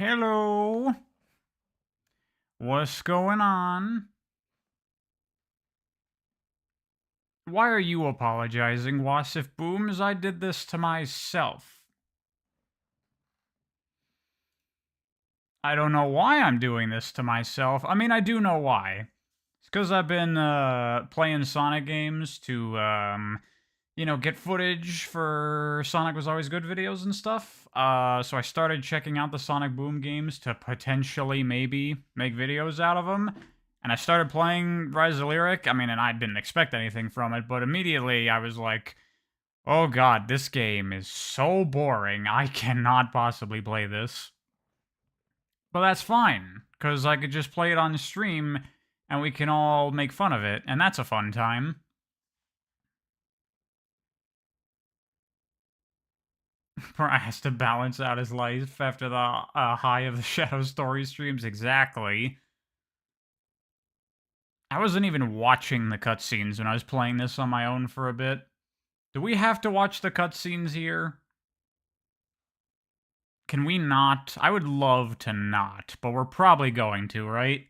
Hello. What's going on? Why are you apologizing, Wasif Booms? I did this to myself. I don't know why I'm doing this to myself. I mean, I do know why. It's because I've been playing Sonic games to, get footage for Sonic Was Always Good videos and stuff. So I started checking out the Sonic Boom games to potentially maybe make videos out of them. And I started playing Rise of Lyric. I mean, and I didn't expect anything from it, but immediately I was like, oh god, this game is so boring. I cannot possibly play this. But that's fine, because I could just play it on the stream and we can all make fun of it, and that's a fun time. Brian has to balance out his life after the high of the Shadow Story streams. Exactly. I wasn't even watching the cutscenes when I was playing this on my own for a bit. Do we have to watch the cutscenes here? Can we not? I would love to not, but we're probably going to, right?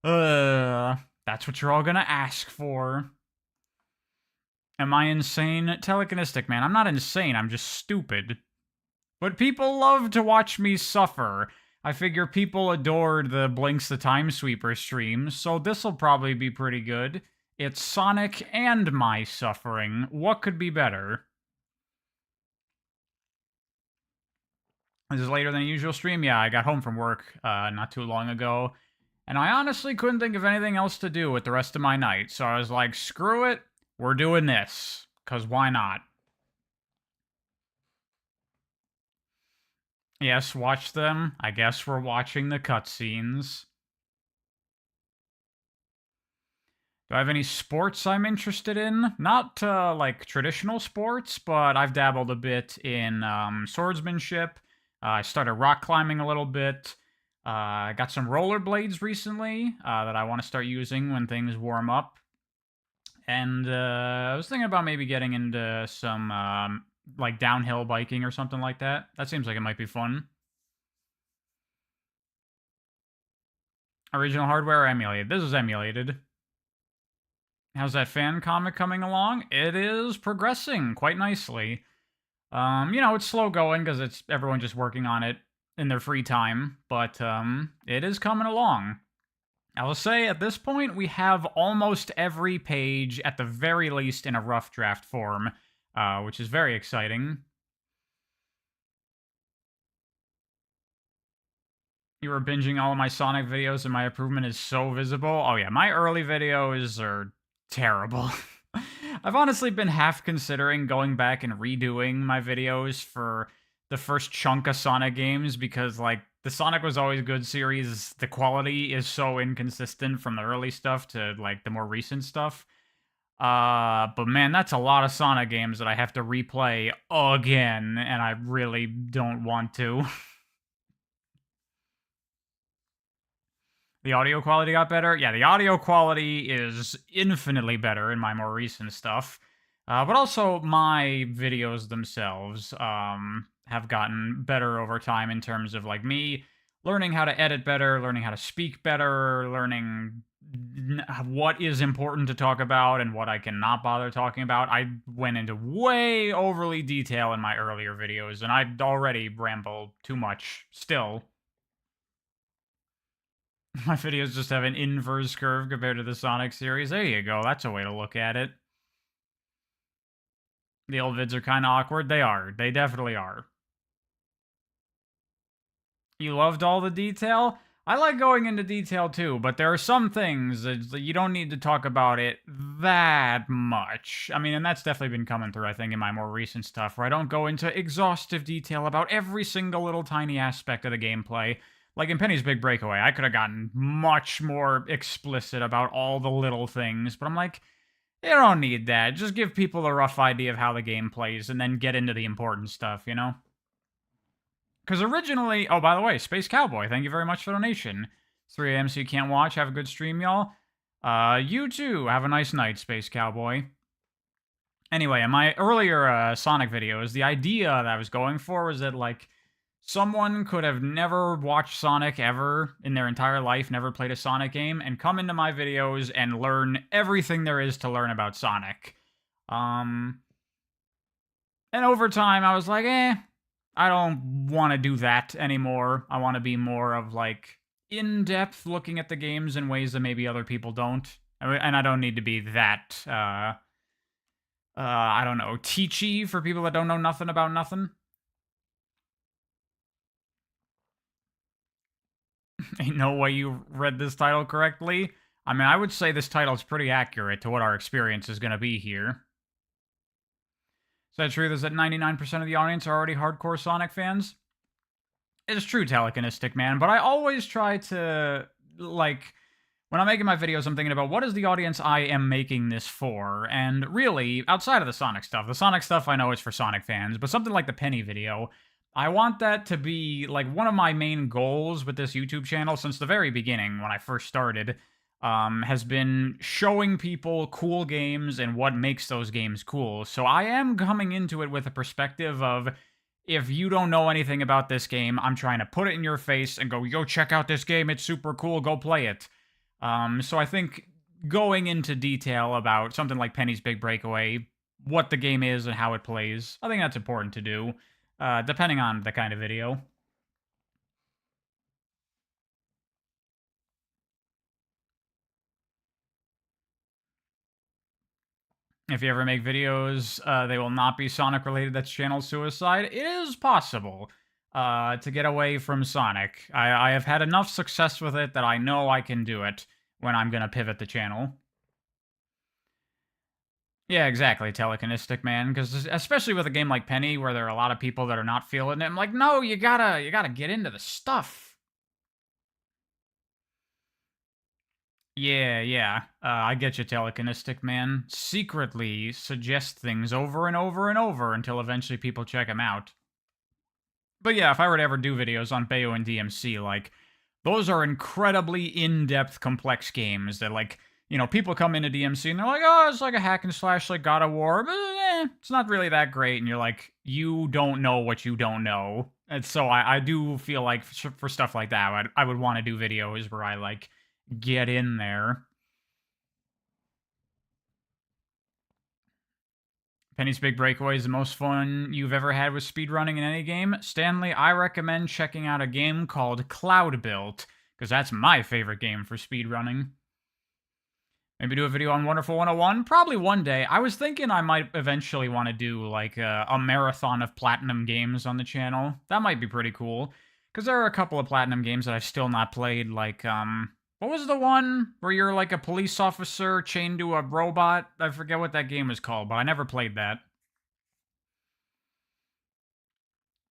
That's what you're all gonna ask for. Am I insane? Telekinestic, man. I'm not insane, I'm just stupid. But people love to watch me suffer. I figure people adored the Blinks the Time Sweeper streams, so this'll probably be pretty good. It's Sonic and my suffering. What could be better? This is later than a usual stream. Yeah, I got home from work not too long ago, and I honestly couldn't think of anything else to do with the rest of my night, so I was like, screw it, we're doing this, because why not? Yes, watch them. I guess we're watching the cutscenes. Do I have any sports I'm interested in? Not, like, traditional sports, but I've dabbled a bit in swordsmanship. I started rock climbing a little bit. I got some rollerblades recently that I want to start using when things warm up. And I was thinking about maybe getting into some, like, downhill biking or something like that. That seems like it might be fun. Original hardware or emulated? This is emulated. How's that fan comic coming along? It is progressing quite nicely. It's slow going because it's everyone just working on it in their free time, but it is coming along. I will say at this point we have almost every page at the very least in a rough draft form, which is very exciting. You were binging all of my Sonic videos and my improvement is so visible. Oh yeah, my early videos are terrible. I've honestly been half considering going back and redoing my videos for the first chunk of Sonic games because, like, the Sonic Was Always Good series, the quality is so inconsistent from the early stuff to, like, the more recent stuff. But man, that's a lot of Sonic games that I have to replay again, and I really don't want to. The audio quality got better? Yeah, the audio quality is infinitely better in my more recent stuff. But also, my videos themselves have gotten better over time in terms of, like, me learning how to edit better, learning how to speak better, learning what is important to talk about and what I cannot bother talking about. I went into way overly detail in my earlier videos, and I'd already ramble too much still. My videos just have an inverse curve compared to the Sonic series. There you go. That's a way to look at it. The old vids are kind of awkward. They are. They definitely are. You loved all the detail? I like going into detail too, but there are some things that you don't need to talk about it that much. I mean, and that's definitely been coming through, I think, in my more recent stuff, where I don't go into exhaustive detail about every single little tiny aspect of the gameplay. Like in Penny's Big Breakaway, I could have gotten much more explicit about all the little things, but I'm like, you don't need that. Just give people a rough idea of how the game plays and then get into the important stuff, you know? Because originally, oh, by the way, Space Cowboy, thank you very much for the donation. It's 3 a.m. so you can't watch. Have a good stream, y'all. You too. Have a nice night, Space Cowboy. Anyway, in my earlier Sonic videos, the idea that I was going for was that, like, Someone could have never watched Sonic ever in their entire life, never played a Sonic game, and come into my videos and learn everything there is to learn about Sonic. Um, and over time, I was like, I don't want to do that anymore. I want to be more of like in depth looking at the games in ways that maybe other people don't. And I don't need to be that, I don't know, teachy for people that don't know nothing about nothing. Ain't no way you read this title correctly. I mean, I would say this title is pretty accurate to what our experience is going to be here. Is that true? Is that 99% of the audience are already hardcore Sonic fans? It's true, telekinestic man, but I always try to, like, when I'm making my videos, I'm thinking about what is the audience I am making this for, and really, outside of the Sonic stuff I know is for Sonic fans, but something like the Penny video, I want that to be, like, one of my main goals with this YouTube channel since the very beginning, when I first started, has been showing people cool games and what makes those games cool. So I am coming into it with a perspective of, if you don't know anything about this game, I'm trying to put it in your face and go, yo, check out this game, it's super cool, go play it. So I think going into detail about something like Penny's Big Breakaway, what the game is and how it plays, I think that's important to do, depending on the kind of video. If you ever make videos, they will not be Sonic related, that's channel suicide. It is possible to get away from Sonic. I have had enough success with it that I know I can do it when I'm going to pivot the channel. Yeah, exactly, telekinestic man. Because especially with a game like Penny, where there are a lot of people that are not feeling it, I'm like, no, you gotta get into the stuff. Yeah. I get you, telekinestic man. Secretly suggest things over and over and over until eventually people check him out. But yeah, if I were to ever do videos on Bayo and DMC, like, those are incredibly in-depth, complex games that, like, you know, people come into DMC and they're like, oh, it's like a hack and slash like God of War, but it's not really that great. And you're like, you don't know what you don't know. And so I do feel like for stuff like that, I would want to do videos where I, like, get in there. Penny's Big Breakaway is the most fun you've ever had with speedrunning in any game. Stanley, I recommend checking out a game called Cloud Built, because that's my favorite game for speedrunning. Maybe do a video on Wonderful 101? Probably one day. I was thinking I might eventually want to do, like, a marathon of Platinum games on the channel. That might be pretty cool. Because there are a couple of Platinum games that I've still not played, like, what was the one where you're, like, a police officer chained to a robot? I forget what that game was called, but I never played that.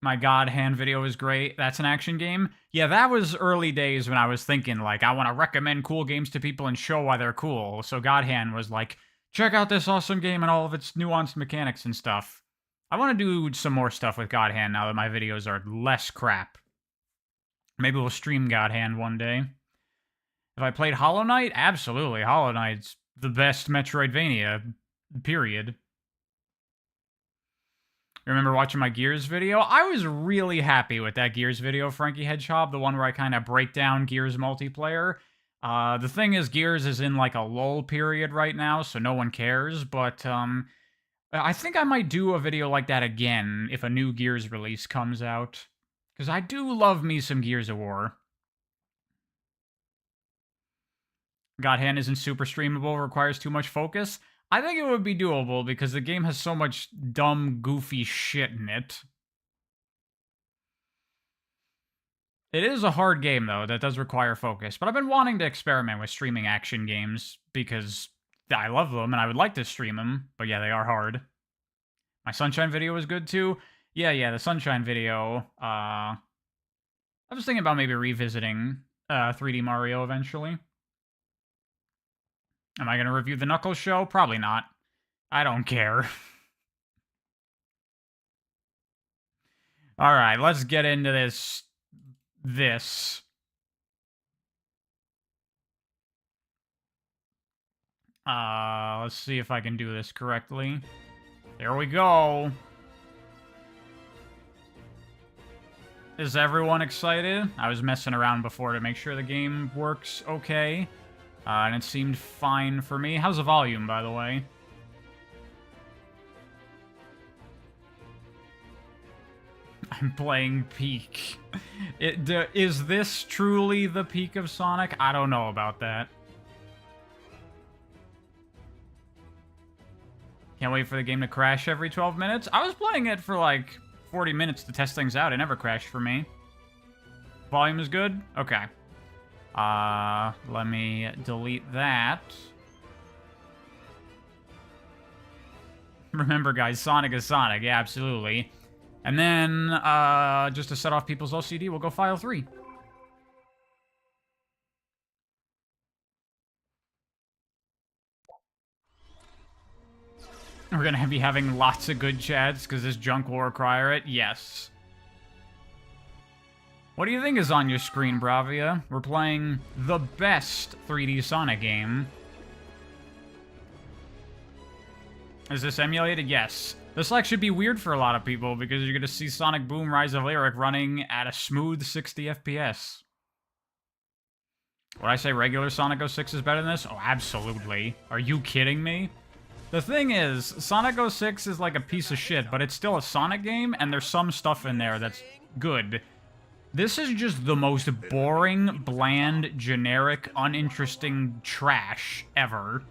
My God Hand video is great. That's an action game. Yeah, that was early days when I was thinking, like, I want to recommend cool games to people and show why they're cool. So God Hand was like, check out this awesome game and all of its nuanced mechanics and stuff. I want to do some more stuff with God Hand now that my videos are less crap. Maybe we'll stream God Hand one day. If I played Hollow Knight? Absolutely. Hollow Knight's the best Metroidvania, period. Remember watching my Gears video? I was really happy with that Gears video, Frankie Hedgehog, the one where I kind of break down Gears multiplayer. The thing is, Gears is in like a lull period right now, so no one cares, but I think I might do a video like that again if a new Gears release comes out. Because I do love me some Gears of War. God Hand isn't super streamable, requires too much focus. I think it would be doable because the game has so much dumb, goofy shit in it. It is a hard game, though, that does require focus, but I've been wanting to experiment with streaming action games because I love them and I would like to stream them, but yeah, they are hard. My Sunshine video was good, too. Yeah, the Sunshine video, I was thinking about maybe revisiting 3D Mario eventually. Am I going to review the Knuckles show? Probably not. I don't care. All right, let's get into this. Let's see if I can do this correctly. There we go. Is everyone excited? I was messing around before to make sure the game works okay. And it seemed fine for me. How's the volume, by the way? I'm playing Peak. Is this truly the peak of Sonic? I don't know about that. Can't wait for the game to crash every 12 minutes. I was playing it for like 40 minutes to test things out. It never crashed for me. Volume is good? Okay. Let me delete that. Remember, guys, Sonic is Sonic. Yeah, absolutely. And then, just to set off people's OCD, we'll go file 3. We're gonna be having lots of good chats because this junk will require it. Yes. What do you think is on your screen, Bravia? We're playing the best 3D Sonic game. Is this emulated? Yes. This like should be weird for a lot of people because you're gonna see Sonic Boom Rise of Lyric running at a smooth 60 FPS. Would I say regular Sonic 06 is better than this? Oh, absolutely. Are you kidding me? The thing is, Sonic 06 is like a piece of shit, but it's still a Sonic game, and there's some stuff in there that's good. This is just the most boring, bland, generic, uninteresting trash ever.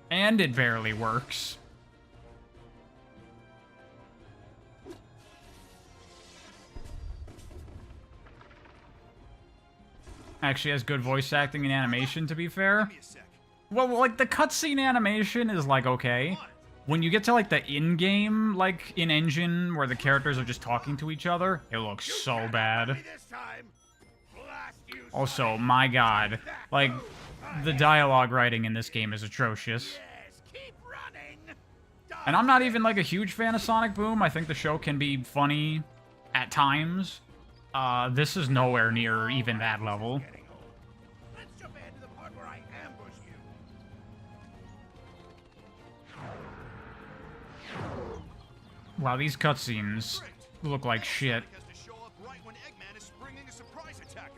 And it barely works. Actually has good voice acting and animation, to be fair. Well, like, the cutscene animation is, like, okay. When you get to, like, the in-game, like, in-engine, where the characters are just talking to each other, it looks so bad. Also, my god. Like, the dialogue writing in this game is atrocious. And I'm not even, like, a huge fan of Sonic Boom. I think the show can be funny at times. This is nowhere near even that level. Wow, these cutscenes look like shit.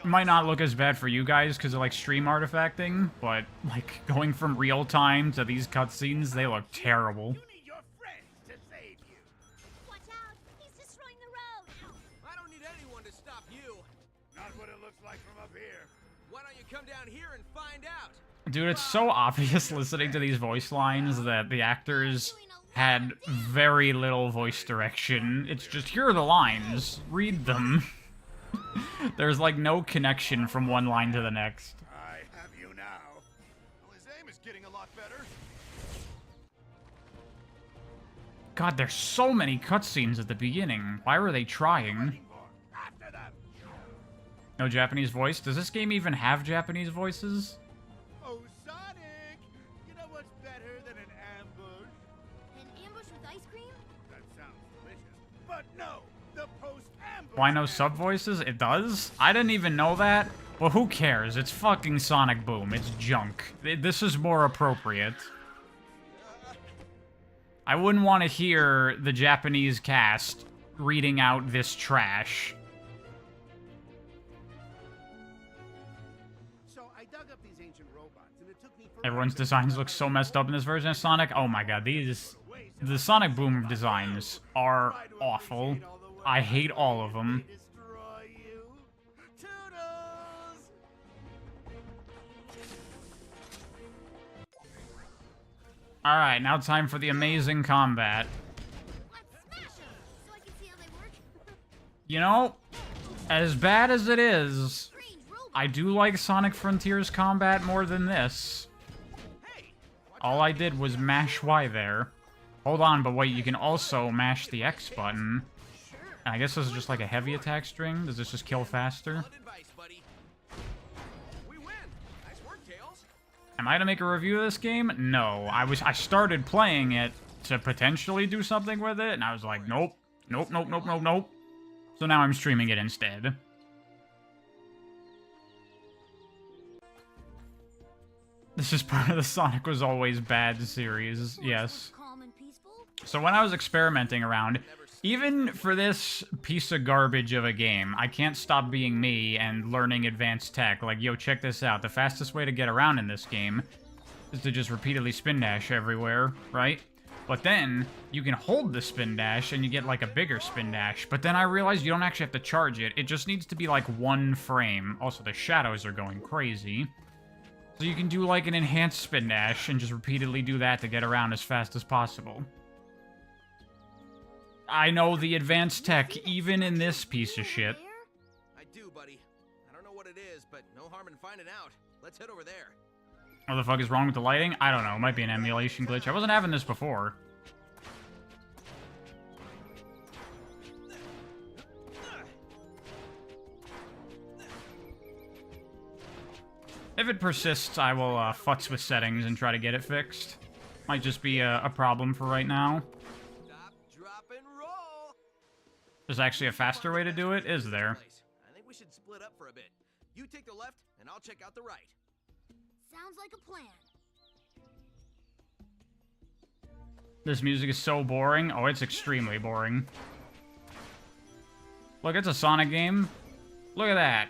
Might not look as bad for you guys because of, like, stream artifacting, but, like, going from real time to these cutscenes, they look terrible. Dude, it's so obvious listening to these voice lines that the actors had very little voice direction. It's just, here are the lines. Read them. There's, like, no connection from one line to the next. I have you now. Well, his aim is getting a lot better. God, there's so many cutscenes at the beginning. Why were they trying? No Japanese voice? Does this game even have Japanese voices? Oh, Sonic! You know what's better than an ambush? An ambush with ice cream? That sounds delicious. But no, the post-ambush. Why no sub voices? It does? I didn't even know that. Well, who cares? It's fucking Sonic Boom. It's junk. This is more appropriate. I wouldn't want to hear the Japanese cast reading out this trash. Everyone's designs look so messed up in this version of Sonic. Oh my god, the Sonic Boom designs are awful. I hate all of them. Alright, now time for the amazing combat. You know, as bad as it is, I do like Sonic Frontiers combat more than this. All I did was mash Y there. Hold on, but wait, you can also mash the X button. And I guess this is just like a heavy attack string. Does this just kill faster? Am I gonna make a review of this game? No. I started playing it to potentially do something with it, and I was like, nope. Nope, nope, nope, nope, nope. So now I'm streaming it instead. This is part of the Sonic Was Always Bad series, yes. So when I was experimenting around, Even for this piece of garbage of a game, I can't stop being me and learning advanced tech. Like, yo, check this out. The fastest way to get around in this game is to just repeatedly spin dash everywhere, right? But then you can hold the spin dash and you get like a bigger spin dash. But then I realized you don't actually have to charge it. It just needs to be like 1 frame. Also, the shadows are going crazy. So you can do like an enhanced spin dash and just repeatedly do that to get around as fast as possible. I know the advanced tech, even in this piece of shit. I do, buddy. I don't know what it is, but no harm in finding out. Let's head over there. What the fuck is wrong with the lighting? I don't know. It might be an emulation glitch. I wasn't having this before. If it persists, I will futz with settings and try to get it fixed. Might just be a problem for right now. Stop, drop, and roll. There's actually a faster way to do it, is there? I think we should split up for a bit. You take the left, and I'll check out the right. Sounds like a plan. This music is so boring. Oh, it's extremely boring. Look, it's a Sonic game. Look at that.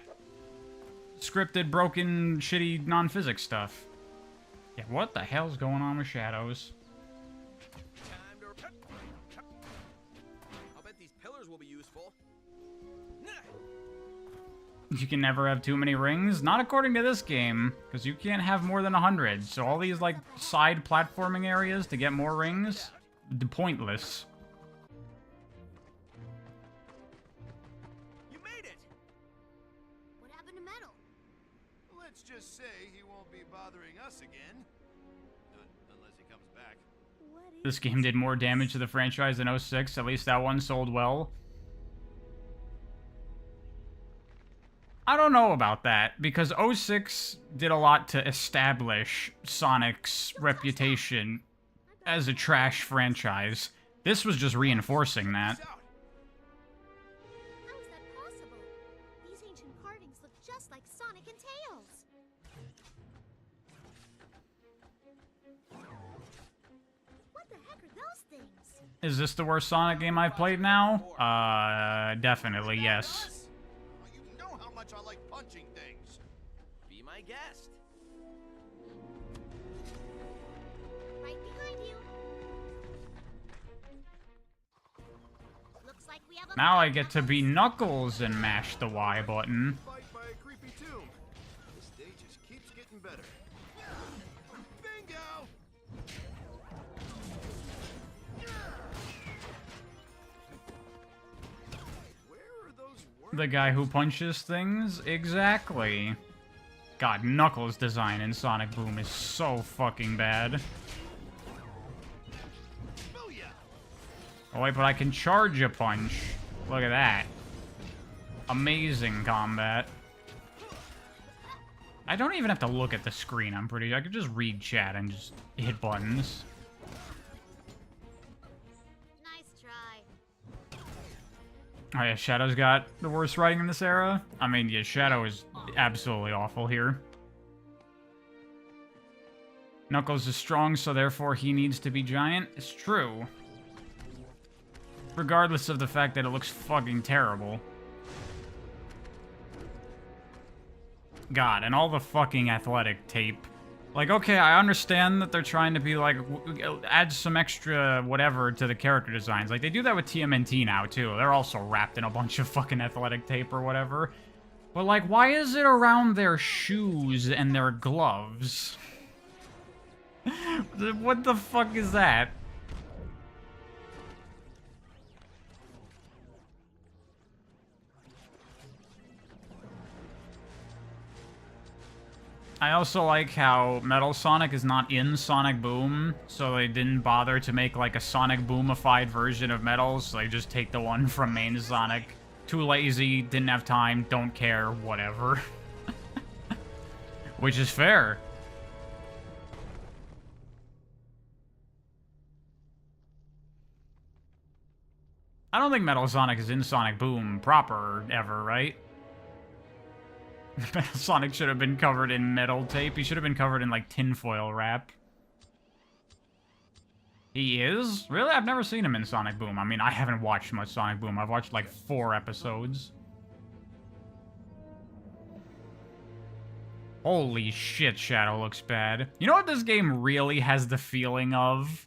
Scripted, broken, shitty, non-physics stuff. Yeah, what the hell's going on with shadows? Time to... I'll bet these pillars will be useful. You can never have too many rings? Not according to this game, because you can't have more than 100. So all these, like, side platforming areas to get more rings? Pointless. You made it! What happened to Metal? Let's just say he won't be bothering us again. Unless he comes back. What is This game did more damage to the franchise than 06. At least that one sold well. I don't know about that, because 06 did a lot to establish Sonic's reputation as a trash franchise. This was just reinforcing that. Out. How is that possible? These ancient carvings look just like Sonic and Tails. What the heck are those things? Is this the worst Sonic game I've played now? Definitely, yes. You know how much I like punching things. Be my guest. Right behind you. Looks like we have a Now I get to be Knuckles and mash the Y button. Fight by a creepy tomb. This stage just keeps getting better. Bingo! Where are those worms? The guy who punches things? Exactly. God, Knuckles' design in Sonic Boom is so fucking bad. Booyah! Oh wait, but I can charge a punch. Look at that. Amazing combat. I don't even have to look at the screen, I'm pretty sure. I could just read chat and just hit buttons. nice try. Oh yeah, Shadow's got the worst writing in this era. I mean, yeah, Shadow is absolutely awful here. Knuckles is strong, so therefore he needs to be giant. It's true. Regardless of the fact that it looks fucking terrible. God, and all the fucking athletic tape. Like, okay, I understand that they're trying to be like, add some extra whatever to the character designs. Like, they do that with TMNT now, too. They're also wrapped in a bunch of fucking athletic tape or whatever. But, like, why is it around their shoes and their gloves? What the fuck is that? I also like how Metal Sonic is not in Sonic Boom, so they didn't bother to make like a Sonic Boomified version of Metal, so they just take the one from main Sonic. Too lazy, didn't have time, don't care, whatever. Which is fair. I don't think Metal Sonic is in Sonic Boom proper ever, right? Metal Sonic should have been covered in metal tape. He should have been covered in, like, tinfoil wrap. He is? Really? I've never seen him in Sonic Boom. I mean, I haven't watched much Sonic Boom. I've watched like 4 episodes. Holy shit, Shadow looks bad. You know what this game really has the feeling of?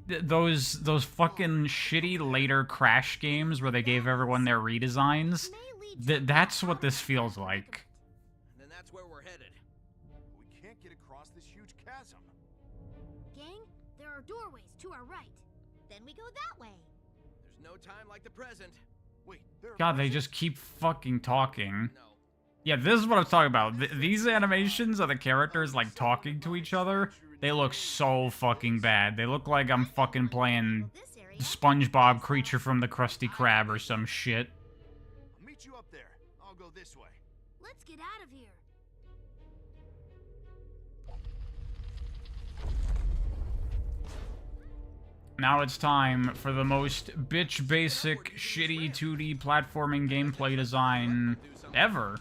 Those fucking shitty later Crash games where they gave everyone their redesigns. That's what this feels like. And then that's where we're headed. We can't get across this huge chasm. Gang, there are doorways to our right. Then we go that way. There's no time like the present. Wait, there are God, they buses? just keep fucking talking. No. Yeah, this is what I'm talking about. These animations of the characters, like, talking to each other, they look so fucking bad. They look like I'm fucking playing This area. SpongeBob Creature from the Krusty Krab or some shit. I'll meet you up there. I'll go this way. Let's get out of here. Now it's time for the most bitch basic, shitty 2D platforming gameplay design ever.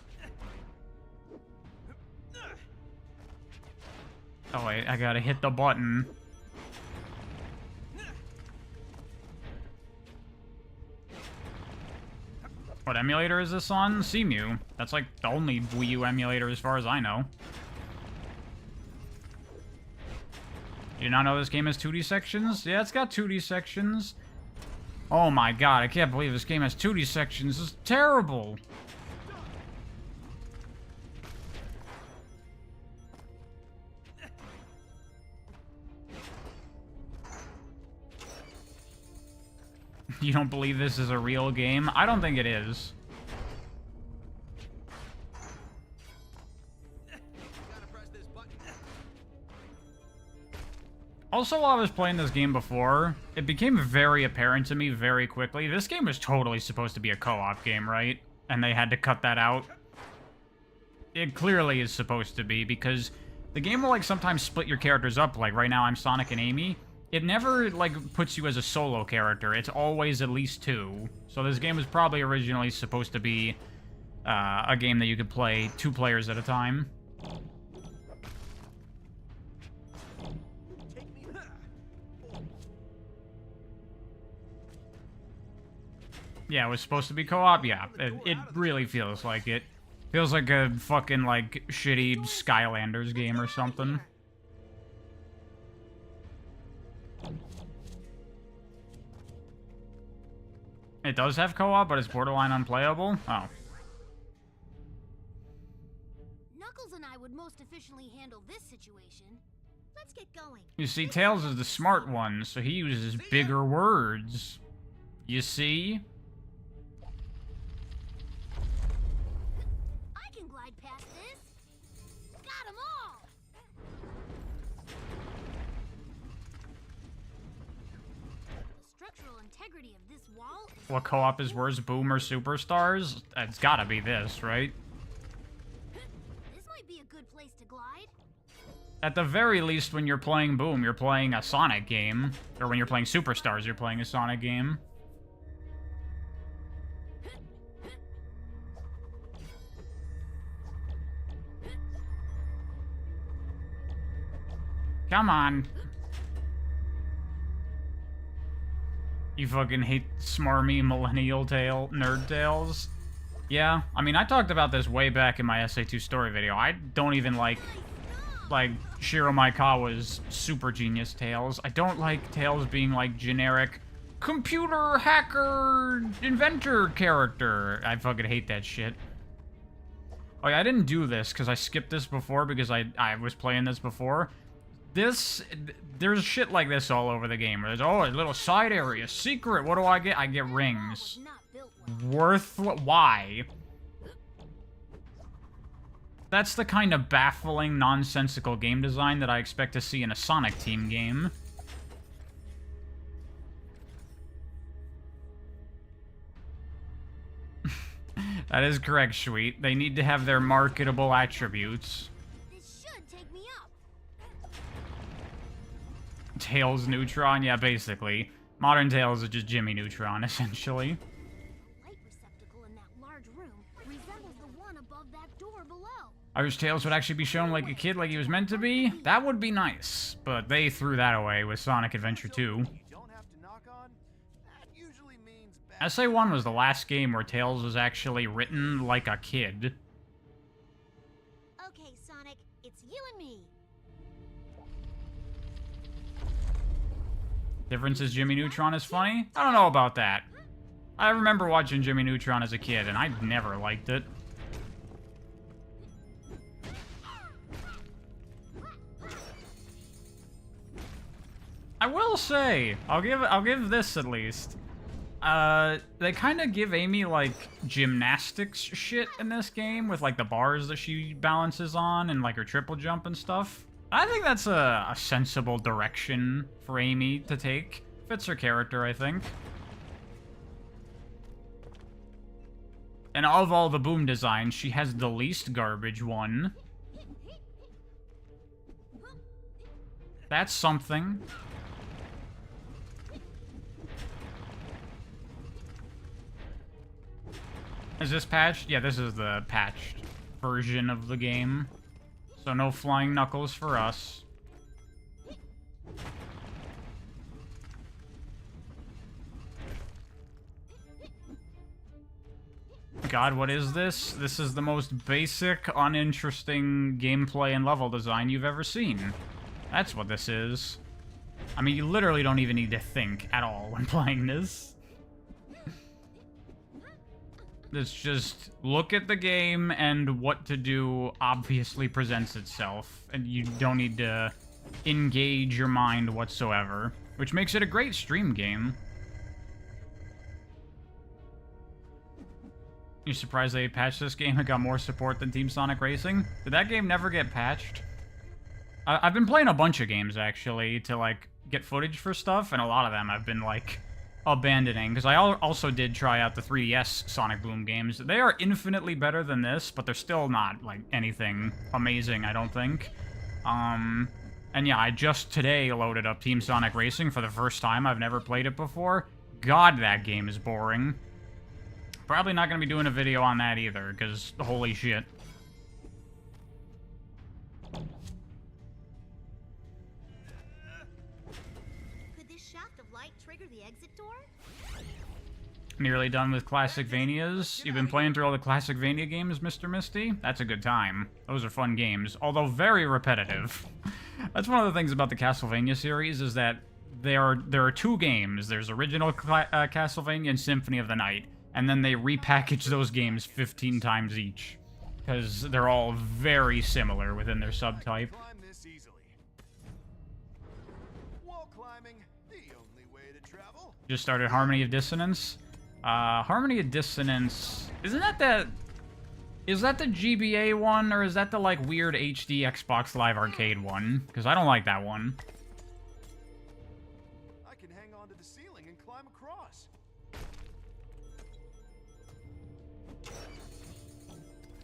Oh wait, I gotta hit the button. What emulator is this on? CMU. That's like the only Wii U emulator as far as I know. You not know this game has 2D sections? Yeah, it's got 2D sections. Oh my god, I can't believe this game has 2D sections. This is terrible. You don't believe this is a real game? I don't think it is. Gotta press this button. Also, while I was playing this game before, it became very apparent to me very quickly. This game was totally supposed to be a co-op game, right? And they had to cut that out. It clearly is supposed to be, because the game will, like, sometimes split your characters up. Like, right now I'm Sonic and Amy. It never, like, puts you as a solo character. It's always at least 2. So this game was probably originally supposed to be a game that you could play 2 players at a time. Take me. Yeah, it was supposed to be co-op. Yeah, it really feels like it. Feels like a fucking, like, shitty Skylanders game or something. It does have co-op, but it's borderline unplayable? Oh. Knuckles and I would most efficiently handle this situation. Let's get going. You see, Tails is the smart one, so he uses bigger words. You see? I can glide past this. Got 'em all. The structural integrity of this wall is What co-op is worse, Boom or Superstars? It's gotta be this, right? This might be a good place to glide. At the very least, when you're playing Boom, you're playing a Sonic game. Or when you're playing Superstars, you're playing a Sonic game. Come on. You fucking hate smarmy millennial nerd tales? Yeah, I mean, I talked about this way back in my SA2 story video. I don't even like Shiro Maikawa's Super Genius Tales. I don't like Tales being like generic computer hacker inventor character. I fucking hate that shit. Oh yeah, I didn't do this because I skipped this before because I was playing this before. There's shit like this all over the game. Where there's, oh, a little side area, secret. What do I get? I get rings. Was not built well. Why? That's the kind of baffling, nonsensical game design that I expect to see in a Sonic Team game. That is correct, Sweet. They need to have their marketable attributes. This should take me up. Tails Neutron? Yeah, basically. Modern Tails is just Jimmy Neutron, essentially. Light receptacle in that large large room resembles the one above that door below. I wish Tails would actually be shown like a kid like he was meant to be. That would be nice. But they threw that away with Sonic Adventure 2. You don't have to knock on. That usually means bad. SA1 was the last game where Tails was actually written like a kid. Okay, Sonic, it's you and me. Difference is Jimmy Neutron is funny? I don't know about that. I remember watching Jimmy Neutron as a kid, and I never liked it. I will say, I'll give this at least. They kind of give Amy like gymnastics shit in this game with like the bars that she balances on and like her triple jump and stuff. I think that's a sensible direction for Amy to take. Fits her character, I think. And of all the boom designs, she has the least garbage one. That's something. Is this patched? Yeah, this is the patched version of the game. So no flying knuckles for us. God, what is this? This is the most basic, uninteresting gameplay and level design you've ever seen. That's what this is. I mean, you literally don't even need to think at all when playing this. It's just look at the game and what to do obviously presents itself, and you don't need to engage your mind whatsoever, which makes it a great stream game. You surprised they patched this game and got more support than Team Sonic Racing? Did that game never get patched? I've been playing a bunch of games, actually, to, like, get footage for stuff, and a lot of them I've been, like, abandoning, because I also did try out the 3DS Sonic Boom games. They are infinitely better than this, but they're still not, like, anything amazing, I don't think. And yeah, I just today loaded up Team Sonic Racing for the first time. I've never played it before. God, that game is boring. Probably not going to be doing a video on that either, because holy shit. Could this shaft of light trigger the exit door? Nearly done with Classic Vanias. You've been playing through all the Classic Vania games, Mr. Misty? That's a good time. Those are fun games, although very repetitive. That's one of the things about the Castlevania series, is that there are two games. There's original Castlevania and Symphony of the Night. And then they repackage those games 15 times each. Because they're all very similar within their subtype. Climb this easily. Wall climbing, the only way to travel. Just started Harmony of Dissonance. Harmony of Dissonance... Isn't that the... Is that the GBA one, or is that the, like, weird HD Xbox Live Arcade one? Because I don't like that one. I can hang onto the ceiling and climb across.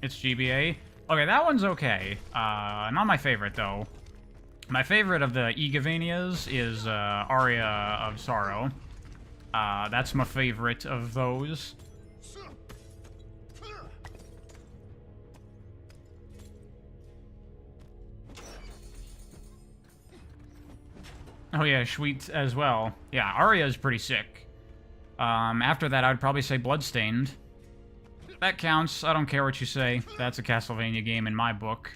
It's GBA. Okay, that one's okay. Not my favorite, though. My favorite of the Igavanias is Aria of Sorrow. That's my favorite of those. Oh yeah, Sweet as well. Yeah, Aria is pretty sick. After that, I would probably say Bloodstained. That counts. I don't care what you say. That's a Castlevania game in my book.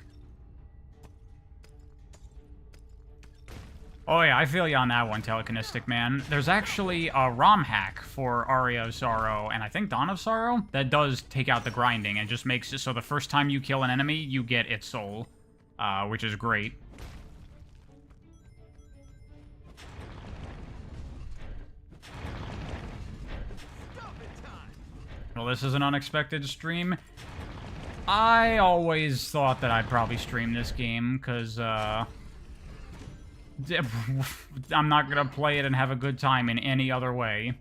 Oh yeah, I feel you on that one, Telekinestic Man. There's actually a ROM hack for Aria of Sorrow, and I think Dawn of Sorrow, that does take out the grinding and just makes it so the first time you kill an enemy, you get its soul, which is great. Well, this is an unexpected stream. I always thought that I'd probably stream this game, because, I'm not gonna play it and have a good time in any other way.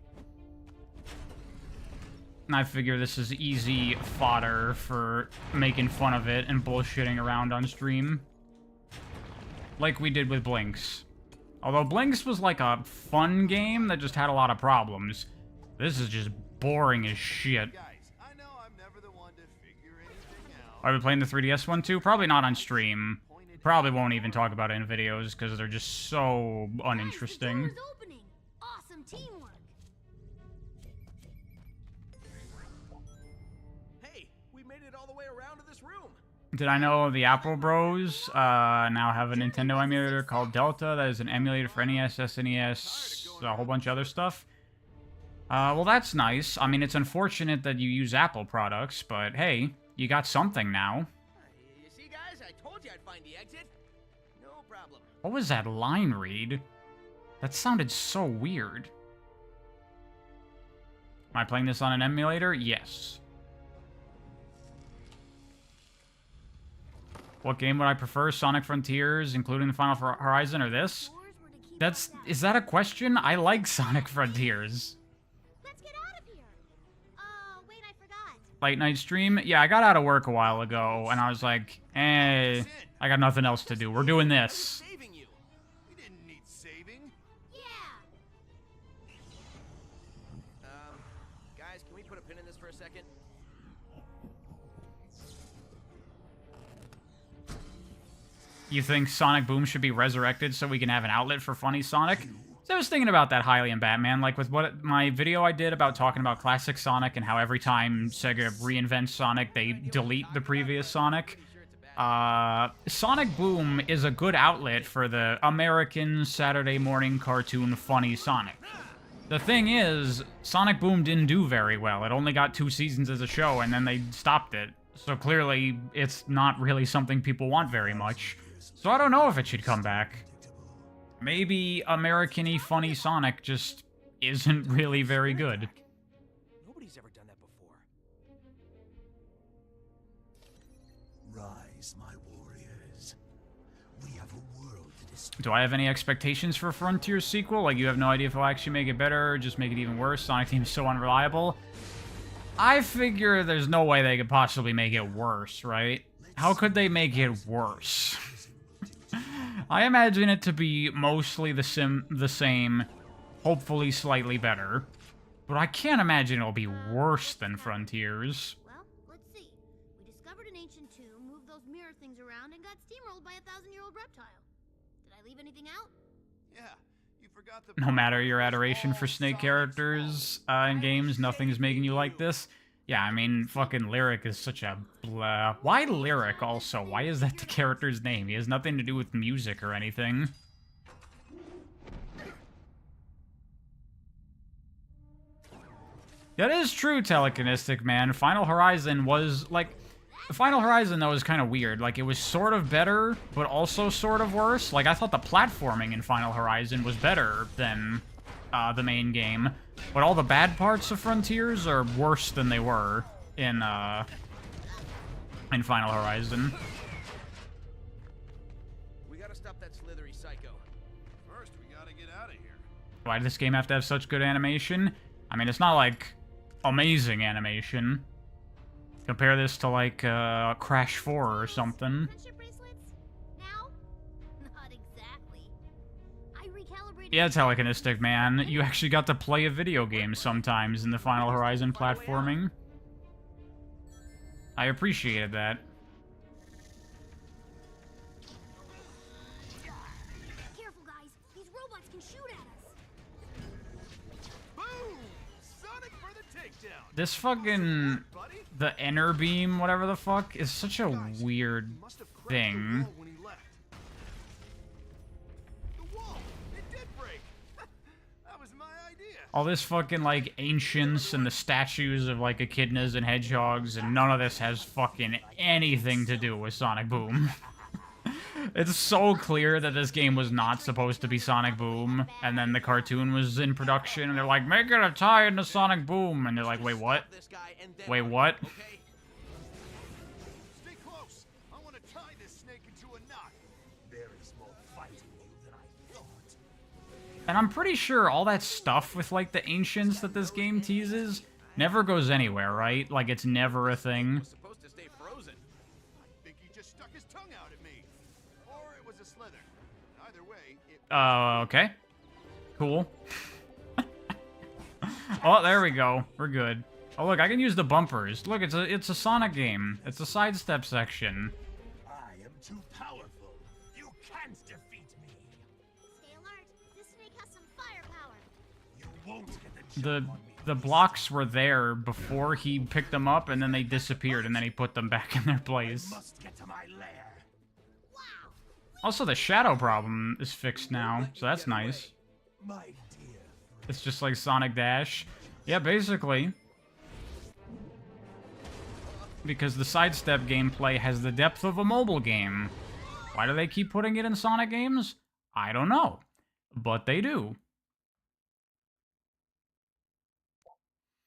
I figure this is easy fodder for making fun of it and bullshitting around on stream. Like we did with Blinks. Although Blinks was like a fun game that just had a lot of problems. This is just boring as shit. Guys, I know I've never Are we playing the 3DS one too? Probably not on stream. Probably won't even talk about it in videos because they're just so uninteresting. Guys, the door is opening. Awesome teamwork. Hey, we made it all the way around to this room. Did I know the Apple Bros now have a Nintendo emulator called Delta that is an emulator for NES, SNES, a whole bunch of other stuff? Well, that's nice. I mean, it's unfortunate that you use Apple products, but hey, you got something now. You see, guys, I told you I'd find the exit. No problem. What was that line read? That sounded so weird. Am I playing this on an emulator? Yes. What game would I prefer? Sonic Frontiers, including the Final Horizon, or this? Is that a question? I like Sonic Frontiers. Let's get out of here. Oh, wait, I forgot. Late night stream? Yeah, I got out of work a while ago, and I was like, I got nothing else to do. We're doing this. Saving you. We didn't need saving. Yeah. Guys, can we put a pin in this for a second? You think Sonic Boom should be resurrected so we can have an outlet for funny Sonic? So I was thinking about that highly in Batman, like with what my video I did about talking about classic Sonic and how every time Sega reinvents Sonic, they delete the previous Sonic. Sonic Boom is a good outlet for the American Saturday morning cartoon funny Sonic. The thing is, Sonic Boom didn't do very well. It only got 2 seasons as a show, and then they stopped it. So clearly, it's not really something people want very much. So I don't know if it should come back. Maybe American-y funny Sonic just isn't really very good. Nobody's ever done that before. Rise, my warriors. We have a world to destroy. Do I have any expectations for Frontiers sequel? Like, you have no idea if it'll actually make it better or just make it even worse? Sonic Team is so unreliable. I figure there's no way they could possibly make it worse, right? How could they make it worse? I imagine it to be mostly the same, hopefully slightly better. But I can't imagine it'll be worse than Frontiers. Well, let's see. We discovered an ancient tomb, moved those mirror things around, and got steamrolled by a 1,000-year-old reptile. Did I leave anything out? Yeah, you forgot the. No matter your adoration for snake characters in games, nothing's making you like this. Yeah, I mean, fucking Lyric is such a blah. Why Lyric also? Why is that the character's name? He has nothing to do with music or anything. That is true, Telekinestic, man. Final Horizon was, like... Final Horizon, though, is kind of weird. Like, it was sort of better, but also sort of worse. Like, I thought the platforming in Final Horizon was better than the main game. But all the bad parts of Frontiers are worse than they were in Final Horizon. We gotta stop that slithery psycho. First, we gotta get out of here. Why does this game have to have such good animation? I mean, it's not, like, amazing animation. Compare this to, like, Crash 4 or something. Friendship bracelets? Now? Not exactly. I recalibrated. Yeah, Telekinestic, man. You actually got to play a video game sometimes in the Final Horizon platforming. I appreciated that. Careful, guys. These robots can shoot at us. Boom! Sonic for the takedown. This fucking... Buddy? The Enter Beam, whatever the fuck, is such a Guys, weird he must have cracked thing. The wall when he left. The wall! It did break! That was my idea. All this fucking, like, ancients and the statues of, like, echidnas and hedgehogs, and none of this has fucking anything to do with Sonic Boom. It's so clear that this game was not supposed to be Sonic Boom, and then the cartoon was in production, and they're like, make it a tie into Sonic Boom, and they're like, wait, what? This guy and then Wait, what? Okay? Stay close. I want to tie this snake into a knot. There is more fight in you than I thought. And I'm pretty sure all that stuff with, like, the ancients that this game teases never goes anywhere, right? Like, it's never a thing. Was supposed to stay frozen. I think he just stuck his tongue out at me. Or it was a slither. Either way, it Okay. Cool. Oh, there we go. We're good. Oh look, I can use the bumpers. Look, it's a Sonic game. It's a sidestep section. I am too powerful. You can't defeat me. Stay alert. This snake has some firepower. You won't get the jump on me. The blocks were there before he picked them up, and then they disappeared, and then he put them back in their place. I must get to my lair. Wow. Also, the shadow problem is fixed now, so that's nice. My dear. It's just like Sonic Dash. Yeah, basically. Because the sidestep gameplay has the depth of a mobile game. Why do they keep putting it in Sonic games? I don't know. But they do.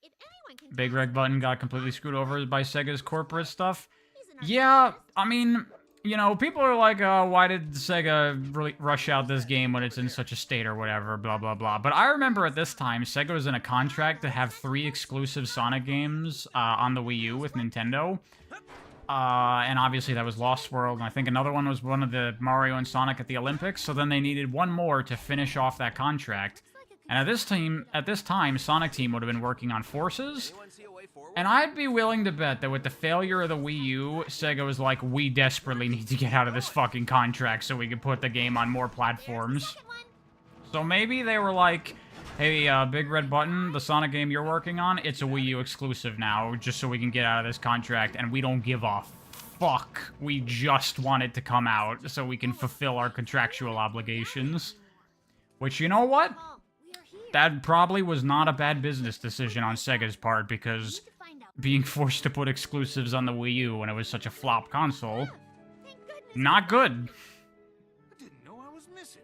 If anyone can Big tell Red us Button what got it's completely about, screwed over by Sega's corporate stuff. he's an Yeah, artist. I mean, you know, people are like, why did Sega really rush out this game when it's in such a state or whatever, blah, blah, blah. But I remember at this time, Sega was in a contract to have 3 exclusive Sonic games on the Wii U with Nintendo. And obviously that was Lost World, and I think another one was one of the Mario and Sonic at the Olympics, so then they needed one more to finish off that contract. And at this time, Sonic Team would have been working on Forces. Anyone see a way forward? And I'd be willing to bet that with the failure of the Wii U, Sega was like, we desperately need to get out of this fucking contract so we can put the game on more platforms. Second one. So maybe they were like, hey, Big Red Button, the Sonic game you're working on, it's a Wii U exclusive now, just so we can get out of this contract, and we don't give a fuck. We just want it to come out so we can fulfill our contractual obligations. Which, you know what? Oh, we are here. That probably was not a bad business decision on Sega's part, We because need to find out. being forced to put exclusives on the Wii U when it was such a flop console, Thank goodness. not good. I didn't know I was missing.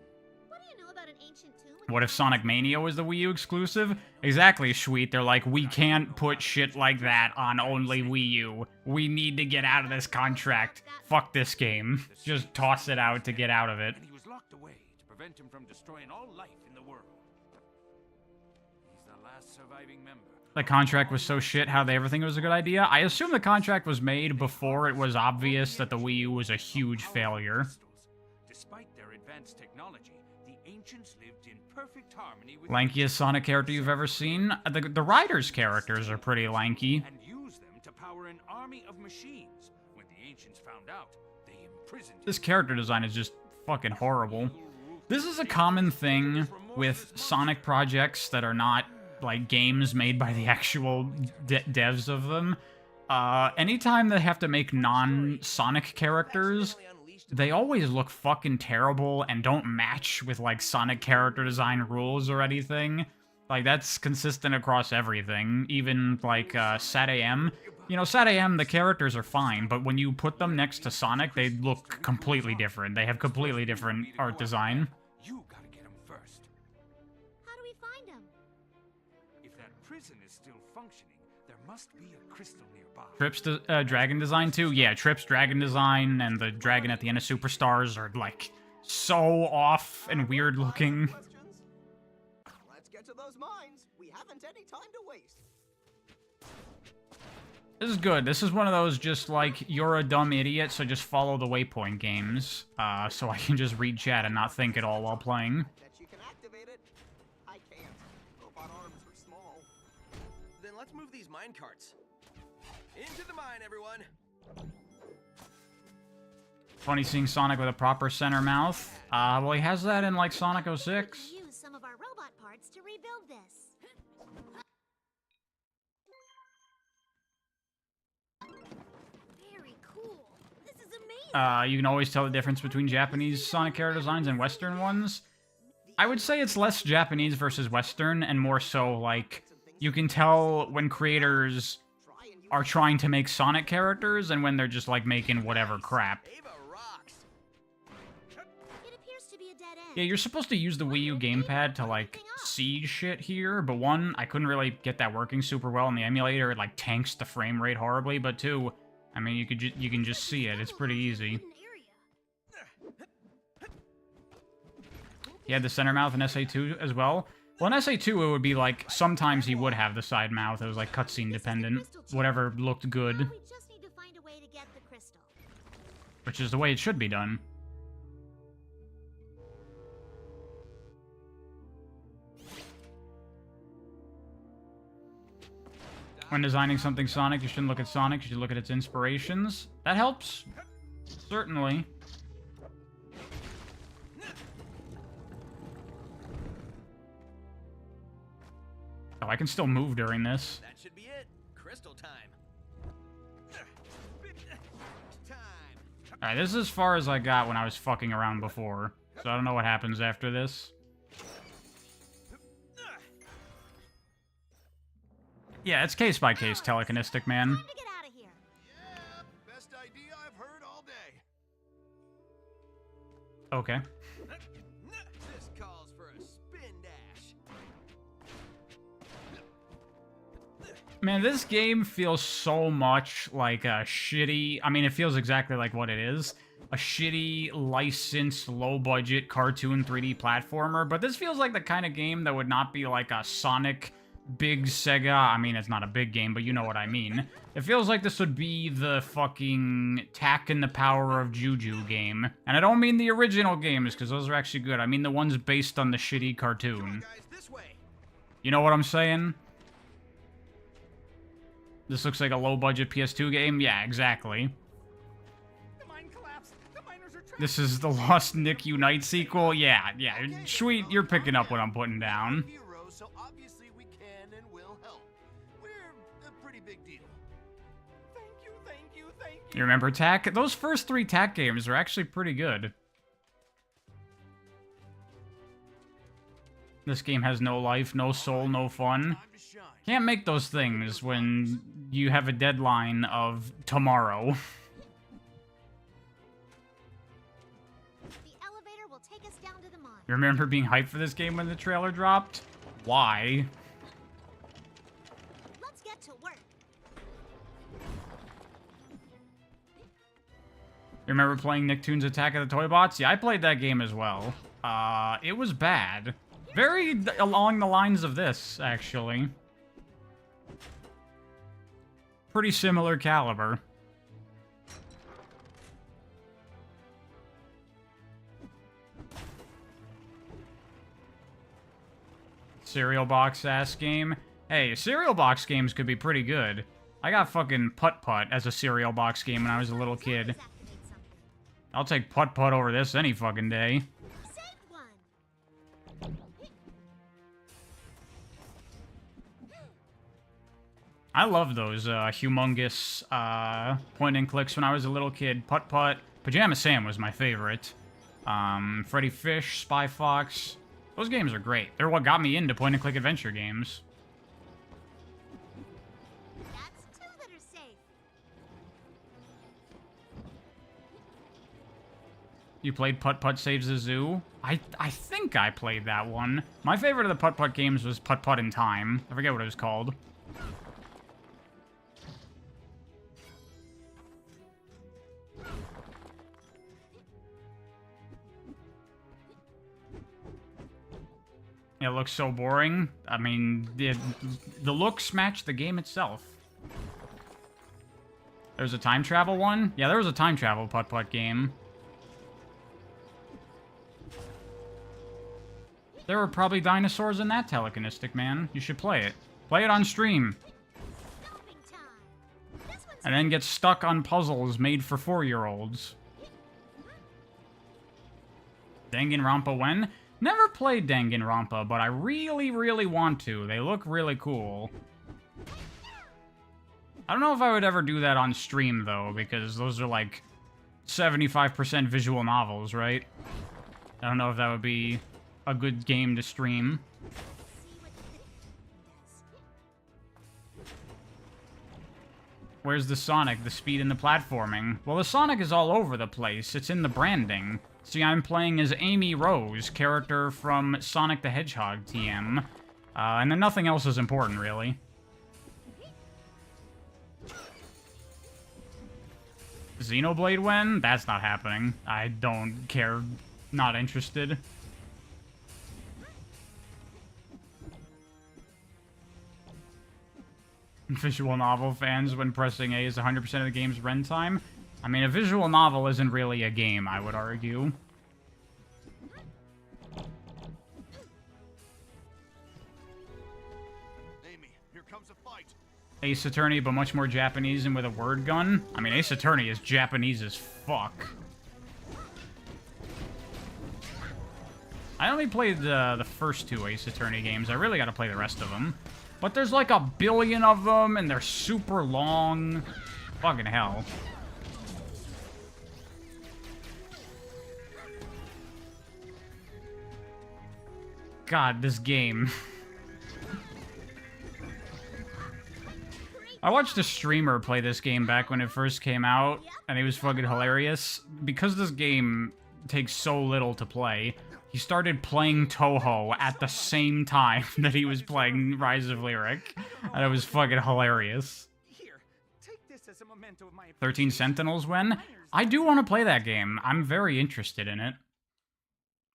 What do you know about an ancient tomb? What if Sonic Mania was the Wii U exclusive? Exactly, Sweet. They're like, we can't put shit like that on only Wii U. We need to get out of this contract. Fuck this game. Just toss it out to get out of it. And he was locked away to prevent him from destroying all life in the world. He's the last surviving member. The contract was so shit, how they ever think it was a good idea? I assume the contract was made before it was obvious that the Wii U was a huge failure. Despite their advanced technology, the ancients lived in perfect harmony with Lankiest Sonic character you've ever seen? The Riders characters are pretty lanky. and used them to power an army of machines. When the ancients found out, they imprisoned This character design is just fucking horrible. This is a common thing with Sonic projects that are not, like, games made by the actual devs of them. Anytime they have to make non-Sonic characters, they always look fucking terrible and don't match with, like, Sonic character design rules or anything. Like, that's consistent across everything. Even, like, SatAM. You know, SatAM, the characters are fine, but when you put them next to Sonic, they look completely different. They have completely different art design. You gotta get him first. How do we find him? If that prison is still functioning, there must be a crystal nearby. Trip's dragon design, too? Yeah, Trip's dragon design and the dragon at the end of Superstars are, like, so off and weird looking. Questions? Let's get to those mines. We haven't any time to waste. This is good. This is one of those just like, you're a dumb idiot, so just follow the waypoint games. So I can just read chat and not think at all while playing. Bet you can activate it. I can't. Robot arms are small. Then let's move these mine carts. Into the mine, everyone. Funny seeing Sonic with a proper center mouth. Well, he has that in like Sonic 06. We can use some of our robot parts to rebuild this. Very cool. This is amazing. You can always tell the difference between Japanese Sonic character designs and Western ones. I would say it's less Japanese versus Western, and more so, like, you can tell when creators are trying to make Sonic characters and when they're just, like, making whatever crap. Ava rocks. It appears to be a dead end. Yeah, you're supposed to use the Wii U gamepad to, like, see shit here, but one, I couldn't really get that working super well in the emulator. It, like, tanks the frame rate horribly, but two, I mean, you can just see it. It's pretty easy. Hidden area. He had the center mouth in SA2 as well. Well, in SA2, it would be like, sometimes he would have the side mouth. It was like cutscene dependent. Whatever looked good, Now we just need to find a way to get the crystal. which is the way it should be done. When designing something Sonic, you shouldn't look at Sonic, you should look at its inspirations. That helps. Certainly. Oh, I can still move during this. That should be it. Crystal time. Time. Alright, this is as far as I got when I was fucking around before. So I don't know what happens after this. Yeah, it's case by case telekinetic, man. Time to get out of here. Yeah, best idea I've heard all day. Okay. This calls for a spin dash. Man, this game feels so much like a shitty... I mean, it feels exactly like what it is. A shitty, licensed, low-budget cartoon 3D platformer. But this feels like the kind of game that would not be like a Sonic... big Sega, I mean, it's not a big game, but you know what I mean. It feels like this would be the fucking Tak and the Power of Juju game. And I don't mean the original games, because those are actually good. I mean the ones based on the shitty cartoon. Guys, this way. You know what I'm saying? This looks like a low-budget PS2 game? Yeah, exactly. The mine collapsed. The miners are trapped. This is the Lost Nick Unite sequel? Yeah, sweet, you're picking up what I'm putting down. Heroes, so obviously we can and will help. We're a pretty big deal. Thank you, thank you, thank you. You remember Tak? Those first 3 Tak games are actually pretty good. This game has no life, no soul, no fun. Time to shine. Can't make those things when you have a deadline of tomorrow. The elevator will take us down to the mine. You remember being hyped for this game when the trailer dropped? Why? Let's get to work. You remember playing Nicktoons Attack of the Toy Bots? Yeah, I played that game as well. It was bad. Very along the lines of this, actually. Pretty similar caliber. Cereal box ass game. Hey, cereal box games could be pretty good. I got fucking Putt-Putt as a cereal box game when I was a little kid. Activate something. I'll take Putt-Putt over this any fucking day. Saved one. I love those humongous point and clicks when I was a little kid. Putt-Putt. Pajama Sam was my favorite. Freddy Fish, Spy Fox. Those games are great. They're what got me into point and click adventure games. That's 2 that are safe. You played Putt-Putt Saves the Zoo? I think I played that one. My favorite of the Putt-Putt games was Putt-Putt in Time. I forget what it was called. It looks so boring. I mean, the looks match the game itself. There's a time travel one? Yeah, there was a time travel Putt-Putt game. There were probably dinosaurs in that telekinetic, man. You should play it. Play it on stream. Stopping time. This one's And then get stuck on puzzles made for 4-year-olds. Danganronpa when? Never played Danganronpa, but I really, really want to. They look really cool. I don't know if I would ever do that on stream, though, because those are like 75% visual novels, right? I don't know if that would be a good game to stream. see what does. Where's the Sonic, the speed, and the platforming? Well, the Sonic is all over the place. It's in the branding. See, I'm playing as Amy Rose, character from Sonic the Hedgehog TM. And then nothing else is important, really. Xenoblade when? That's not happening. I don't care. Not interested. Visual novel fans, when pressing A is 100% of the game's runtime. I mean, a visual novel isn't really a game, I would argue. Amy, here comes a fight. Ace Attorney, but much more Japanese and with a word gun. I mean, Ace Attorney is Japanese as fuck. I only played the first 2 Ace Attorney games. I really gotta play the rest of them. But there's like a billion of them, and they're super long. Fucking hell. God, this game. I watched a streamer play this game back when it first came out, and it was fucking hilarious. Because this game takes so little to play, he started playing Toho at the same time that he was playing Rise of Lyric, and it was fucking hilarious. 13 Sentinels when? I do want to play that game. I'm very interested in it.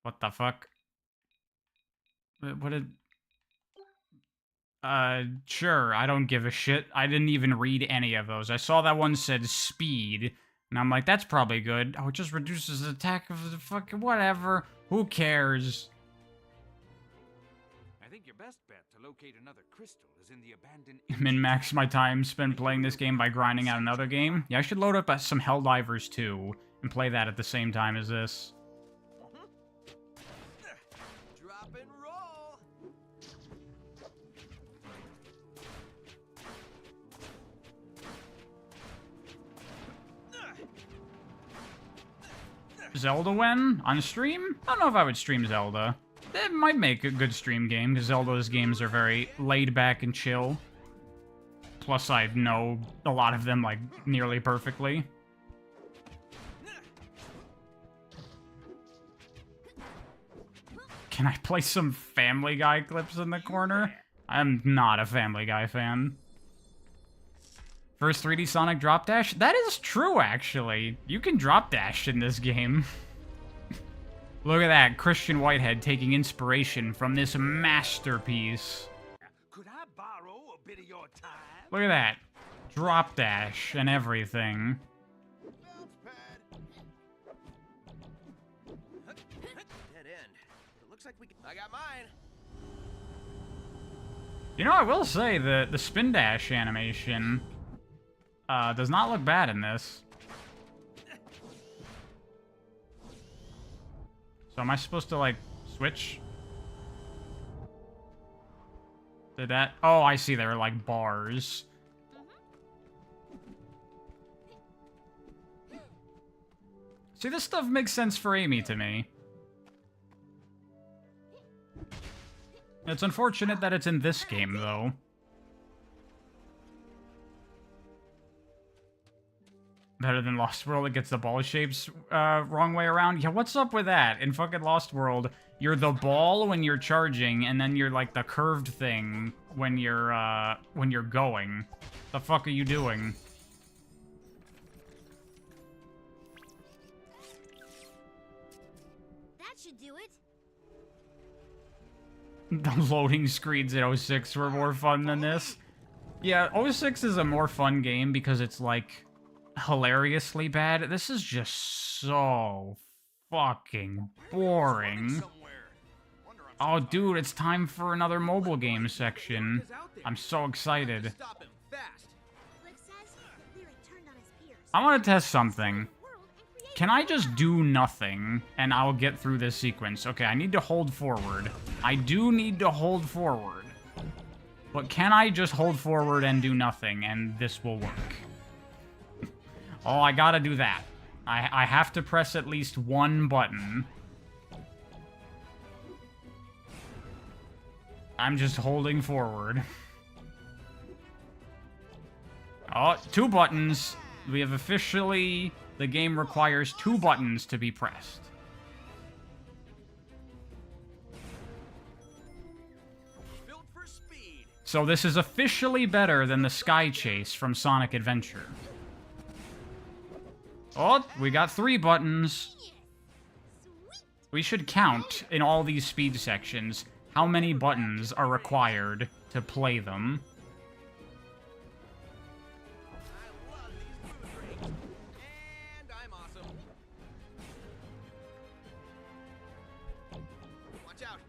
What the fuck? What did... Sure, I don't give a shit. I didn't even read any of those. I saw that one said speed, and I'm like, that's probably good. Oh, it just reduces the attack of the fucking whatever. Who cares? I think your best bet to locate another crystal is in the abandoned... Min-max my time spent playing this game by grinding out another game. Yeah, I should load up some Helldivers 2 and play that at the same time as this. Drop and roll. Zelda when? On stream? I don't know if I would stream Zelda. It might make a good stream game, because Zelda's games are very laid back and chill. Plus, I know a lot of them, like, nearly perfectly. Can I play some Family Guy clips in the corner? I'm not a Family Guy fan. First 3D Sonic drop dash? That is true, actually. You can drop dash in this game. Look at that, Christian Whitehead taking inspiration from this masterpiece. Could I borrow a bit of your time? Look at that. Drop dash and everything. Bounce pad. Dead end. It looks like we can... I got mine. You know, I will say the spin dash animation does not look bad in this. So am I supposed to, like, switch? Did that... Oh, I see. There are, like, bars. See, this stuff makes sense for Amy to me. It's unfortunate that it's in this game, though. Better than Lost World, it gets the ball shapes wrong way around. Yeah, what's up with that? In fucking Lost World, you're the ball when you're charging, and then you're like the curved thing when you're going. The fuck are you doing? That should do it. The loading screens in 06 were more fun than this. Yeah, 06 is a more fun game because it's like hilariously bad. This is just so fucking boring. Oh, dude, it's time for another mobile game section. I'm so excited. Stop him fast. Cliff says that Lyric turned on his peers. I want to test something. World and create Can I just do nothing, and I'll get through this sequence? Okay, I need to hold forward. I do need to hold forward. But can I just hold forward and do nothing, and this will work? Oh, I gotta do that. I have to press at least one button. I'm just holding forward. Oh, 2 buttons. We have officially... The game requires 2 buttons to be pressed. Built for speed. So this is officially better than the Sky Chase from Sonic Adventure. Oh, we got 3 buttons. We should count in all these speed sections how many buttons are required to play them. I love these moving rings. And I'm awesome. Watch out.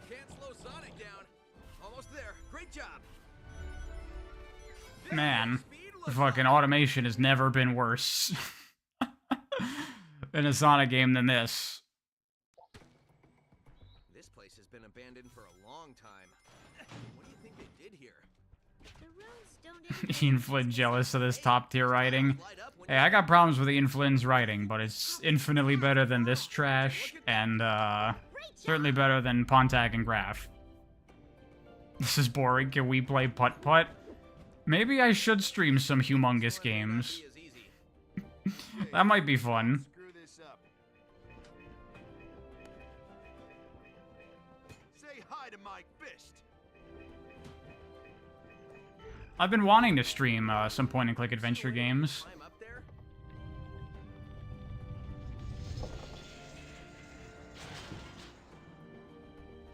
Can't slow Sonic down. Almost there. Great job. Man, fucking automation has never been worse in a Sonic game than this. This place has been abandoned for a long time. What do you think they did here? The rules don't Ian Flynn jealous of this top tier writing. Hey, I got problems with Ian Flynn's writing, but it's infinitely better than this trash, and certainly better than Pontac and Graf. This is boring. Can we play putt-putt? Maybe I should stream some humongous games. That might be fun. Screw this up. Say hi to my fist. I've been wanting to stream some point-and-click adventure games. Climb up there?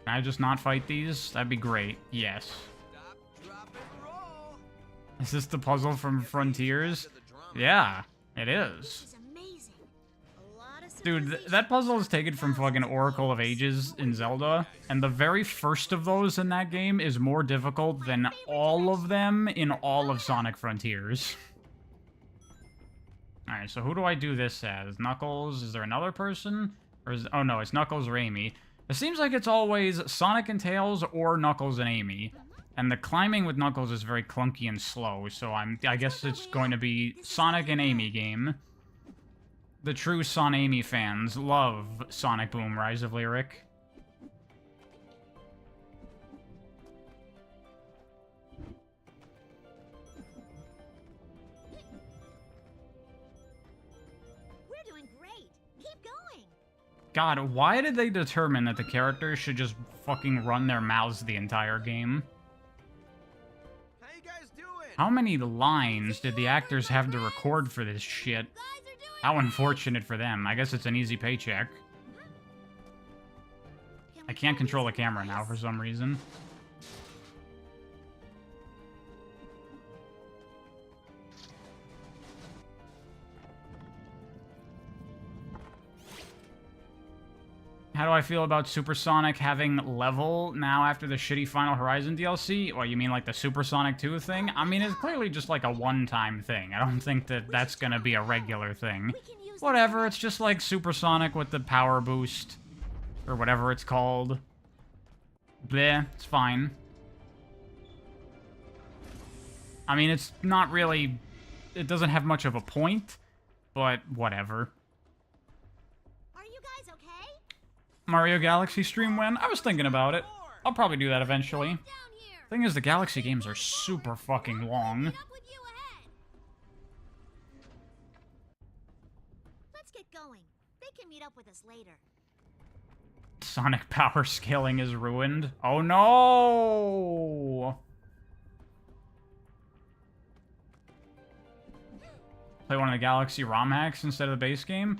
Can I just not fight these? That'd be great. Yes. Stop, drop, and roll. Is this the puzzle from Frontiers? Yeah, it is. This is amazing. A lot of Dude, that puzzle is taken from fucking Oracle of Ages in Zelda, and the very first of those in that game is more difficult than all of them in all of Sonic Frontiers. Alright, so who do I do this as? Knuckles? Is there another person? Or is... Oh no, it's Knuckles or Amy. It seems like it's always Sonic and Tails or Knuckles and Amy. And the climbing with Knuckles is very clunky and slow, so I guess it's going to be Sonic and Amy game. The true Son Amy fans love Sonic Boom Rise of Lyric. We're doing great. Keep going. God, why did they determine that the characters should just fucking run their mouths the entire game? How you guys doing? How many lines did the actors have to record for this shit? Guys are doing How unfortunate for them. I guess it's an easy paycheck. I can't control the camera now for some reason. How do I feel about Supersonic having level now after the shitty Final Horizon DLC? Well, you mean like the Supersonic 2 thing? I mean, it's clearly just like a one-time thing. I don't think that that's gonna be a regular thing. We can use Whatever, it's just like Supersonic with the power boost. Or whatever it's called. Bleh, it's fine. I mean, it's not really... It doesn't have much of a point, but whatever. Are you guys okay? Mario Galaxy stream when? I was thinking about it. I'll probably do that eventually. Down here. Thing is, the Galaxy games are super fucking long. Meet up with you ahead. Let's get going. They can meet up with us later. Sonic power scaling is ruined. Oh no! Play one of the Galaxy ROM hacks instead of the base game?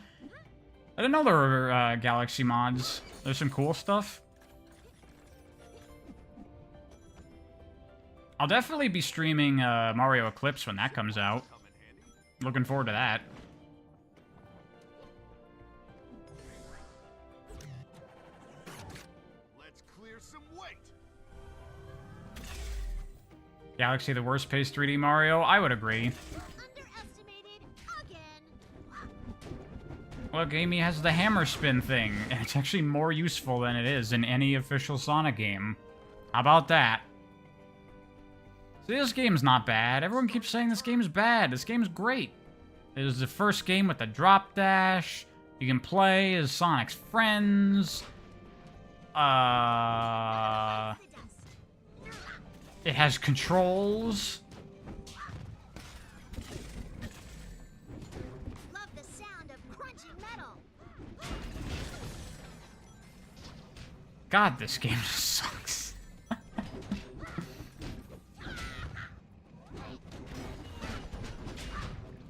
I didn't know there were Galaxy mods. There's some cool stuff. I'll definitely be streaming Mario Eclipse when that comes out. Looking forward to that. Let's clear some weight. Galaxy the worst paced 3D Mario? I would agree. Underestimated again. Look, Amy has the hammer spin thing, and it's actually more useful than it is in any official Sonic game. How about that? See, this game's not bad. Everyone keeps saying this game's bad. This game's great. It was the first game with the drop dash. You can play as Sonic's friends. It has controls. Love the sound of crunching metal. God, this game just sucks.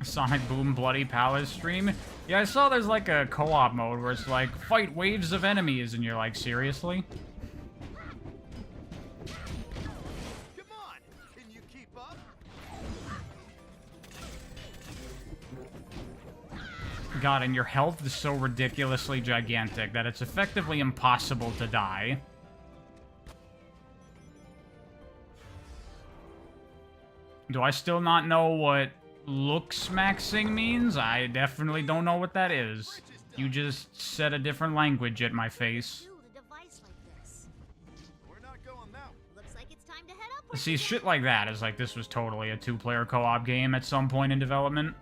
Sonic Boom Bloody Palace stream. Yeah, I saw there's like a co-op mode where it's like, fight waves of enemies, and you're like, seriously? Come on. Can you keep up? God, and your health is so ridiculously gigantic that it's effectively impossible to die. Do I still not know what looks maxing means? I definitely don't know what that is. You just said a different language at my face. Build a device like this. We're not going that way. Looks like it's time to head up. See, shit like that is like this was totally a two-player co-op game at some point in development.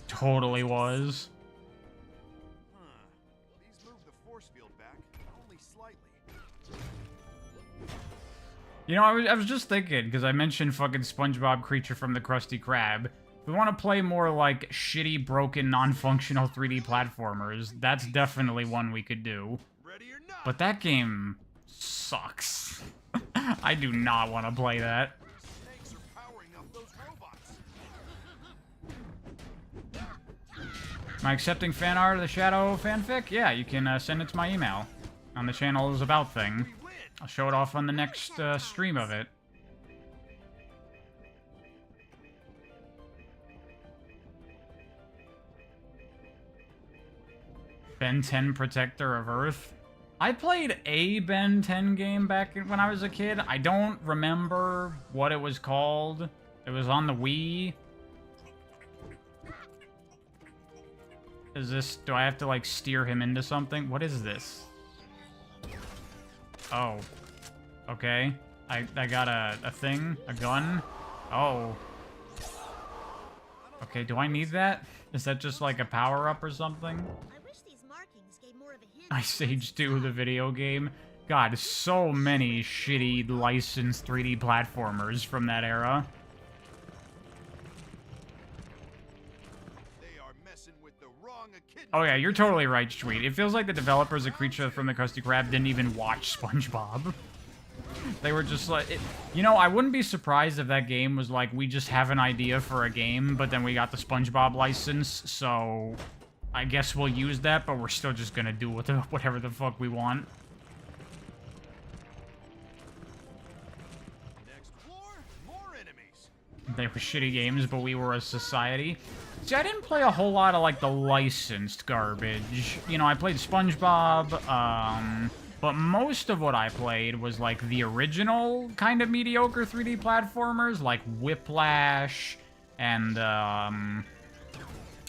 Totally was. Huh. These move the force field back only slightly. You know, I was just thinking, because I mentioned fucking SpongeBob Creature from the Krusty Krab. If we want to play more like shitty, broken, non-functional 3D platformers, that's definitely one we could do. Ready or not? But that game sucks. I do not want to play that. Snakes are powering up those robots. Am I accepting fan art of the Shadow fanfic? Yeah, you can send it to my email on the channel's About thing. We win. I'll show it off on the next stream of it. Ben 10 Protector of Earth. I played a Ben 10 game back when I was a kid. I don't remember what it was called. It was on the Wii. Is this... Do I have to, like, steer him into something? What is this? Oh. Okay. I got a thing? A gun? Oh. Okay, do I need that? Is that just, like, a power-up or something? I wish these markings gave more of a hint. Ice Age 2, the video game. God, so many shitty licensed 3D platformers from that era. They are messing with the wrong echidna. Oh yeah, you're totally right, Sweet. It feels like the developers of Creature from the Krusty Krab didn't even watch SpongeBob. They were just like... You know, I wouldn't be surprised if that game was like, we just have an idea for a game, but then we got the SpongeBob license, so... I guess we'll use that, but we're still just gonna do whatever the fuck we want. Next floor, more enemies. They were shitty games, but we were a society. See, I didn't play a whole lot of, like, the licensed garbage. You know, I played SpongeBob, but most of what I played was, like, the original kind of mediocre 3D platformers, like Whiplash and,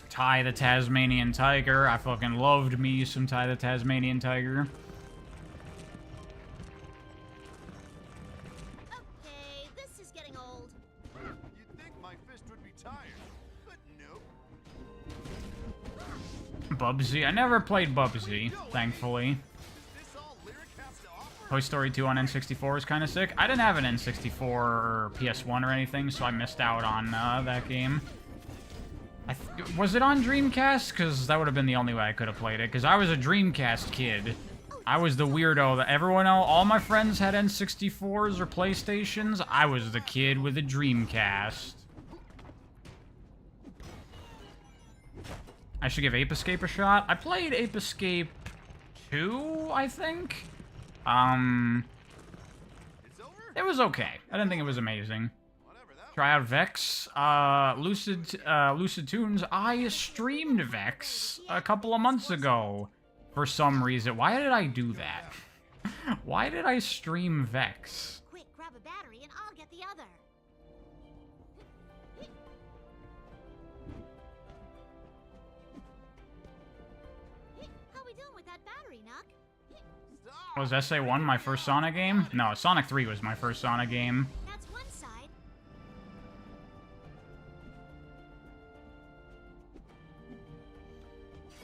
Ty the Tasmanian Tiger. I fucking loved me some Ty the Tasmanian Tiger. Okay, this is getting old. You'd think my fist would be tired, but nope. Bubsy. I never played Bubsy, thankfully. This all Lyric has to offer? Toy Story 2 on N64 is kind of sick. I didn't have an N64 or PS1 or anything, so I missed out on that game. Was it on Dreamcast? Because that would have been the only way I could have played it, because I was a Dreamcast kid. I was the weirdo that everyone else, all my friends had N64s or PlayStations. I was the kid with a Dreamcast. I should give Ape Escape a shot. I played Ape Escape 2, I think. It's over? It was okay. I didn't think it was amazing. Whatever that Try out Vex. Lucid Tunes. I streamed Vex a couple of months ago for some reason. Why did I do that? Why did I stream Vex? Quick, grab a battery and I'll get the other. How we doing with that battery, Nuck? Stop. Was SA1 my first Sonic game? No, Sonic 3 was my first Sonic game. That's one side.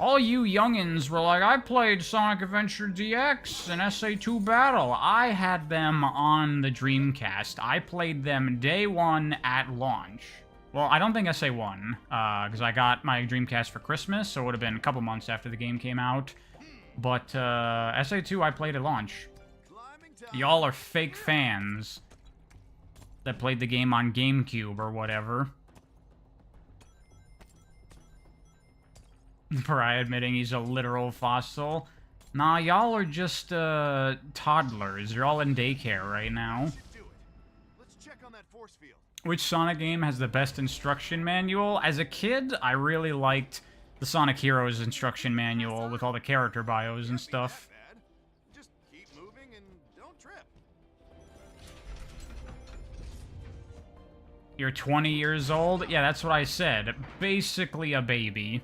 All you youngins were like, I played Sonic Adventure DX and SA2 Battle. I had them on the Dreamcast. I played them day one at launch. Well, I don't think SA1, because I got my Dreamcast for Christmas, so it would have been a couple months after the game came out. But SA2 I played at launch. Climbing time. Y'all are fake fans that played the game on GameCube or whatever. Pariah admitting he's a literal fossil. Nah, y'all are just, toddlers. You're all in daycare right now. Should do it. Let's check on that force field. Which Sonic game has the best instruction manual? As a kid, I really liked the Sonic Heroes instruction manual with all the character bios and Can't be stuff. that bad. Just keep moving and don't trip. You're 20 years old? Yeah, that's what I said. Basically a baby.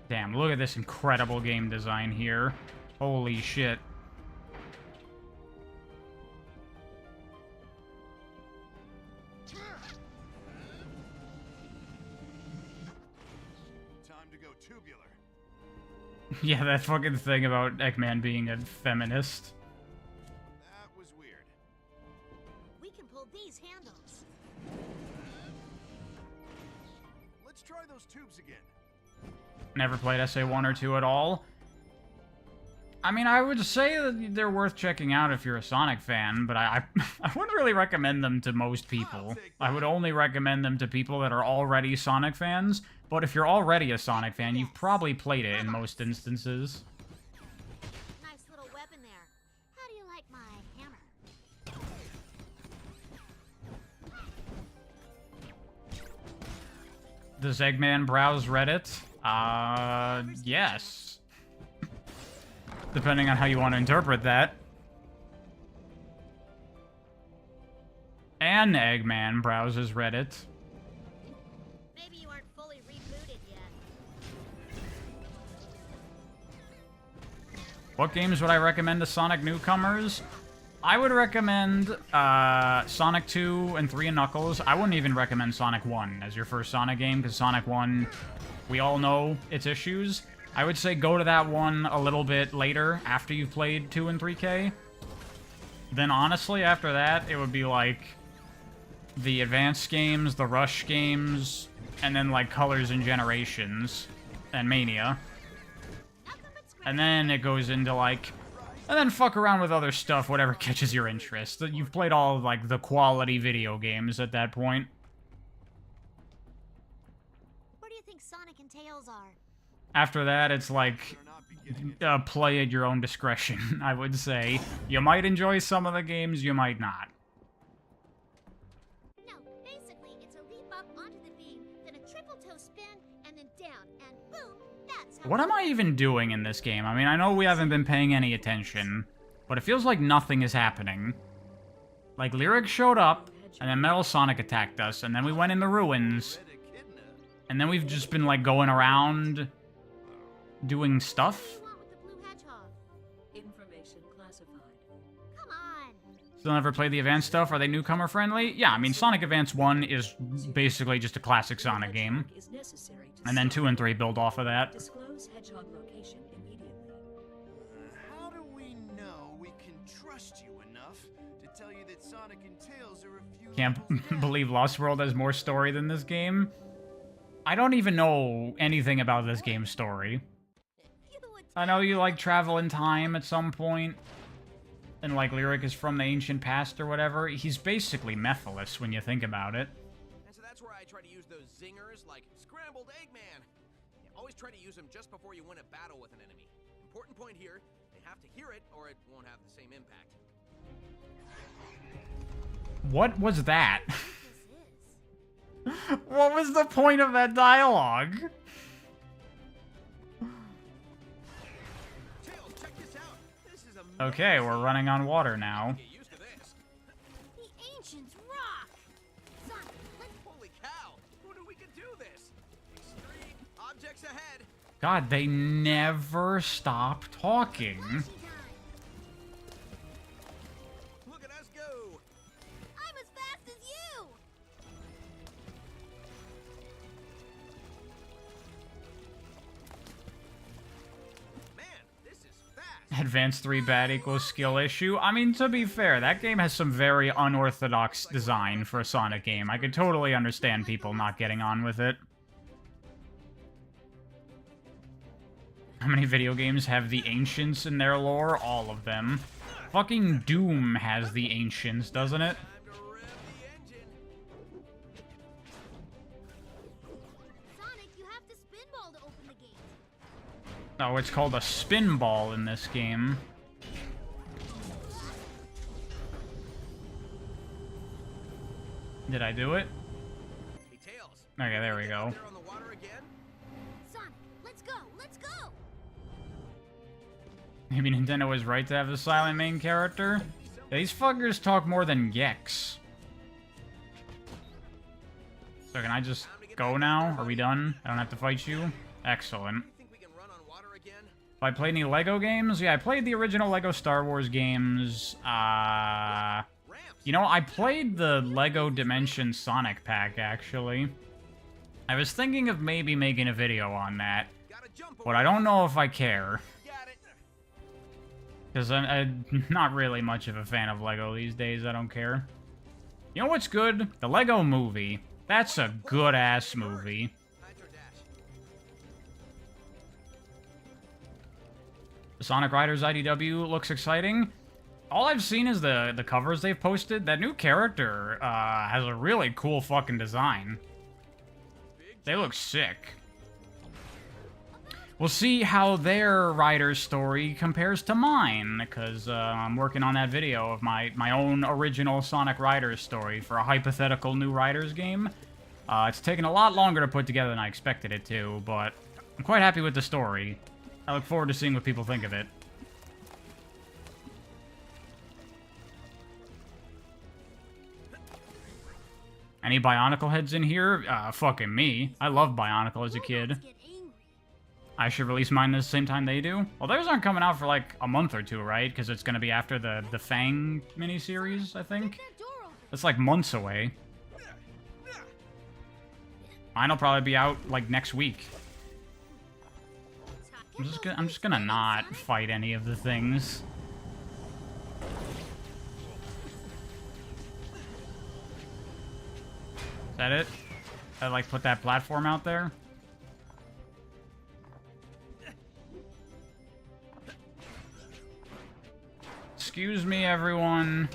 Damn, look at this incredible game design here. Holy shit. Time to go tubular. Yeah, that fucking thing about Eggman being a feminist. That was weird. We can pull these handles. Let's try those tubes again. Never played SA1 or 2 at all. I mean, I would say that they're worth checking out if you're a Sonic fan, but I wouldn't really recommend them to most people. I would only recommend them to people that are already Sonic fans, but if you're already a Sonic fan, you've probably played it in most instances. Nice little weapon there. How do you like my hammer? Does Eggman browse Reddit? Yes. Depending on how you want to interpret that. And Eggman browses Reddit. Maybe you aren't fully rebooted yet. What games would I recommend to Sonic newcomers? I would recommend Sonic 2 and 3 and Knuckles. I wouldn't even recommend Sonic 1 as your first Sonic game, because Sonic 1, we all know its issues. I would say go to that one a little bit later, after you've played 2 and 3K. Then honestly, after that, it would be like the advanced games, the Rush games, and then like Colors and Generations, and Mania. And then it goes into like... And then fuck around with other stuff, whatever catches your interest. You've played all of, like, the quality video games at that point. Where do you think Sonic and Tails are? After that, it's like, play at your own discretion, I would say. You might enjoy some of the games, you might not. No, basically, it's a leap up onto the beam, then a triple toe spin, and then down, and boom, that's how... What am I even doing in this game? I mean, I know we haven't been paying any attention, but it feels like nothing is happening. Like, Lyric showed up, and then Metal Sonic attacked us, and then we went in the ruins, and then we've just been, like, going around... doing stuff? What do you want with the blue hedgehog? Information classified. Come on! Still never played the Advance stuff? Are they newcomer friendly? Yeah, I mean, Sonic Advance 1 is basically just a classic Sonic game. Is necessary to And then 2 and 3 build off of that. disclose hedgehog location immediately. How do we know we can trust you enough to tell you that Sonic and Tails are a few Can't levels down? believe Lost World has more story than this game. I don't even know anything about this game's story. I know you, like, travel in time at some point, and, like, Lyric is from the ancient past or whatever. He's basically Mephiles when you think about it. And so that's where I try to use those zingers like Scrambled Eggman. You always try to use them just before you win a battle with an enemy. Important point here, they have to hear it or it won't have the same impact. What was that? This is... What was the point of that dialogue? Tails, check this out. This is amazing. Okay, we're running on water now. Get used to this. The ancients rock! Sonic, let's... Holy cow! Who knew we could do this? Extreme objects ahead. God, they never stop talking. Flashing time! Look at us go. I'm as fast as you! Man, this is fast. Advance 3 bad equals skill issue. I mean, to be fair, that game has some very unorthodox design for a Sonic game. I could totally understand people not getting on with it. How many video games have the Ancients in their lore? All of them. Fucking Doom has the Ancients, doesn't it? Time to rev the engine. Sonic, you have to spin ball to open the gate. Oh, it's called a spin ball in this game. Did I do it? Hey, Tails. Okay, there we Get out go. there on the water again? Sonic, let's go! Let's go! Maybe Nintendo was right to have a silent main character. These fuckers talk more than Gex. So can I just go now? Are we done? I don't have to fight you? Excellent. Think we can run on water again? If I played any Lego games? Yeah, I played the original Lego Star Wars games. Ramps. You know, I played the Lego Dimension Sonic pack, actually. I was thinking of maybe making a video on that, Gotta jump but I don't know if I care. Got it. Because I'm not really much of a fan of Lego these days, I don't care. You know what's good? The Lego Movie. That's a good-ass movie. Nitro dash. The Sonic Riders IDW looks exciting. All I've seen is the covers they've posted. That new character has a really cool fucking design. They look sick. We'll see how their Riders story compares to mine, because I'm working on that video of my own original Sonic Riders story for a hypothetical new Riders game. It's taken a lot longer to put together than I expected it to, but I'm quite happy with the story. I look forward to seeing what people think of it. Any Bionicle heads in here? Fucking me. I loved Bionicle as a kid. Robots get angry. I should release mine at the same time they do. Well, theirs aren't coming out for like a month or two, right? Because it's going to be after the Fang miniseries, I think. That door open. That's like months away. Mine'll probably be out like next week. I'm just gonna not fight any of the things. Is that it? I like put that platform out there. Excuse me, everyone.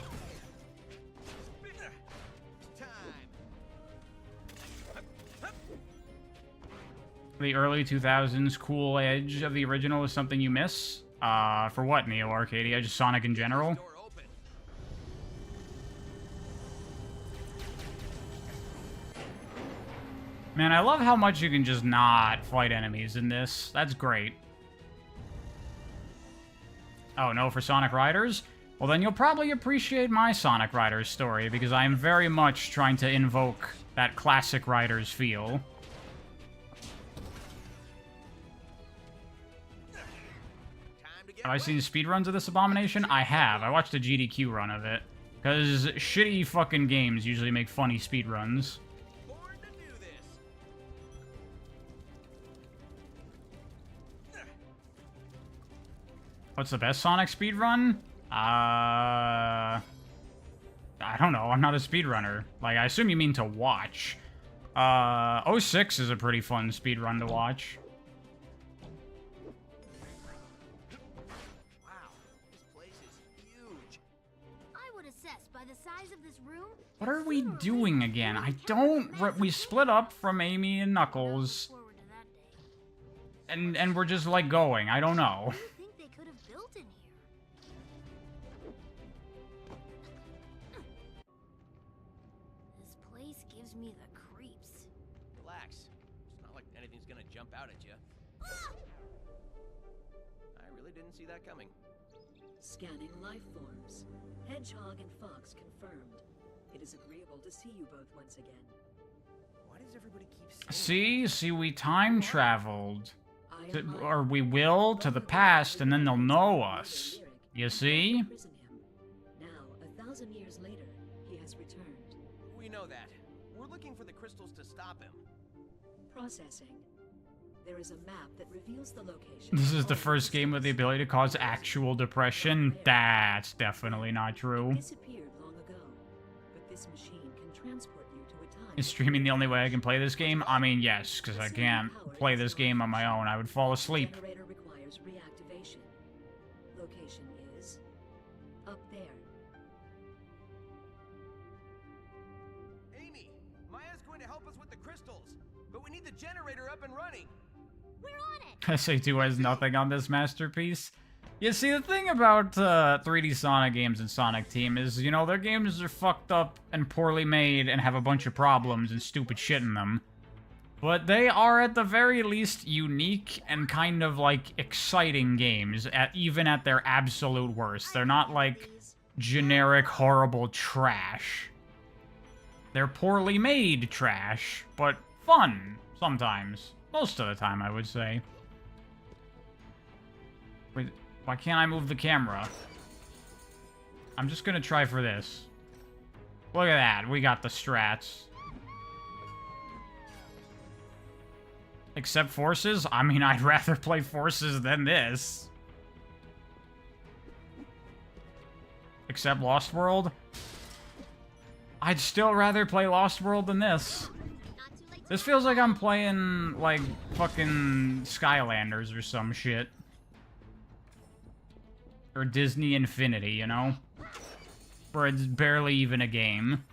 The early 2000s cool edge of the original is something you miss? For what, Neo Arcadia? Just Sonic in general? Door open. Man, I love how much you can just not fight enemies in this. That's great. Oh, no, for Sonic Riders? Well, then you'll probably appreciate my Sonic Riders story, because I am very much trying to invoke that classic Riders feel. Have I seen speedruns of this abomination? I have. I watched a GDQ run of it. Because shitty fucking games usually make funny speedruns. Born to do this. What's the best Sonic speedrun? I don't know. I'm not a speedrunner. Like, I assume you mean to watch. 06 is a pretty fun speedrun to watch. Wow, this place is huge. I would assess by the size of this room. What are we doing again? I don't... We split up from Amy and Knuckles, Forward to that day. and we're just, like, going. I don't know. What do you think they could have built in here? This place gives me the creeps. Relax. It's not like anything's gonna jump out at you. I really didn't see that coming. Scanning life forms. Hedgehog and Fox confirmed. It is agreeable to see you both once again. Why does everybody keep saying See, we time traveled. I am Or we will to the past, and then they'll know us. You see? Imprison him. Now, 1,000 years later, he has returned. We know that. We're looking for the crystals to stop him. Processing. There is a map that reveals the location. This is the first game with the ability to cause actual depression. That's definitely not true. Disappeared long ago, but this machine can transport you to a time. Is streaming the only way I can play this game? I mean, yes, because I can't play this game on my own. I would fall asleep. Generator requires reactivation. Location is up there. Amy, Maya's going to help us with the crystals, but we need the generator up and running. We're on it. SA2 has nothing on this masterpiece. You see, the thing about 3D Sonic games and Sonic Team is, you know, their games are fucked up and poorly made and have a bunch of problems and stupid shit in them. But they are, at the very least, unique and kind of, like, exciting games, even at their absolute worst. They're not, like, generic, horrible trash. They're poorly made trash, but fun sometimes. Most of the time, I would say. Wait, why can't I move the camera? I'm just gonna try for this. Look at that, we got the strats. Except Forces? I mean, I'd rather play Forces than this. Except Lost World? I'd still rather play Lost World than this. This feels like I'm playing, like, fucking Skylanders or some shit. Or Disney Infinity, you know? Where it's barely even a game.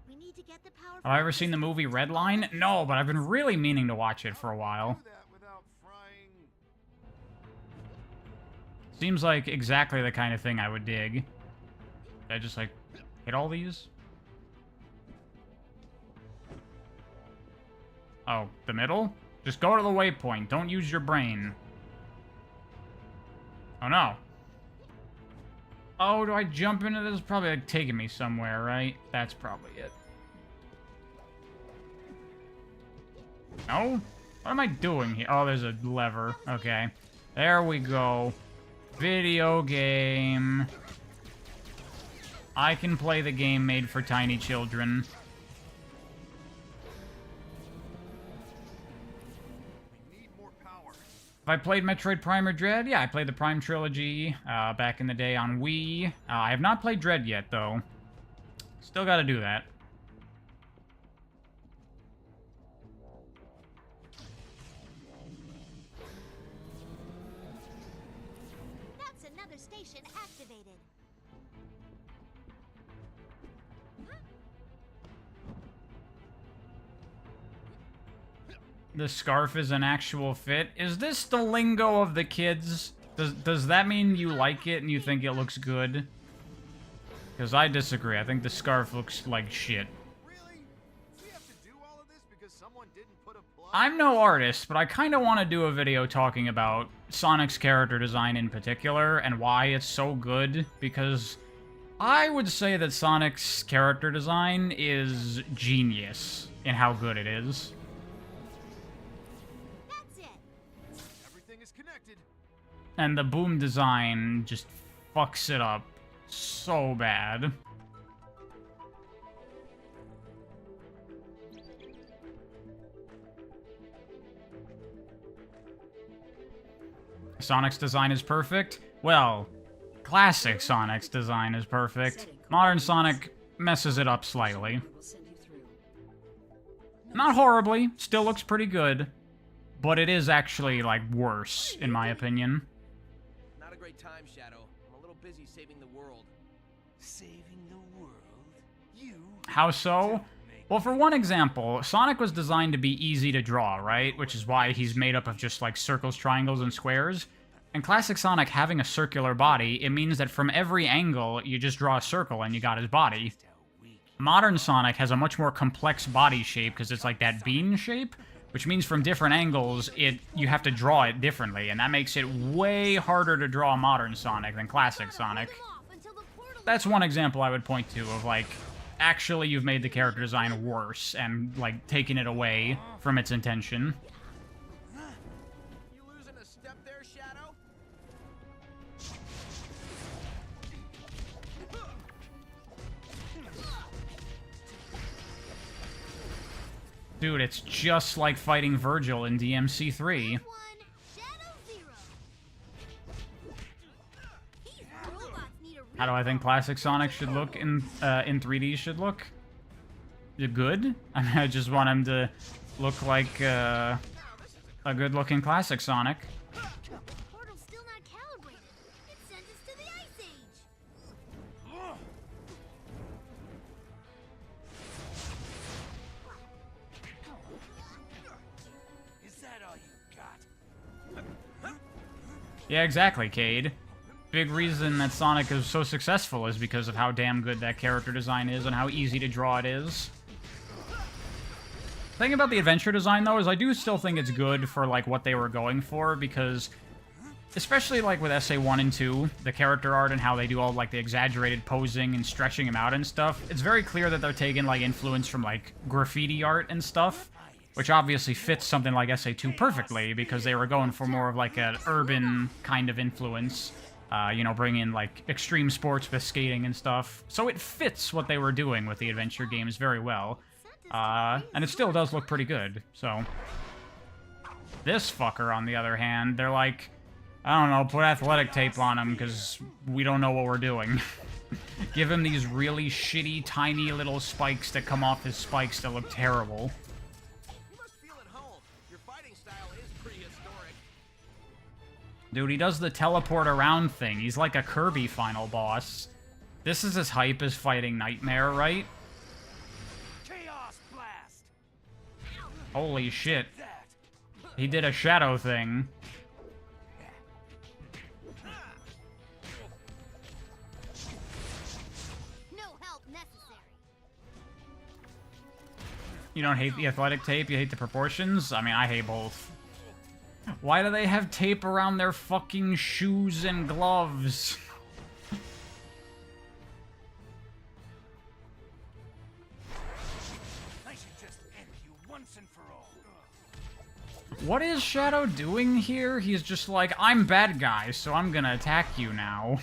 We need to get the power. Have I ever seen the movie Redline? No, but I've been really meaning to watch it for a while. Seems like exactly the kind of thing I would dig. I just, like, hit all these? Oh, the middle? Just go to the waypoint. Don't use your brain. Oh, no. Oh, do I jump into this? Probably, like, taking me somewhere, right? That's probably it. No? What am I doing here? Oh, there's a lever. Okay. There we go. Video game. I can play the game made for tiny children. We need more power. Have I played Metroid Prime or Dread? Yeah, I played the Prime Trilogy back in the day on Wii. I have not played Dread yet, though. Still gotta do that. That's another station activated. The scarf is an actual fit. Is this the lingo of the kids? Does that mean you like it and you think it looks good? Because I disagree. I think the scarf looks like shit. Really? We have to do all of this because someone didn't put a plug? I'm no artist, but I kind of want to do a video talking about Sonic's character design in particular and why it's so good, because I would say that Sonic's character design is genius in how good it is. That's it. Everything is connected. And the boom design just fucks it up so bad. Sonic's design is perfect? Well, classic Sonic's design is perfect. Modern Sonic messes it up slightly. We'll send you through. Not horribly, still looks pretty good, but it is actually, like, worse, in my opinion. Not a great time, Shadow. I'm a little busy saving the world. Saving the world? You? How so? Well, for one example, Sonic was designed to be easy to draw, right? Which is why he's made up of just, like, circles, triangles, and squares. And classic Sonic having a circular body, it means that from every angle, you just draw a circle and you got his body. Modern Sonic has a much more complex body shape because it's like that bean shape, which means from different angles, you have to draw it differently, and that makes it way harder to draw modern Sonic than classic Sonic. That's one example I would point to of, like, actually you've made the character design worse and, like, taken it away from its intention. You losing a step there, Shadow? Dude, it's just like fighting Virgil in DMC3. One, Shadow Zero. These robots need a How do I think classic Sonic should look in 3D should look? Good? I mean, I just want him to look like a good-looking classic Sonic. portal's still not calibrated. It sent us to the Ice Age. Is that all you got? Yeah, exactly, Cade. Big reason that Sonic is so successful is because of how damn good that character design is and how easy to draw it is. thing about the adventure design, though, is I do still think it's good for, like, what they were going for, because especially, like, with SA1 and 2, the character art and how they do all, like, the exaggerated posing and stretching them out and stuff, it's very clear that they're taking, like, influence from, like, graffiti art and stuff, which obviously fits something like SA2 perfectly, because they were going for more of, like, an urban kind of influence, you know, bringing in, like, extreme sports with skating and stuff. So it fits what they were doing with the adventure games very well. And it still does look pretty good, so. This fucker, on the other hand, they're like, I don't know, put athletic tape on him, because we don't know what we're doing. Give him these really shitty, tiny little spikes that come off his spikes that look terrible. You must feel at home. Your fighting style is prehistoric. Dude, he does the teleport around thing. He's like a Kirby final boss. This is as hype as fighting Nightmare, right? Chaos blast. Holy shit. That. He did a shadow thing. No help necessary. You don't hate the athletic tape, you hate the proportions? I mean, I hate both. Why do they have tape around their fucking shoes and gloves? I should just end you once and for all. What is Shadow doing here? He's just like, I'm bad guy, so I'm gonna attack you now.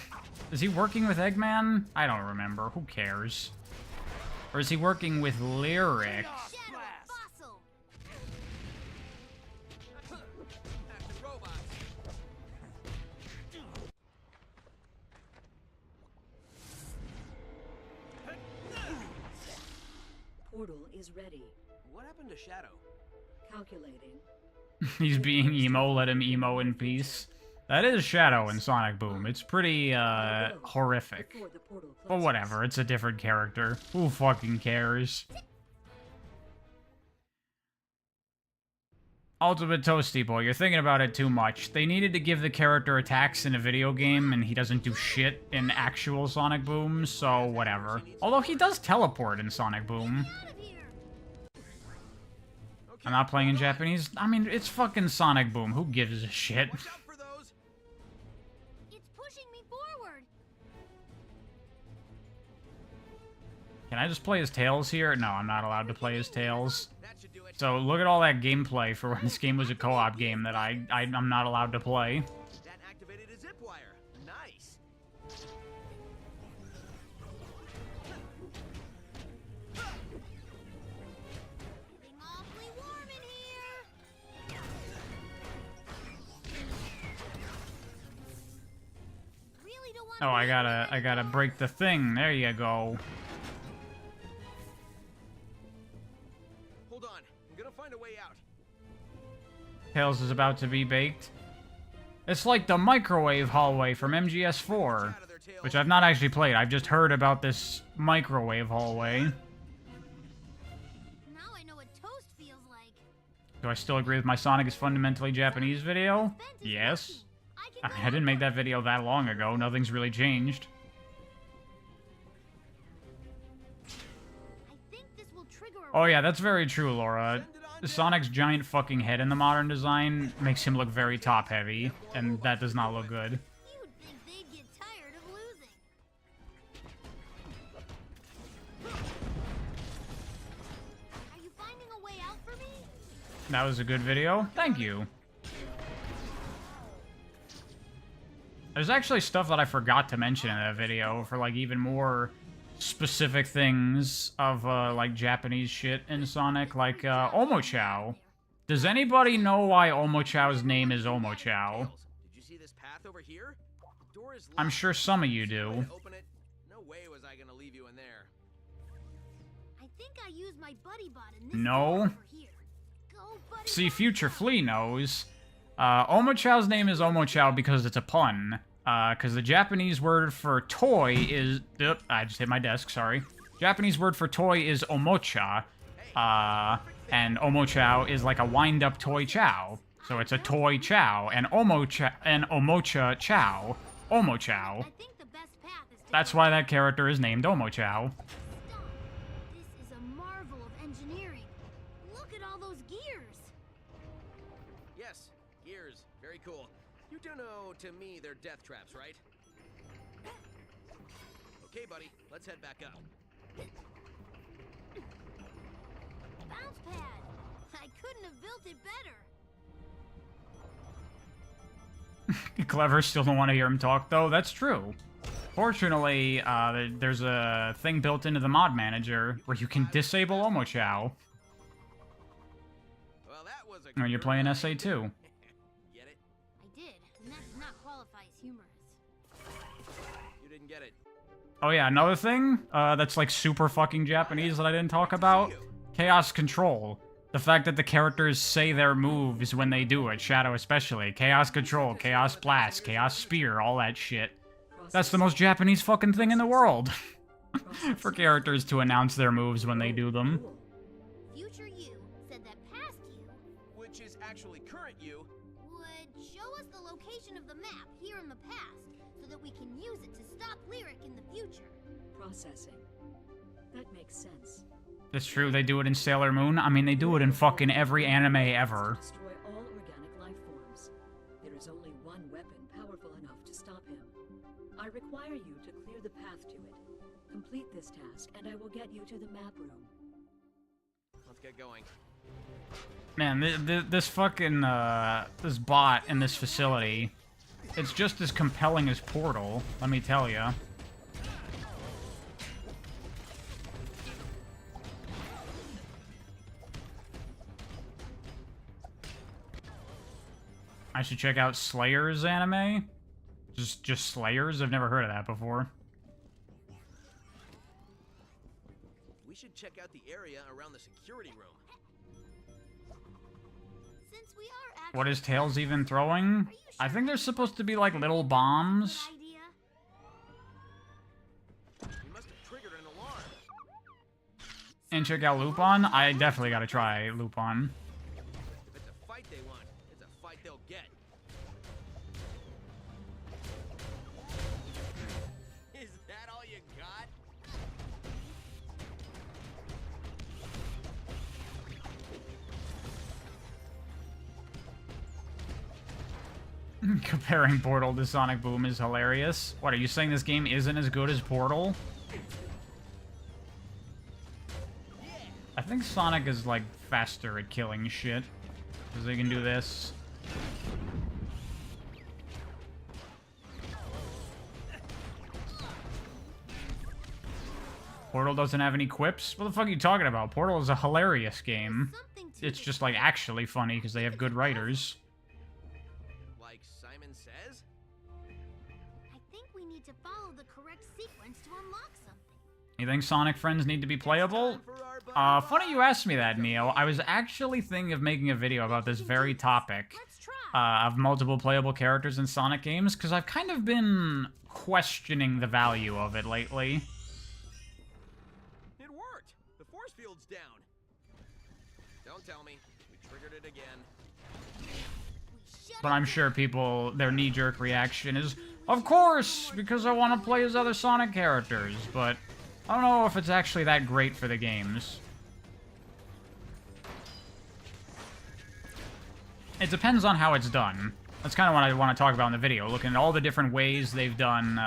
Is he working with Eggman? I don't remember. Who cares? Or is he working with Lyric? Shadow fossil. Active robots. Portal is ready. What happened to Shadow? Calculating. He's being emo, let him emo in peace. That is Shadow in Sonic Boom. It's pretty, horrific. Before the portal But closes. whatever, it's a different character. Who fucking cares? Ultimate Toasty Boy, you're thinking about it too much. They needed to give the character attacks in a video game, and he doesn't do shit in actual Sonic Boom, so whatever. Although he does teleport in Sonic Boom. Out of here. Okay, I'm not playing in Japanese. I mean, it's fucking Sonic Boom. Who gives a shit? watch out for those. It's pushing me forward. Can I just play as Tails here? No, I'm not allowed to play as Tails. That should do it. So look at all that gameplay for when this game was a co-op game that I'm not allowed to play. That activated a zip wire. Nice. Getting awfully warm in here. Really don't want. Oh, I gotta break the thing. There you go. Hold on. I'm gonna find a way out. Tails is about to be baked. It's like the microwave hallway from MGS4, Out of their tails. which I've not actually played. I've just heard about this microwave hallway. Now I know what toast feels like. Do I still agree with my Sonic is fundamentally Japanese video? Vent is Yes. working. I can mean, I didn't make that video that long ago. Nothing's really changed. I think this will trigger a Oh yeah, that's very true, Laura. Sonic's giant fucking head in the modern design makes him look very top-heavy, and that does not look good. You'd think they'd get tired of losing. Are you finding a way out for me? That was a good video. Thank you. There's actually stuff that I forgot to mention in that video for, like, even more specific things of, like, Japanese shit in Sonic, like, Omochao. Does anybody know why Omochao's name is Omochao? Did you see this path over here? The door is I'm locked. sure some of you Way do. to open it. No way was I gonna leave you in there. I think I used my buddy bot in this No. door over here. Go, buddy See, bot, Future go. Flea knows. Omochao's name is Omochao because it's a pun. Because the Japanese word for toy is... I just hit my desk, sorry. Japanese word for toy is omocha. And omochao is like a wind-up toy chow. So it's a toy chow, and omocha chow. Omochao. I think the best path is to That's go why that character is named Omochao. Stop. This is a marvel of engineering. Look at You know, to me, they're death traps, right? Okay, buddy, let's head back up. Bounce pad! I couldn't have built it better. Clever still don't want to hear him talk, though. That's true. Fortunately, there's a thing built into the mod manager where you can disable Omochao Well, that was a when you're playing SA2. Get it? I did, and that does not qualify as humorous. You didn't get it. Oh yeah, another thing that's like super fucking Japanese that I didn't talk about. Chaos Control. The fact that the characters say their moves when they do it, Shadow especially. Chaos Control, Chaos Blast, Chaos Spear, all that shit. That's the most Japanese fucking thing in the world. For characters to announce their moves when they do them. Future you said that past you Which is actually current you. would show us the location of the map here in the past so that we can use it to stop Lyric in the future. Processing. That makes sense. It's true, they do it in Sailor Moon. I mean, they do it in fucking every anime ever. Destroy all organic life forms. There is only one weapon powerful enough to stop him. I require you to clear the path to it. Complete this task, and I will get you to the map room. Let's get going. Man, this fucking, this bot in this facility, it's just as compelling as Portal, let me tell ya. I should check out Slayer's anime. Just Slayers? I've never heard of that before. We should check out the area around the security room. Since we are actually What is Tails even throwing? I think there's supposed to be like little bombs. good idea. We must have triggered an alarm. And check out Lupin. I definitely gotta try Lupin. If it's a fight they want, it's a fight they'll get. Is that all you got? Comparing Portal to Sonic Boom is hilarious. What, are you saying this game isn't as good as Portal? I think Sonic is, like, faster at killing shit. Because they can do this. Portal doesn't have any quips? What the fuck are you talking about? Portal is a hilarious game. Something to It's this. just, like, actually funny because they have good writers. Like Simon says? I think we need to follow the correct sequence to unlock something. You think Sonic Friends need to be playable? Time for our Funny you asked me that, Neo. I was actually thinking of making a video about this very topic. Let's try. Of multiple playable characters in Sonic games, because I've kind of been questioning the value of it lately. It worked! The force field's down. Don't tell me. We triggered it again. We shut But it I'm sure people, their knee-jerk reaction is, of course, because I want to play as other Sonic characters, but I don't know if it's actually that great for the games. It depends on how it's done. That's kind of what I want to talk about in the video, looking at all the different ways they've done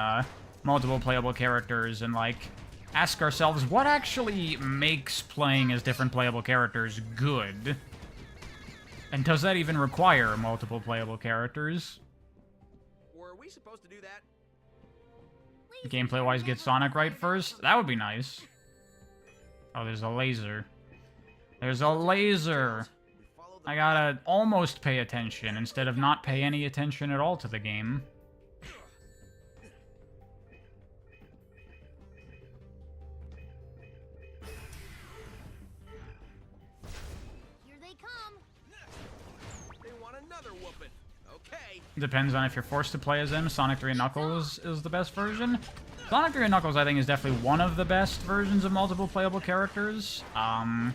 multiple playable characters and, like, ask ourselves what actually makes playing as different playable characters good? And does that even require multiple playable characters? Were we supposed to do that? Gameplay-wise, get Sonic right first? That would be nice. Oh, there's a laser. There's a laser! We follow the I gotta almost pay attention instead of not pay any attention at all to the game. Here they come. They want another whooping. Okay. Depends on if you're forced to play as them. Sonic 3 and Knuckles is the best version. Sonic 3 and Knuckles, I think, is definitely one of the best versions of multiple playable characters. But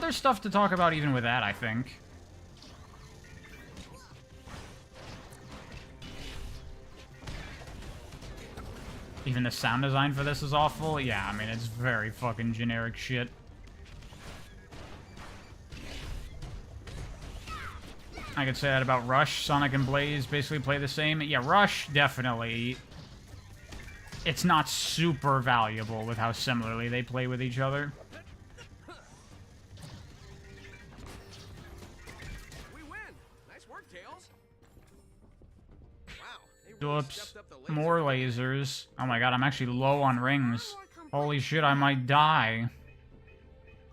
there's stuff to talk about even with that, I think. Even the sound design for this is awful. Yeah, I mean, it's very fucking generic shit. I could say that about Rush. Sonic and Blaze basically play the same. Yeah, Rush, definitely. It's not super valuable with how similarly they play with each other. We win. Nice work, Tails. Wow. They really Whoops. stepped up the laser More game. lasers. Oh my god, I'm actually low on rings. Holy shit, I might die.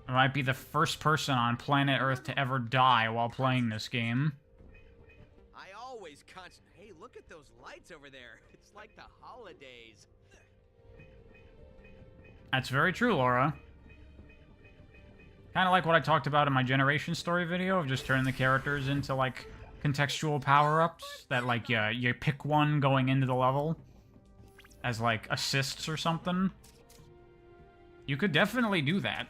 I might be the first person on planet Earth to ever die while playing this game. I always Hey, look at those lights over there. It's like the holidays. That's very true, Laura. Kind of like what I talked about in my Generation story video of just turning the characters into, like, contextual power-ups. That, like, you pick one going into the level as, like, assists or something. You could definitely do that.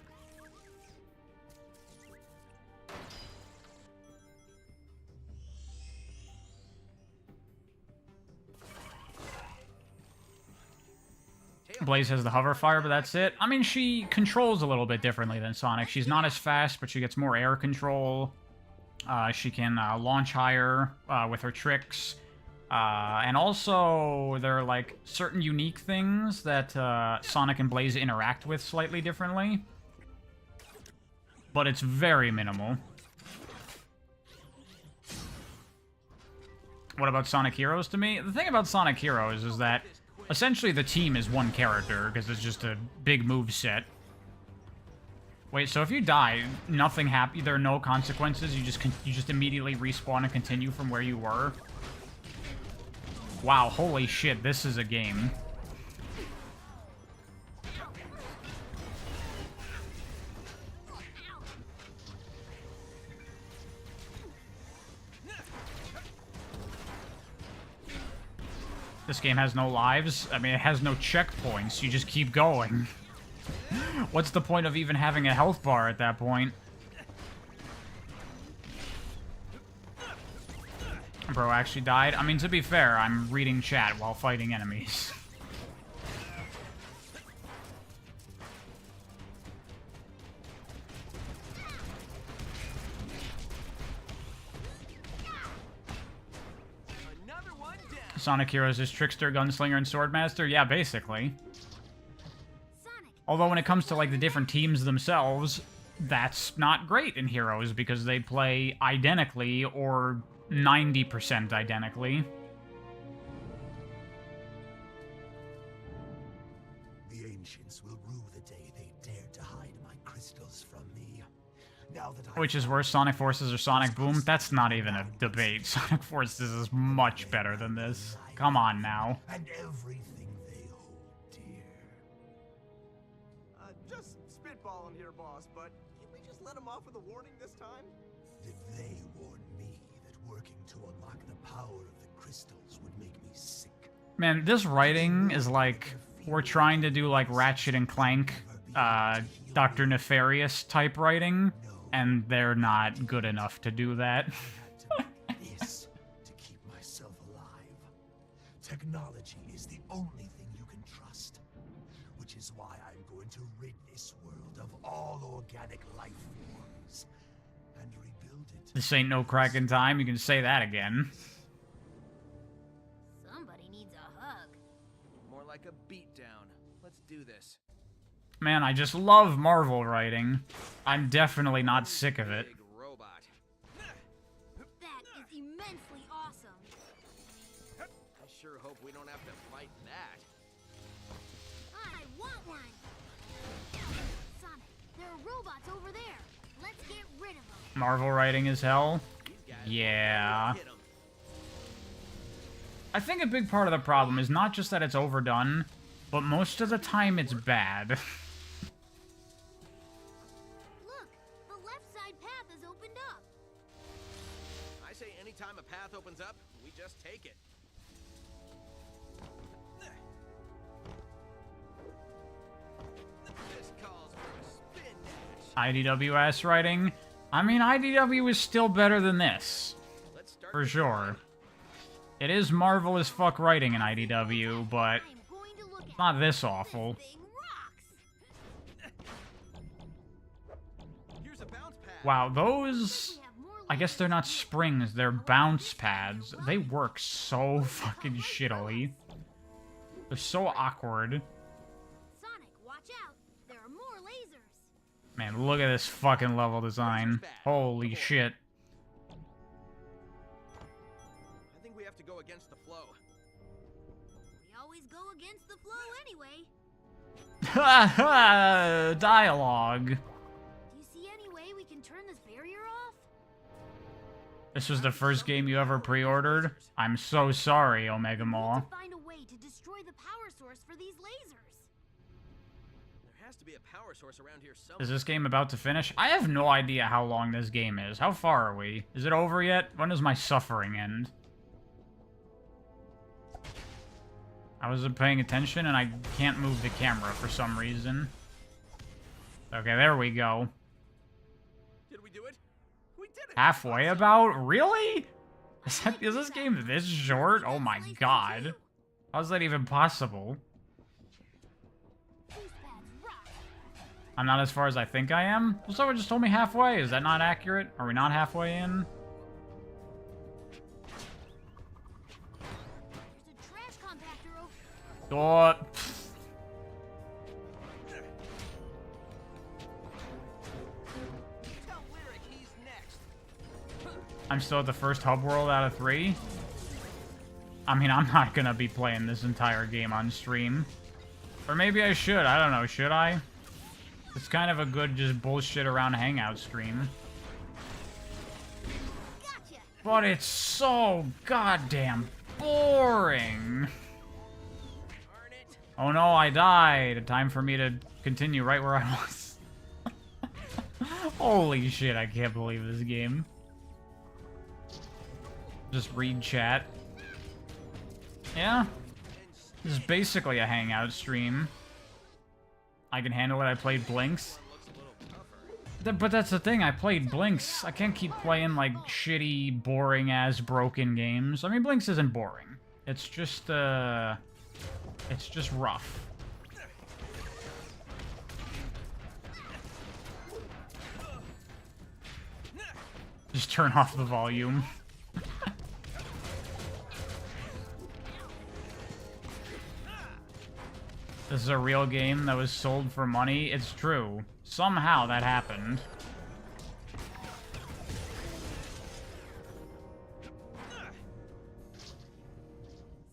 Blaze has the hover fire, but that's it. I mean, she controls a little bit differently than Sonic. She's not as fast, but she gets more air control. She can launch higher with her tricks. And also, there are, like, certain unique things that Sonic and Blaze interact with slightly differently. But it's very minimal. What about Sonic Heroes to me? The thing about Sonic Heroes is that essentially the team is one character, because it's just a big move set. Wait, so if you die, nothing happens. There are no consequences. You just immediately respawn and continue from where you were. Wow, holy shit, this is a game. This game has no lives. I mean, it has no checkpoints. You just keep going. What's the point of even having a health bar at that point? Bro actually died. I mean, to be fair, I'm reading chat while fighting enemies. Sonic Heroes is Trickster, Gunslinger, and Swordmaster? Yeah, basically. Although when it comes to, like, the different teams themselves, that's not great in Heroes because they play identically or 90% identically. The ancients will rue the day they dared to hide my crystals from me. Now that Which is worse, Sonic Forces or Sonic Boom? That's not even a debate. Sonic Forces is much better than this. Come on now. and everything they hold dear. Just spitballing here, boss, but can we just let him off with a warning this time? Did they warn me that working to unlock the power of the crystals would make me sick? Man, this writing is like we're trying to do like Ratchet and Clank, Dr. Nefarious type writing, and they're not good enough to do that. This to keep myself alive. Technology is the only thing you can trust, which is why I'm going to rid this world of all organic life forms and rebuild it. This ain't no crack in time, you can say that again. Somebody needs a hug. More like a beatdown. Let's do this. Man, I just love Marvel writing. I'm definitely not sick of it. Big robot. That is immensely awesome. I sure hope we don't have to fight that. I want one. Sonic, there are robots over there. Let's get rid of them. Marvel writing is hell. These guys Yeah. hit 'em. I think a big part of the problem is not just that it's overdone, but most of the time it's bad. Look, the left side path has opened up. I say anytime a path opens up, we just take it. This calls for a spin dash. IDWS writing? I mean, IDW is still better than this. Let's start For with sure. It is Marvel as fuck writing in IDW, but I'm going to look at not this awful. this thing rocks. Here's a bounce pad. Wow, those... We have more I guess they're not springs, they're bounce pads. They work so fucking shittily. They're so awkward. Sonic, watch out. There are more lasers. Man, look at this fucking level design. Holy shit. I think we have to go against the flow. We always go against the flow anyway. Dialogue. Do you see any way we can turn this barrier off? This was the first game you ever pre-ordered? I'm so sorry, Omega We Maw. need to find a way to destroy the power source for these lasers. There has to be a power source around here somewhere. Is this game about to finish? I have no idea how long this game is. How far are we? Is it over yet? When does my suffering end? I wasn't paying attention and I can't move the camera for some reason. Okay, there we go. Did we do it? We did it! Halfway about? Really? Is this game this short? Oh my god. How's that even possible? Boost pads rock. I'm not as far as I think I am? Well, someone just told me halfway. Is that not accurate? Are we not halfway in? There's a trash compactor over. Oh, Tell Lyric he's next. I'm still at the first hub world out of 3. I mean, I'm not gonna be playing this entire game on stream. Or maybe I should. I don't know. Should I? It's kind of a good just bullshit around hangout stream. Gotcha. But it's so goddamn boring. Darn it. Oh no, I died. Time for me to continue right where I was. Holy shit, I can't believe this game. Just read chat. Yeah. This is basically a hangout stream. I can handle it. I played Blinks. Looks a little tougher. But that's the thing, I played Blinks. I can't keep playing, like, shitty, boring-ass, broken games. I mean, Blinks isn't boring. It's just rough. Just turn off the volume. This is a real game that was sold for money. It's true. Somehow that happened.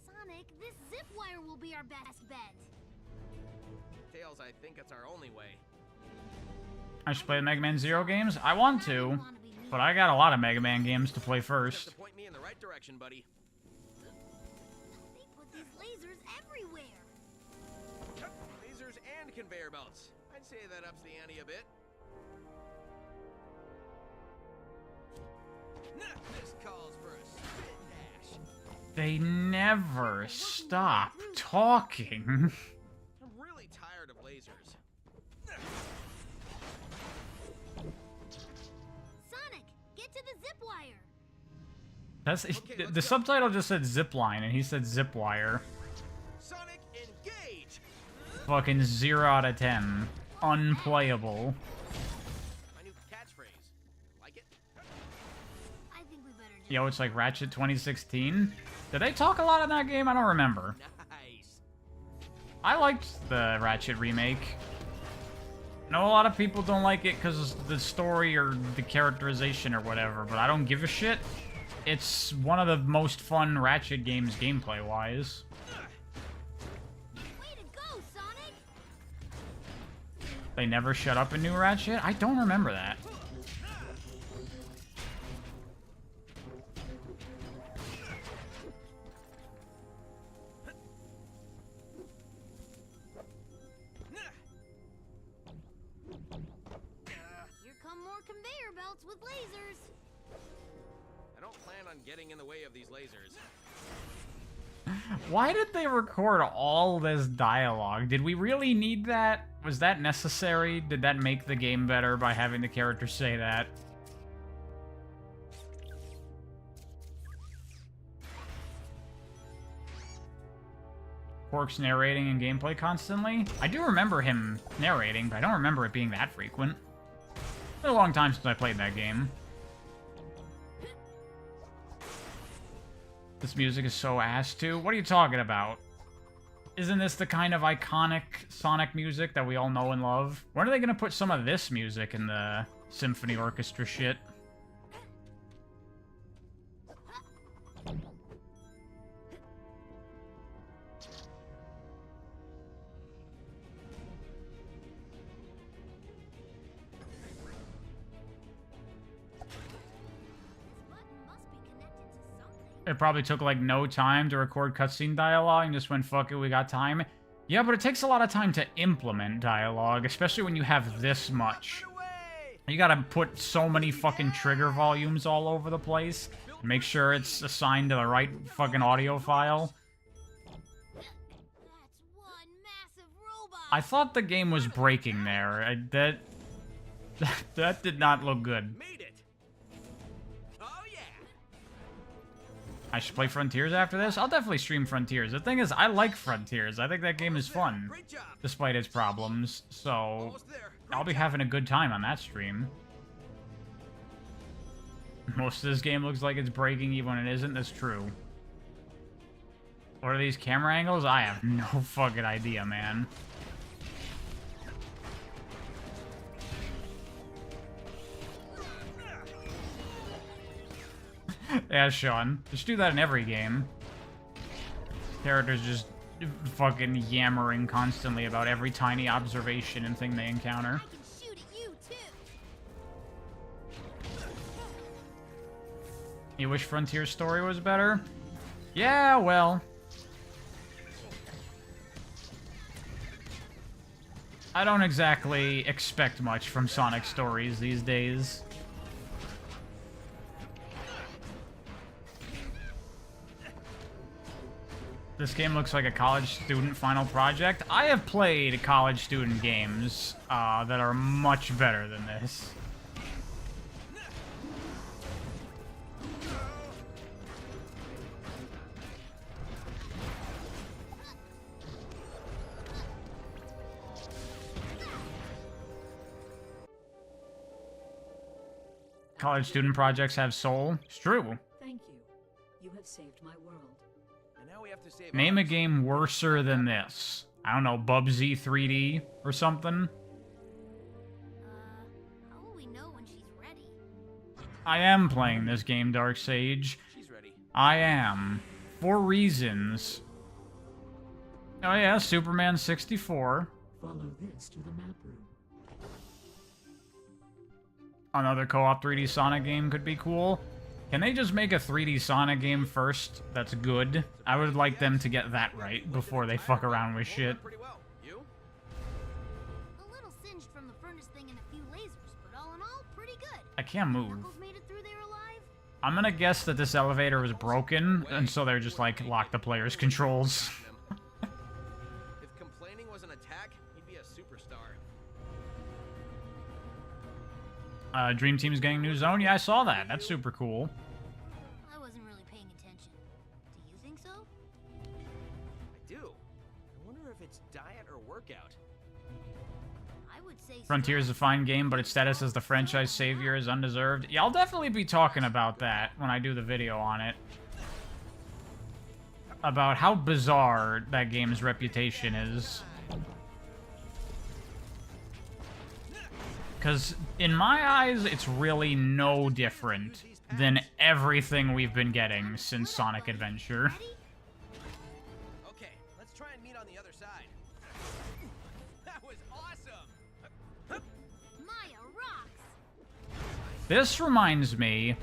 Sonic, this zip wire will be our best bet. Tails, I think it's our only way. I should play the Mega Man Zero games? I want to, but I got a lot of Mega Man games to play You have first. to point me in the right direction, buddy. They put these lasers everywhere. Lasers and conveyor belts. I'd say that ups the ante a bit. This calls for a spin dash. They never stop talking. I'm really tired of lasers. Sonic, get to the zip wire. That's let's the go. subtitle just said zipline, and he said zipwire. Sonic, engage! Fucking 0 out of 10. Unplayable. My new catchphrase. Like it? I think we better just Yo, it's like Ratchet 2016. Did they talk a lot in that game? I don't remember. Nice. I liked the Ratchet remake. I know a lot of people don't like it because of the story or the characterization or whatever, but I don't give a shit. It's one of the most fun Ratchet games gameplay-wise. way to go, Sonic. They never shut up in New Ratchet? I don't remember that. Here come more conveyor belts with lasers. I don't plan on getting in the way of these lasers. Why did they record all this dialogue? Did we really need that? Was that necessary? Did that make the game better by having the characters say that? Quark's narrating and gameplay constantly? I do remember him narrating, but I don't remember it being that frequent. It's been a long time since I played that game. This music is so ass too. What are you talking about? Isn't this the kind of iconic Sonic music that we all know and love? When are they gonna put some of this music in the symphony orchestra shit? It probably took, like, no time to record cutscene dialogue and just went, fuck it, we got time. Yeah, but it takes a lot of time to implement dialogue, especially when you have this much. You gotta put so many fucking trigger volumes all over the place. Make sure it's assigned to the right fucking audio file. That's one massive robot. I thought the game was breaking there. That did not look good. Made it. Oh yeah. I should play Frontiers after this? I'll definitely stream Frontiers. The thing is, I like Frontiers. I think that game is fun, Great job. despite its problems. So, Almost there. I'll be having a good time on that stream. Most of this game looks like it's breaking even when it isn't. That's true. What are these camera angles? I have no fucking idea, man. Yeah, Sean. Just do that in every game. Characters just fucking yammering constantly about every tiny observation and thing they encounter. I can shoot at you too. You wish Frontier's story was better? Yeah, well. I don't exactly expect much from Sonic stories these days. This game looks like a college student final project. I have played college student games that are much better than this. College student projects have soul. It's true. Thank you. You have saved my world. And now we have to save Name a ours. game worser than this. I don't know, Bubsy 3D or something? How will we know when she's ready? I am playing this game, Dark Sage. She's ready. I am. For reasons. Oh yeah, Superman 64. Follow this to the map room. Another co-op 3D Sonic game could be cool. Can they just make a 3D Sonic game first that's good? I would like them to get that right before they fuck around with shit. Pretty well. You? A little singed from the furnace thing and a few lasers, but all in all, pretty good. I can't move. Knuckles made it through there alive. I'm gonna guess that this elevator was broken, and so they're just like, lock the player's controls. If complaining was an attack, he'd be a superstar. Dream Team's getting a new zone? Yeah, I saw that. That's super cool. I wasn't really paying attention. Do you think so? I do. I wonder if it's diet or workout. I would say Frontier is a fine game, but its status as the franchise savior is undeserved. Yeah, I'll definitely be talking about that when I do the video on it. About how bizarre that game's reputation is. Because in my eyes, it's really no different than everything we've been getting since Sonic Adventure. Ready? Okay, let's try and meet on the other side. That was awesome. Maya rocks. This reminds me,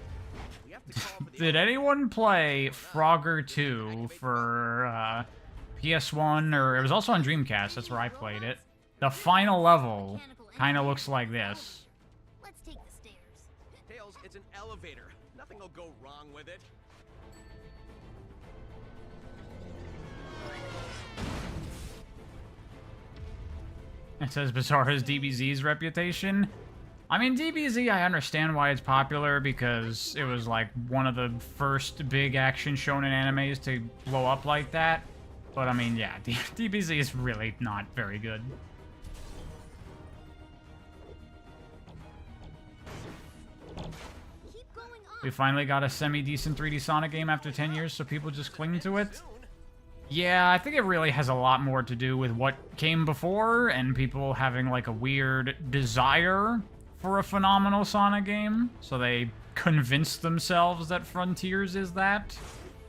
We have to call for the did anyone play Frogger 2 for PS1, or it was also on Dreamcast, that's where I played it. The final level kind of looks like this. Let's take the stairs. Tails, it's an elevator. Nothing will go wrong with it. It says bizarre as DBZ's reputation. I mean, DBZ, I understand why it's popular, because it was like one of the first big action shonen animes to blow up like that. But I mean, yeah, DBZ is really not very good. Keep going We finally got a semi-decent 3D Sonic game after 10 years, so people just cling to it. Yeah, I think it really has a lot more to do with what came before and people having like a weird desire for a phenomenal Sonic game. So they convince themselves that Frontiers is that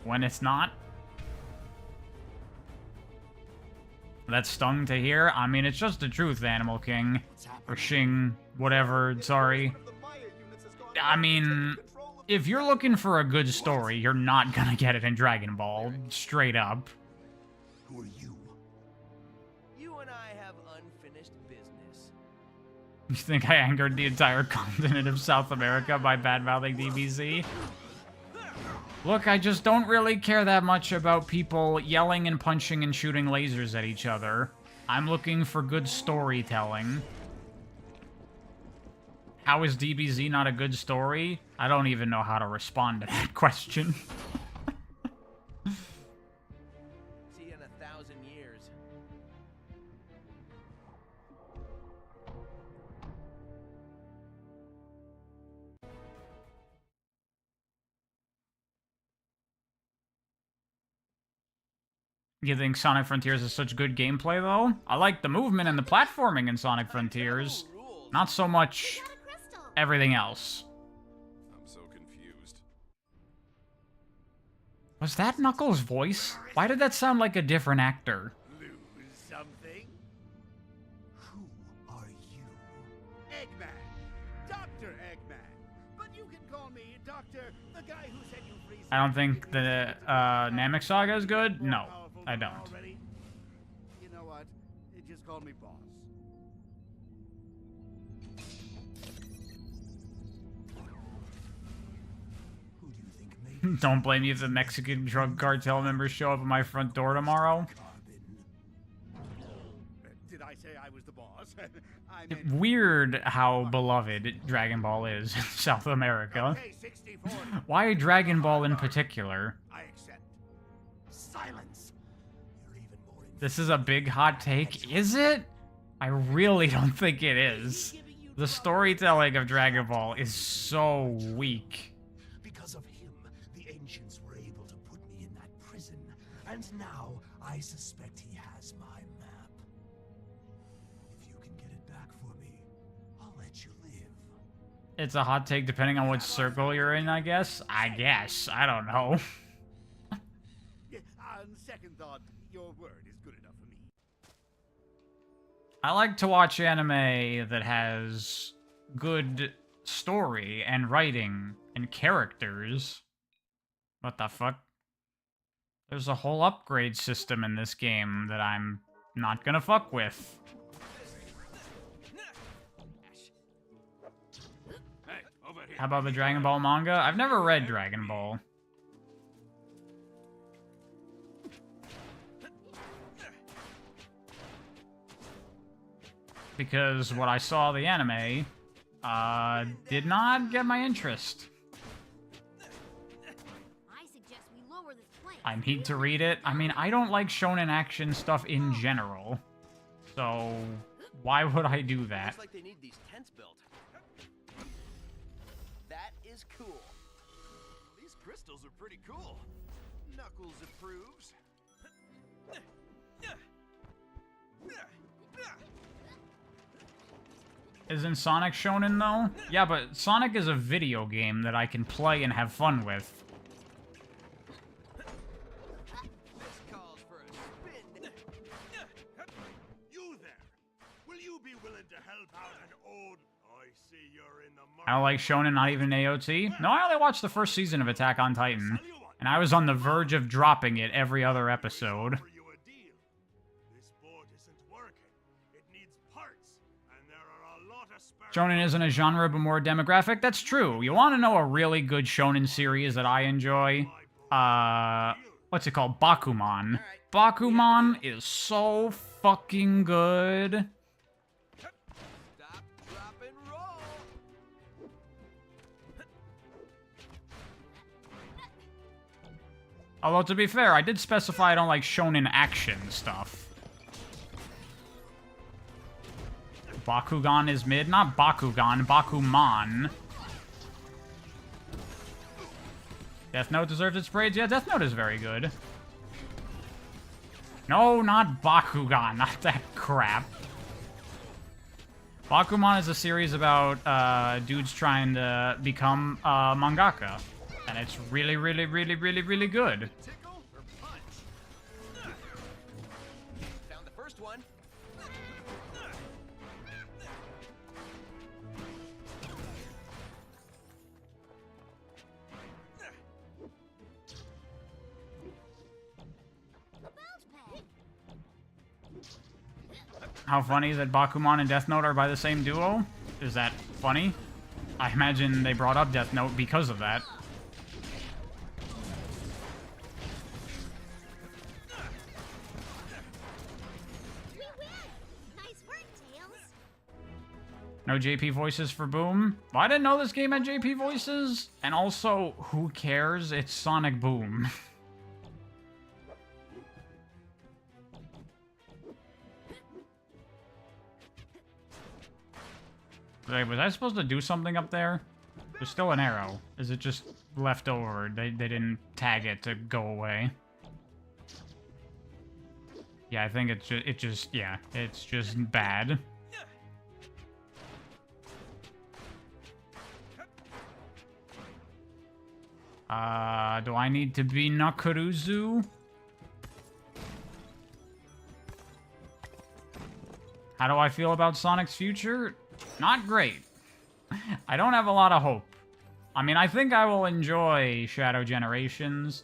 when it's not. That stung to hear. I mean, it's just the truth, Animal King. Or Shing, whatever, sorry. I mean, if you're looking for a good story, you're not gonna get it in Dragon Ball, straight up. Who are you? You and I have unfinished business. You think I angered the entire continent of South America by bad-mouthing DBZ? Look, I just don't really care that much about people yelling and punching and shooting lasers at each other. I'm looking for good storytelling. How is DBZ not a good story? I don't even know how to respond to that question. See you in 1,000 years. You think Sonic Frontiers is such good gameplay, though? I like the movement and the platforming in Sonic Frontiers. Not so much Got a crystal. everything else. I'm so confused. Was that Knuckles' voice? Why did that sound like a different actor? Lose something? Who are you? Eggman. Dr. Eggman. But you can call me Doctor, the guy who said you freeze. I don't think the Namek Saga is good. More No, powerful I than don't. already. You know what? Just call me boss. Who do you think made Don't blame me if the Mexican drug cartel members show up at my front door tomorrow. carbon? Did I say I was the boss? I meant... Weird how beloved Dragon Ball is in South America. Okay, 64. Why Dragon Ball in particular? I accept. Silence! You're even more This is a big hot take, is it? I really don't think it is. The storytelling of Dragon Ball is so weak. Because of him, the ancients were able to put me in that prison, and now I suspect he has my map. If you can get it back for me, I'll let you live. It's a hot take depending on which circle you're in, I guess. I don't know. Yeah, on second thought, your word is good enough for me. I like to watch anime that has good story and writing and characters. What the fuck? There's a whole upgrade system in this game that I'm not gonna fuck with. Hey, over here. How about the Dragon Ball manga? I've never read Dragon Ball. Because what I saw the anime did not get my interest. I suggest we lower this plane. I need to read it. I mean, I don't like shonen action stuff in general. So, why would I do that? Looks like they need these tents built. That is cool. These crystals are pretty cool. Knuckles approves. Isn't Sonic shonen, though? Yeah, but Sonic is a video game that I can play and have fun with. This calls for a spin. You there! Will you be willing to help out an old... I see you're in the I don't like shonen, not even AOT. No, I only watched the first season of Attack on Titan. And I was on the verge of dropping it every other episode. offer you a deal. This boat isn't working. It needs parts, and there are a lot of spare... Shonen isn't a genre, but more demographic. That's true. You want to know a really good shonen series that I enjoy? What's it called? Bakuman. Bakuman is so fucking good. Stop, drop, and roll. Although, to be fair, I did specify I don't like shonen action stuff. Bakugan is mid? Not Bakugan, Bakuman. Death Note deserves its praise. Yeah, Death Note is very good. No, not Bakugan. Not that crap. Bakuman is a series about dudes trying to become mangaka. And it's really, really, really, really, really good. Tickle or punch? Found the first one. How funny that Bakuman and Death Note are by the same duo? Is that funny? I imagine they brought up Death Note because of that. We win! Nice work, Tails. No JP voices for Boom? Well, I didn't know this game had JP voices. And also, who cares? It's Sonic Boom. Wait, was I supposed to do something up there? There's still an arrow. Is it just left over? They didn't tag it to go away. Yeah, I think it's just bad. Do I need to be Nakaruzu? How do I feel about Sonic's future? Not great. I don't have a lot of hope. I mean, I think I will enjoy Shadow Generations,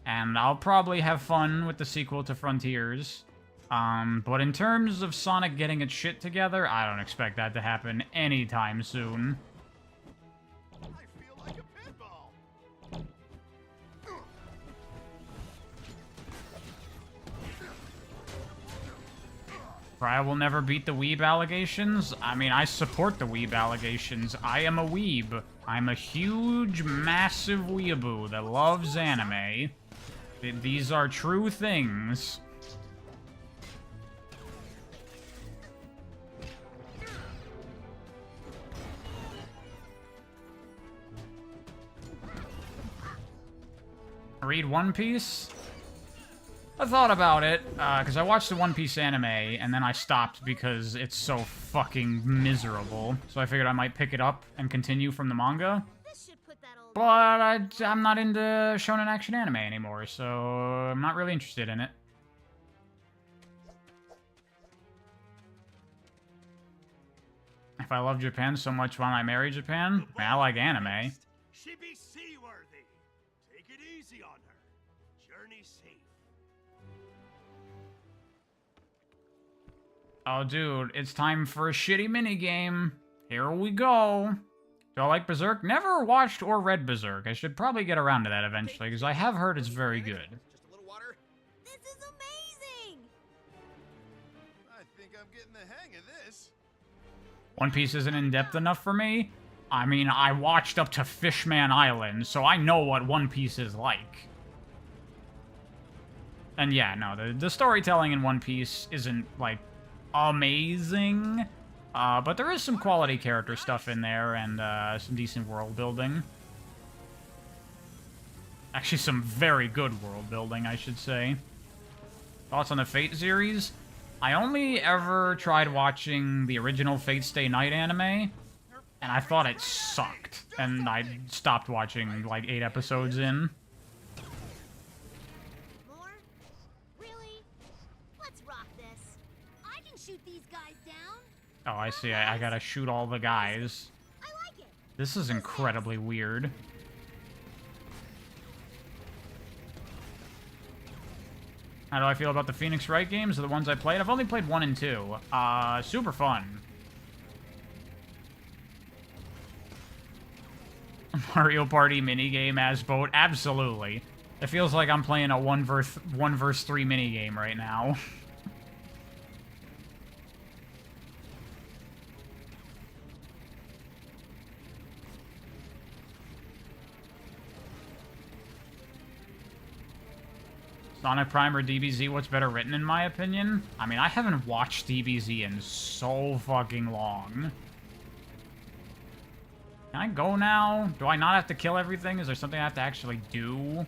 and I'll probably have fun with the sequel to Frontiers. But in terms of Sonic getting its shit together, I don't expect that to happen anytime soon. I feel like a pinball. I will never beat the weeb allegations. I mean, I support the weeb allegations. I am a weeb. I'm a huge, massive weeaboo that loves anime. These are true things. Read One Piece? I thought about it, because I watched the One Piece anime, and then I stopped because it's so fucking miserable. So I figured I might pick it up and continue from the manga. This should put that old... But I'm not into shonen action anime anymore, so I'm not really interested in it. If I love Japan so much, why not I marry Japan? I mean, I like anime. She be seaworthy. Take it easy on her. Journey safe. Oh, dude, it's time for a shitty minigame. Here we go. Do I like Berserk? Never watched or read Berserk. I should probably get around to that eventually, because I have heard it's very good. Just a little water. This is amazing! I think I'm getting the hang of this. One Piece isn't in-depth enough for me. I mean, I watched up to Fishman Island, so I know what One Piece is like. And yeah, no, the storytelling in One Piece isn't, like, amazing. But there is some quality character stuff in there, and some decent world building. Actually, some very good world building, I should say. Thoughts on the Fate series? I only ever tried watching the original Fate Stay Night anime, and I thought it sucked. And I stopped watching, like, 8 episodes in. More? Really? Let's rock this. I can shoot these guys down. Oh, I see. I gotta shoot all the guys. I like it. This is incredibly weird. How do I feel about the Phoenix Wright games? The ones I played? I've only played 1 and 2. Super fun. Mario Party minigame as boat? Absolutely. It feels like I'm playing a 1 verse 3 minigame right now. Sonic Prime or DBZ, what's better written in my opinion? I mean, I haven't watched DBZ in so fucking long. Can I go now? Do I not have to kill everything? Is there something I have to actually do?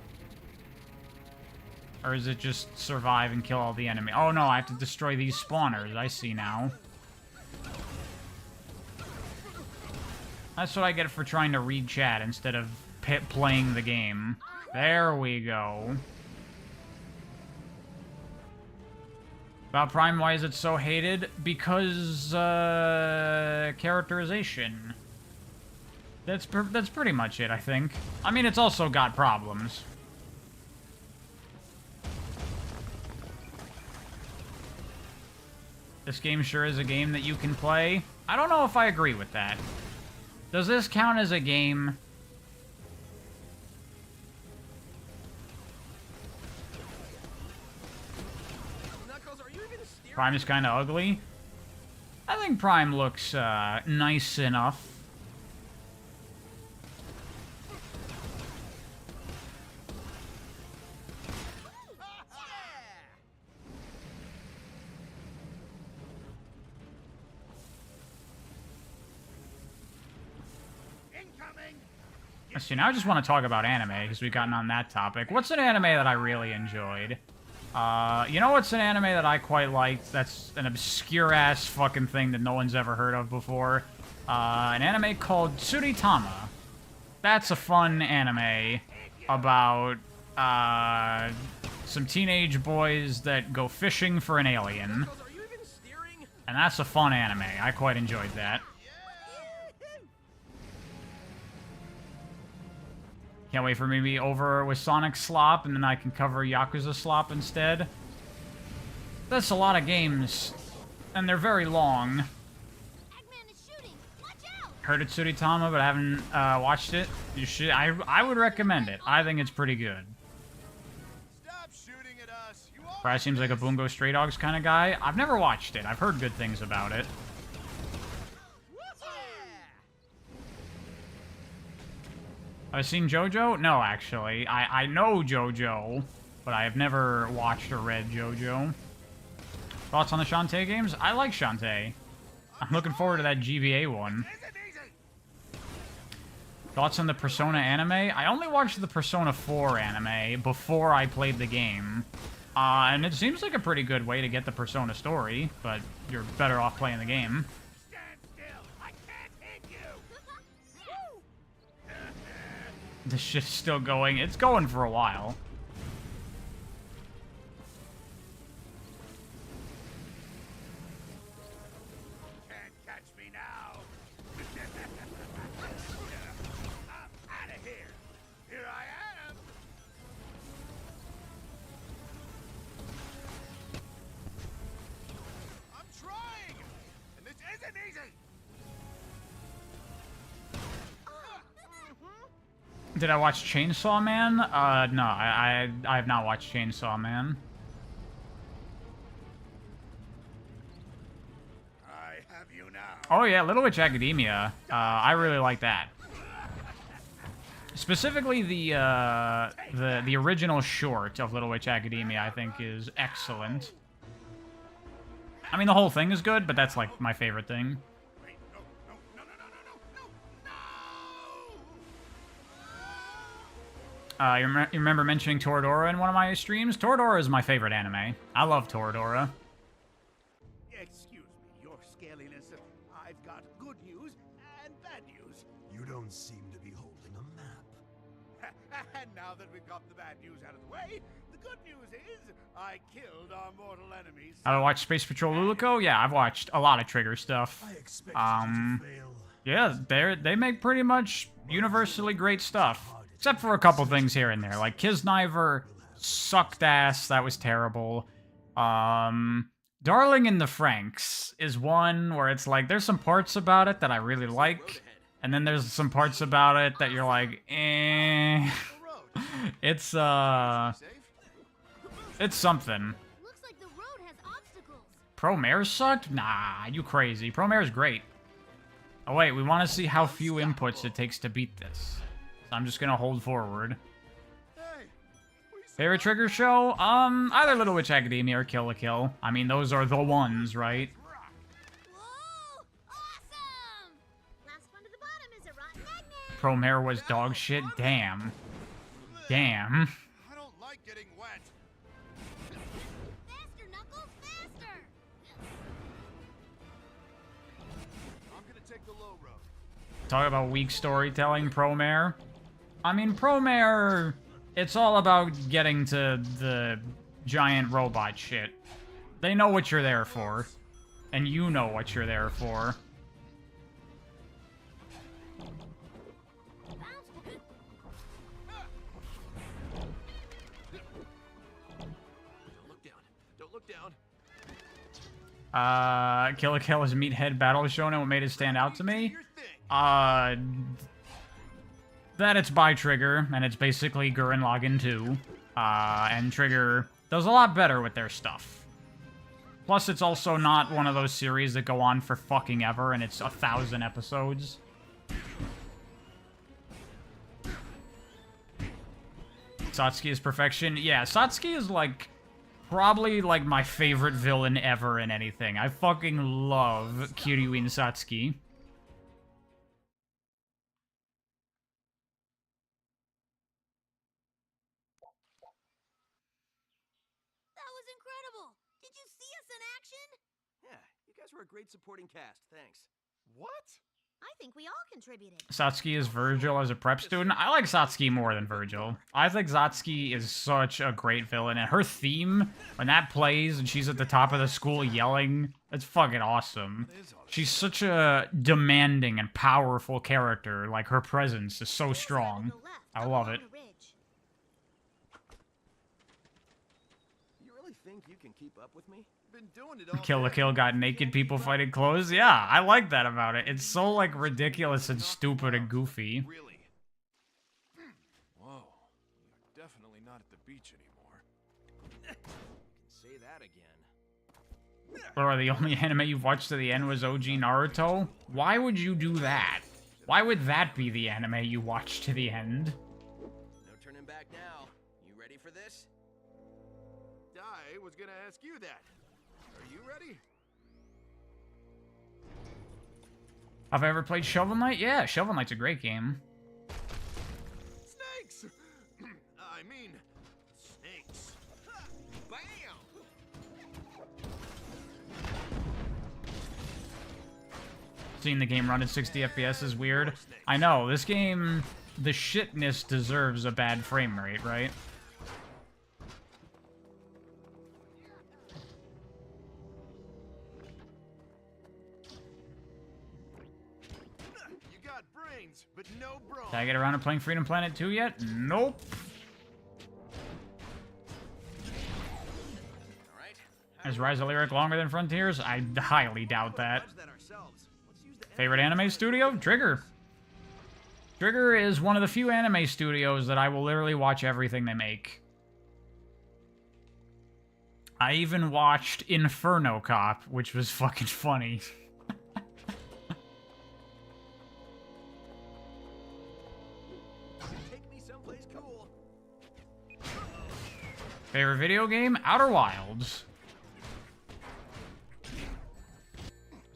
Or is it just survive and kill all the enemy? Oh no, I have to destroy these spawners. I see now. That's what I get for trying to read chat instead of playing the game. There we go. About Prime, why is it so hated? Because, characterization. That's pretty much it, I think. I mean, it's also got problems. This game sure is a game that you can play. I don't know if I agree with that. Does this count as a game? Knuckles, are you even steering? Prime is kind of ugly. I think Prime looks nice enough. See, now I just want to talk about anime, because we've gotten on that topic. What's an anime that I really enjoyed? You know what's an anime that I quite liked? That's an obscure-ass fucking thing that no one's ever heard of before. An anime called Tsuritama. That's a fun anime about, some teenage boys that go fishing for an alien. Knuckles, are you even steering? And that's a fun anime. I quite enjoyed that. Can't wait for me to be over with Sonic Slop, and then I can cover Yakuza Slop instead. That's a lot of games, and they're very long. Eggman is shooting. Watch out! Heard of Tsuritama, but I haven't watched it. You should. I would recommend it. I think it's pretty good. Stop shooting at us. You all Probably seems like a Bungo Stray Dogs kind of guy. I've never watched it. I've heard good things about it. I've seen JoJo? No, actually. I know JoJo, but I have never watched or read JoJo. Thoughts on the Shantae games? I like Shantae. I'm looking forward to that GBA one. Thoughts on the Persona anime? I only watched the Persona 4 anime before I played the game. And it seems like a pretty good way to get the Persona story, but you're better off playing the game. This shit's still going. It's going for a while. Can't catch me now. I'm out of here. Here I am. I'm trying, and this isn't easy. Did I watch Chainsaw Man? No, I have not watched Chainsaw Man. I have you now. Oh yeah, Little Witch Academia. I really like that. Specifically, the original short of Little Witch Academia, I think, is excellent. I mean, the whole thing is good, but that's like my favorite thing. Wait, no, no, no, no, no, no, no, no, no! You remember mentioning Toradora in one of my streams? Toradora is my favorite anime. I love Toradora. Excuse me, your scaliness. I've got good news and bad news. You don't seem to be holding a map. And now that we've got the bad news out of the way, the good news is I killed our mortal enemies. I watched Space Patrol Luluco? Yeah, I've watched a lot of Trigger stuff. I expected you to fail. Yeah, they make pretty much universally great stuff. Except for a couple things here and there. Like, Kisniver sucked ass. That was terrible. Darling in the Franxx is one where it's like, there's some parts about it that I really like. And then there's some parts about it that you're like, eh. It's something. Looks like the road has obstacles. Pro Mare sucked? Nah, you crazy. Pro Mare's great. Oh wait, we want to see how few inputs it takes to beat this. So I'm just gonna hold forward. Favorite Trigger show? Either Little Witch Academia or Kill la Kill. I mean, those are the ones, right? Whoa! Awesome! Last one to the bottom is a rotten egg Promare was dog shit. Damn. Damn. I don't like getting wet. Faster, Knuckles, faster! I'm gonna take the low road. Talk about weak storytelling, Promare. I mean, Promare, it's all about getting to the giant robot shit. They know what you're there for. And you know what you're there for. Don't look down. Don't look down. Kill la Kill's Meathead Battle Shonen, what made it stand out to me? Your thing. That it's by Trigger, and it's basically Gurren Lagann 2. And Trigger does a lot better with their stuff. Plus, it's also not one of those series that go on for fucking ever, and it's 1,000 episodes. Satsuki is perfection. Yeah, Satsuki is, like, probably, like, my favorite villain ever in anything. I fucking love Kiryuin Satsuki. That was incredible! Did you see us in action? Yeah, you guys were a great supporting cast. Thanks. What? I think we all contributed. Satsuki is Virgil as a prep student. I like Satsuki more than Virgil. I think Satsuki is such a great villain, and her theme, when that plays and she's at the top of the school yelling, it's fucking awesome. She's such a demanding and powerful character. Like, her presence is so strong. I love it. You really think you can keep up with me? Been doing it all Kill la day. Kill got naked people fighting clothes. Yeah, I like that about it. It's so, like, ridiculous and stupid and goofy. Really? Whoa. You're definitely not at the beach anymore. Say that again. Or the only anime you've watched to the end was OG Naruto? Why would you do that? Why would that be the anime you watched to the end? No turning back now. You ready for this? I was gonna ask you that. Are you ready? Have I ever played Shovel Knight? Yeah, Shovel Knight's a great game. Snakes! I mean, snakes. Bam! Seeing the game run at 60 FPS is weird. I know, this game, the shitness deserves a bad frame rate, right? You got brains, but no bro. Did I get around to playing Freedom Planet 2 yet? Nope. All right. Is Rise of Lyric longer than Frontiers? I highly doubt that. Judge that ourselves. Let's use the Favorite anime studio? Trigger. Trigger is one of the few anime studios that I will literally watch everything they make. I even watched Inferno Cop, which was fucking funny. Take me someplace cool. Favorite video game? Outer Wilds.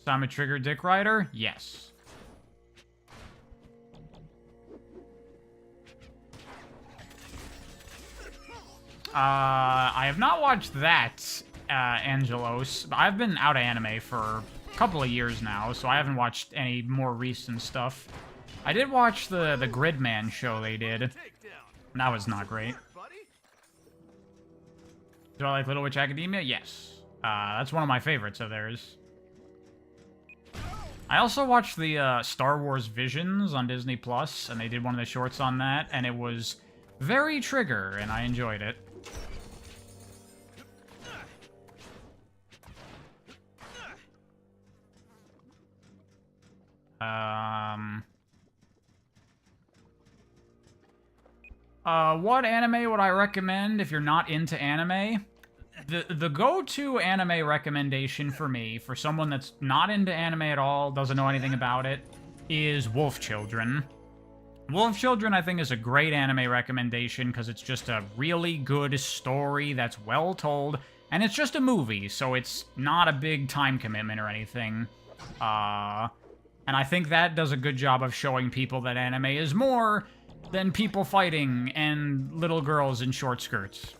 So I'm a Trigger Dick Rider? Yes. I have not watched that, Angelos. I've been out of anime for a couple of years now, so I haven't watched any more recent stuff. I did watch the Gridman show they did. That was not great. Buddy? Do I like Little Witch Academia? Yes. That's one of my favorites of theirs. I also watched the Star Wars Visions on Disney Plus, and they did one of the shorts on that, and it was very Trigger, and I enjoyed it. What anime would I recommend if you're not into anime? The go-to anime recommendation for me, for someone that's not into anime at all, doesn't know anything about it, is Wolf Children. Wolf Children, I think, is a great anime recommendation because it's just a really good story that's well told, and it's just a movie, so it's not a big time commitment or anything. And I think that does a good job of showing people that anime is more than people fighting and little girls in short skirts.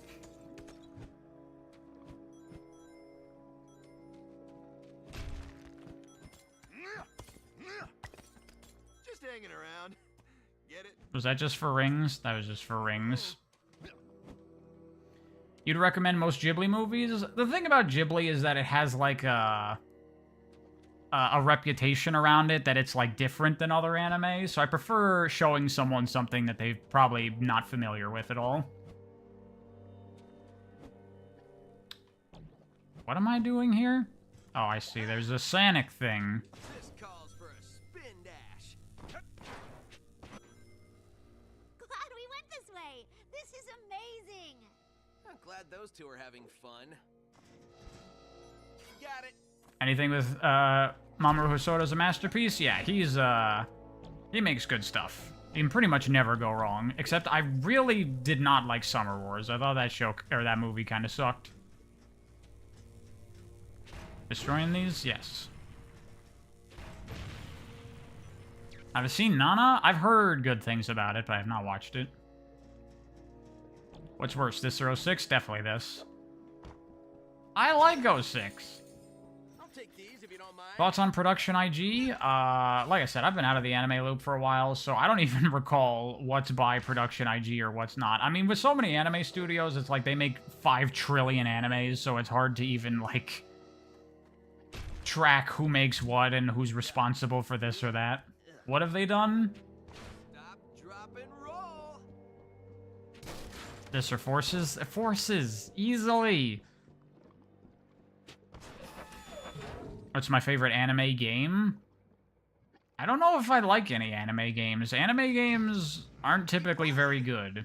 Just hanging around. Get it? Was that just for rings? That was just for rings. You'd recommend most Ghibli movies? The thing about Ghibli is that it has like a reputation around it that it's like different than other anime, so I prefer showing someone something that they're probably not familiar with at all. What am I doing here? Oh, I see. There's a Sonic thing. This calls for a spin dash. Glad we went this way. This is amazing. I'm glad those two are having fun. Got it. Anything with Mamoru Hosoda's a masterpiece? Yeah, he makes good stuff. You can pretty much never go wrong. Except I really did not like Summer Wars. I thought that show or that movie kind of sucked. Destroying these? Yes. I've seen Nana. I've heard good things about it, but I have not watched it. What's worse, this or 06? Definitely this. I like 06. I'll take these if you don't mind. Thoughts on Production IG? Like I said, I've been out of the anime loop for a while, so I don't even recall what's by Production IG or what's not. I mean, with so many anime studios, it's like they make 5 trillion animes, so it's hard to even, like, track who makes what and who's responsible for this or that. What have they done? Stop, drop, and roll. This or Forces? Forces! Easily! What's my favorite anime game? I don't know if I like any anime games. Anime games aren't typically very good. A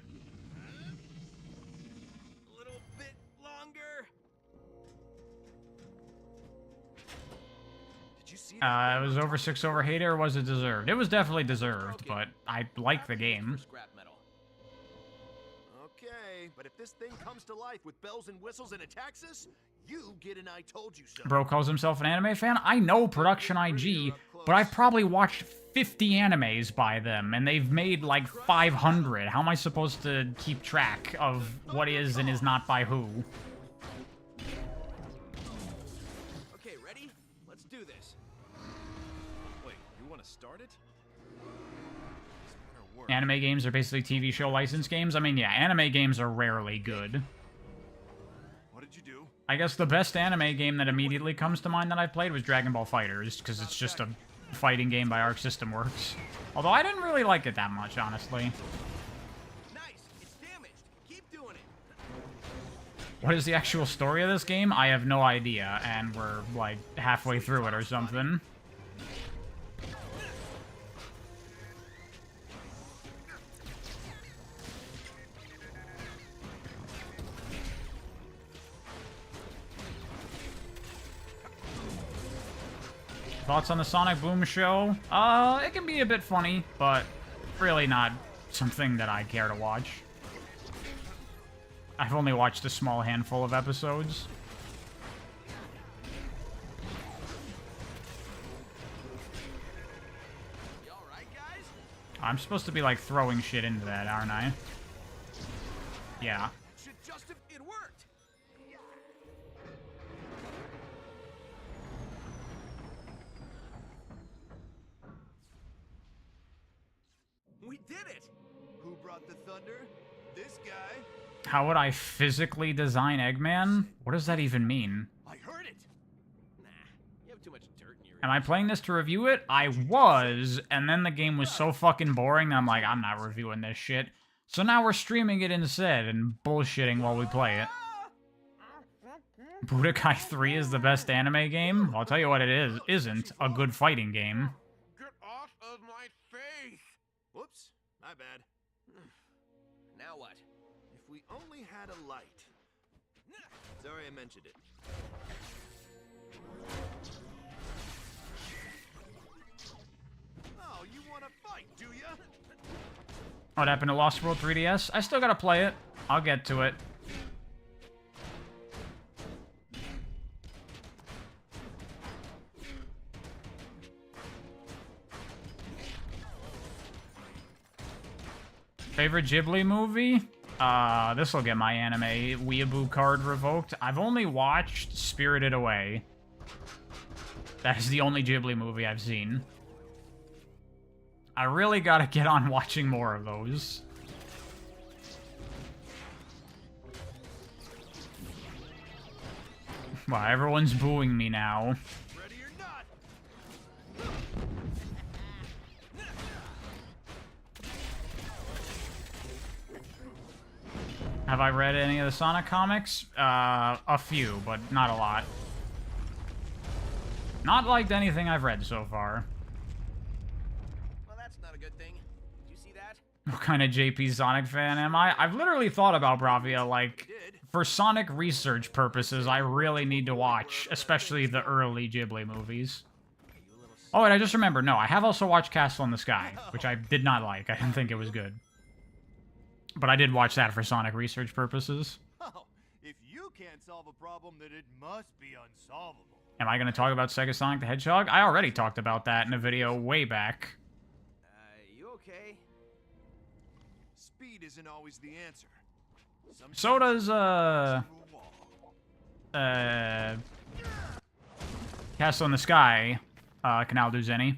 little bit longer. Did you see It was over 6 over hate or was it deserved? It was definitely deserved, but I like the game. Scrap metal. Okay, but if this thing comes to life with bells and whistles and attacks us, you get an I told you so. Bro calls himself an anime fan? I know Production IG, but I've probably watched 50 animes by them, and they've made like 500. How am I supposed to keep track of what is and is not by who? Okay, ready? Let's do this. Wait, you want to start it? Anime games are basically TV show license games. I mean, yeah, anime games are rarely good. What did you do? I guess the best anime game that immediately comes to mind that I played was Dragon Ball FighterZ, because it's just a fighting game by Arc System Works. Although I didn't really like it that much, honestly. Nice. It's damaged. Keep doing it. What is the actual story of this game? I have no idea, and we're, like, halfway through it or something. Thoughts on the Sonic Boom show? It can be a bit funny, but really not something that I care to watch. I've only watched a small handful of episodes. You all right, guys? I'm supposed to be, like, throwing shit into that, aren't I? Yeah. Should just have... It worked. We did it. Who brought the thunder? This guy. How would I physically design Eggman? What does that even mean? I heard it. Nah, you have too much dirt in your... Am I playing this to review it? I was, and then the game was so fucking boring that I'm like, I'm not reviewing this shit. So now we're streaming it instead and bullshitting while we play it. Budokai 3 is the best anime game? Well, I'll tell you what it isn't a good fighting game. Get off of my face! Whoops, my bad. Now what? If we only had a light. Sorry I mentioned it. Oh, you want to fight, do ya? What happened to Lost World 3DS? I still gotta play it. I'll get to it. Favorite Ghibli movie? This will get my anime weeaboo card revoked. I've only watched Spirited Away. That is the only Ghibli movie I've seen. I really gotta get on watching more of those. Wow, everyone's booing me now. Ready or not? Have I read any of the Sonic comics? A few, but not a lot. Not liked anything I've read so far. Well, that's not a good thing. Did you see that? What kind of JP Sonic fan am I? I've literally thought about Bravia, like, for Sonic research purposes, I really need to watch, especially the early Ghibli movies. Oh, and I just remembered, no, I have also watched Castle in the Sky, which I did not like. I didn't think it was good. But I did watch that for Sonic research purposes. Oh, if you can't solve a problem, then it must be unsolvable. Am I going to talk about Sega Sonic the Hedgehog? I already talked about that in a video way back. You okay? Speed isn't always the answer. Sometimes So does, Castle in the Sky, Canal du Zeni.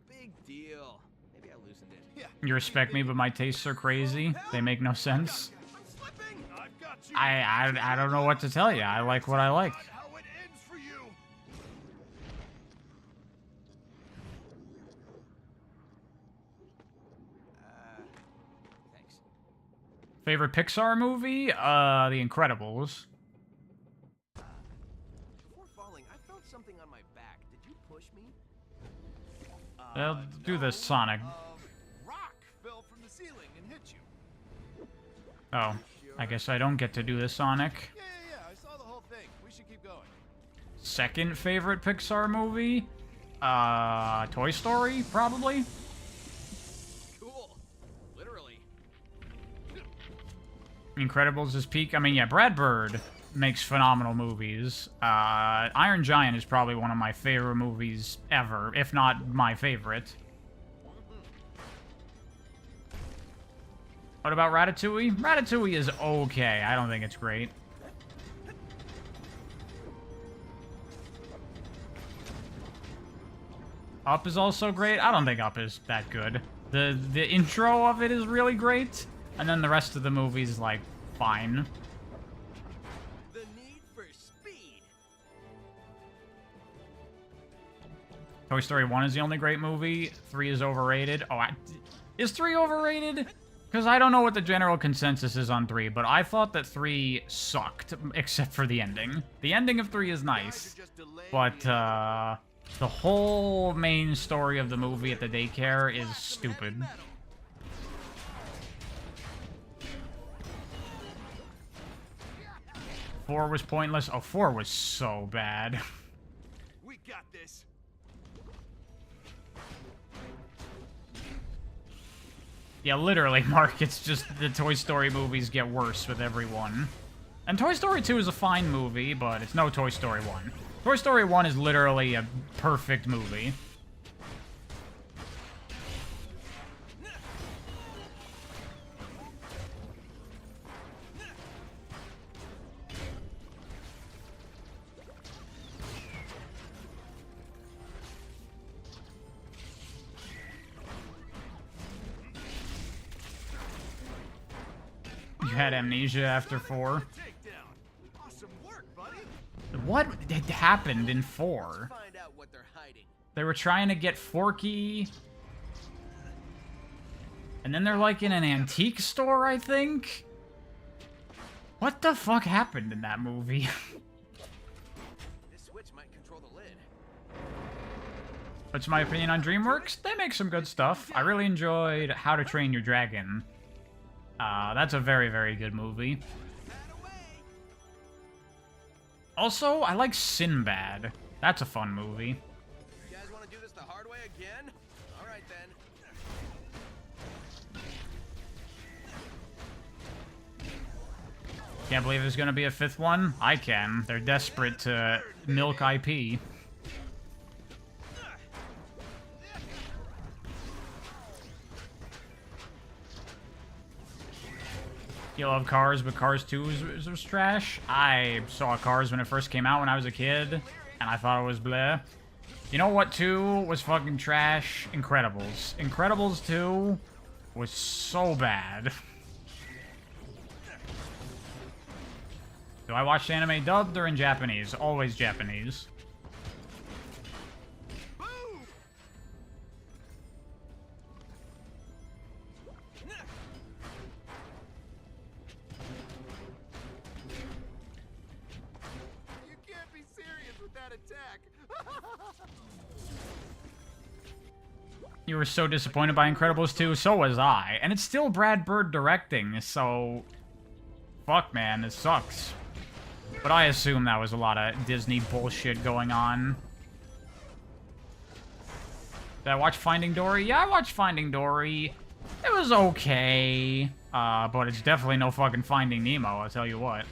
Big deal. Maybe I loosened it. Yeah. You respect me, but my tastes are crazy. They make no sense. I'm slipping. I've got you. I don't know what to tell you. I like what I like. Not how it ends for you. Thanks. Favorite Pixar movie? The Incredibles. Before falling, I felt something on my back. Did you push me? They'll do the Sonic. Rock fell from the ceiling and hit you. Oh, I guess I don't get to do the Sonic. Yeah, I saw the whole thing. We should keep going. Second favorite Pixar movie? Toy Story, probably? Cool. Literally. Incredibles is peak. I mean, yeah, Brad Bird makes phenomenal movies. Iron Giant is probably one of my favorite movies ever, if not my favorite. What about Ratatouille? Ratatouille is okay. I don't think it's great. Up is also great. I don't think Up is that good. The intro of it is really great, and then the rest of the movie's like fine. The need for speed. Toy Story 1 is the only great movie. 3 is overrated. Oh, is 3 overrated? Because I don't know what the general consensus is on 3, but I thought that 3 sucked, except for the ending. The ending of 3 is nice, but the whole main story of the movie at the daycare is stupid. Four was pointless. Oh, 4 was so bad. We got this. Yeah, literally, Mark, it's just the Toy Story movies get worse with every one. And Toy Story 2 is a fine movie, but it's no Toy Story 1. Toy Story 1 is literally a perfect movie. You had amnesia after 4. Takedown. Awesome work, buddy. What had happened in 4? Find out what they're hiding. They were trying to get Forky. And then they're like in an antique store, I think? What the fuck happened in that movie? This switch might control the lid. What's my opinion on DreamWorks? They make some good stuff. I really enjoyed How to Train Your Dragon. That's a very, very good movie. Also, I like Sinbad. That's a fun movie. You guys want to do this the hard way again? All right then. Can't believe there's gonna be a 5th one? I can. They're desperate to milk IP. You love Cars, but Cars 2 was trash. I saw Cars when it first came out when I was a kid, and I thought it was bleh. You know what 2 was fucking trash? Incredibles. Incredibles 2 was so bad. Do I watch the anime dubbed or in Japanese? Always Japanese. You can't be serious with that attack. You were so disappointed by Incredibles 2, so was I. And it's still Brad Bird directing, so... Fuck, man, it sucks. But I assume that was a lot of Disney bullshit going on. Did I watch Finding Dory? Yeah, I watched Finding Dory. It was okay. But it's definitely no fucking Finding Nemo, I'll tell you what.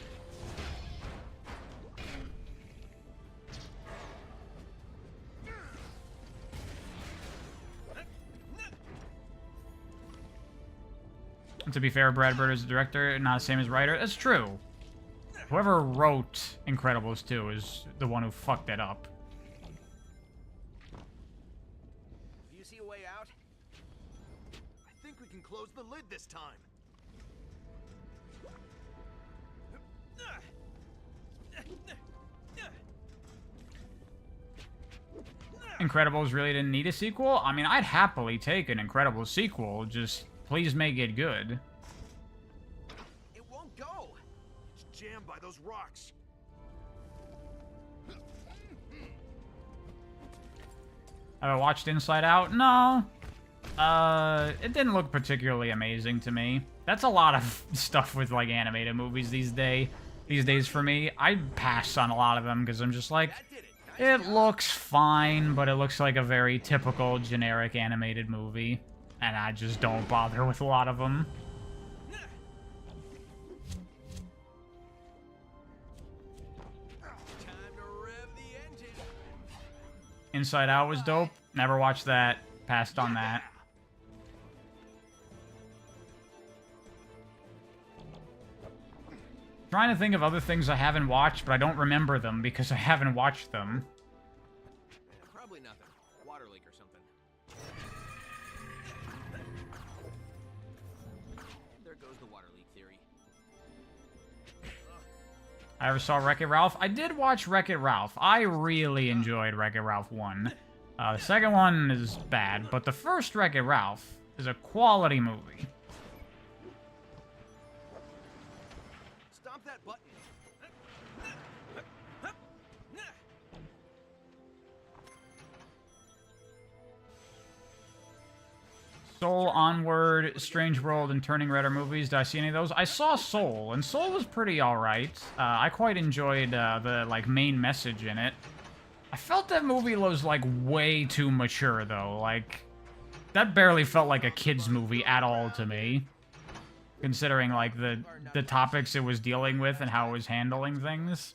To be fair, Brad Bird is the director, not the same as writer. That's true. Whoever wrote Incredibles 2 is the one who fucked it up. Do you see a way out? I think we can close the lid this time. Incredibles really didn't need a sequel? I mean, I'd happily take an Incredibles sequel, just please make it good. It won't go. It's jammed by those rocks. Have I watched Inside Out? No. It didn't look particularly amazing to me. That's a lot of stuff with, like, animated movies these days for me. I pass on a lot of them because I'm just like, it looks fine, but it looks like a very typical, generic animated movie. And I just don't bother with a lot of them. Time to rev the engine. Inside Out was dope. Never watched that. Passed on that. Trying to think of other things I haven't watched, but I don't remember them because I haven't watched them. Probably nothing. Water leak or something. There goes the water leak theory. I ever saw Wreck-It Ralph? I did watch Wreck-It Ralph. I really enjoyed Wreck-It Ralph 1. The second one is bad, but the first Wreck-It Ralph is a quality movie. Stomp that button. Soul, Onward, Strange World, and Turning Red are movies. Did I see any of those? I saw Soul, and Soul was pretty alright. I quite enjoyed the, like, main message in it. I felt that movie was, like, way too mature, though. Like, that barely felt like a kid's movie at all to me. Considering, like, the topics it was dealing with and how it was handling things.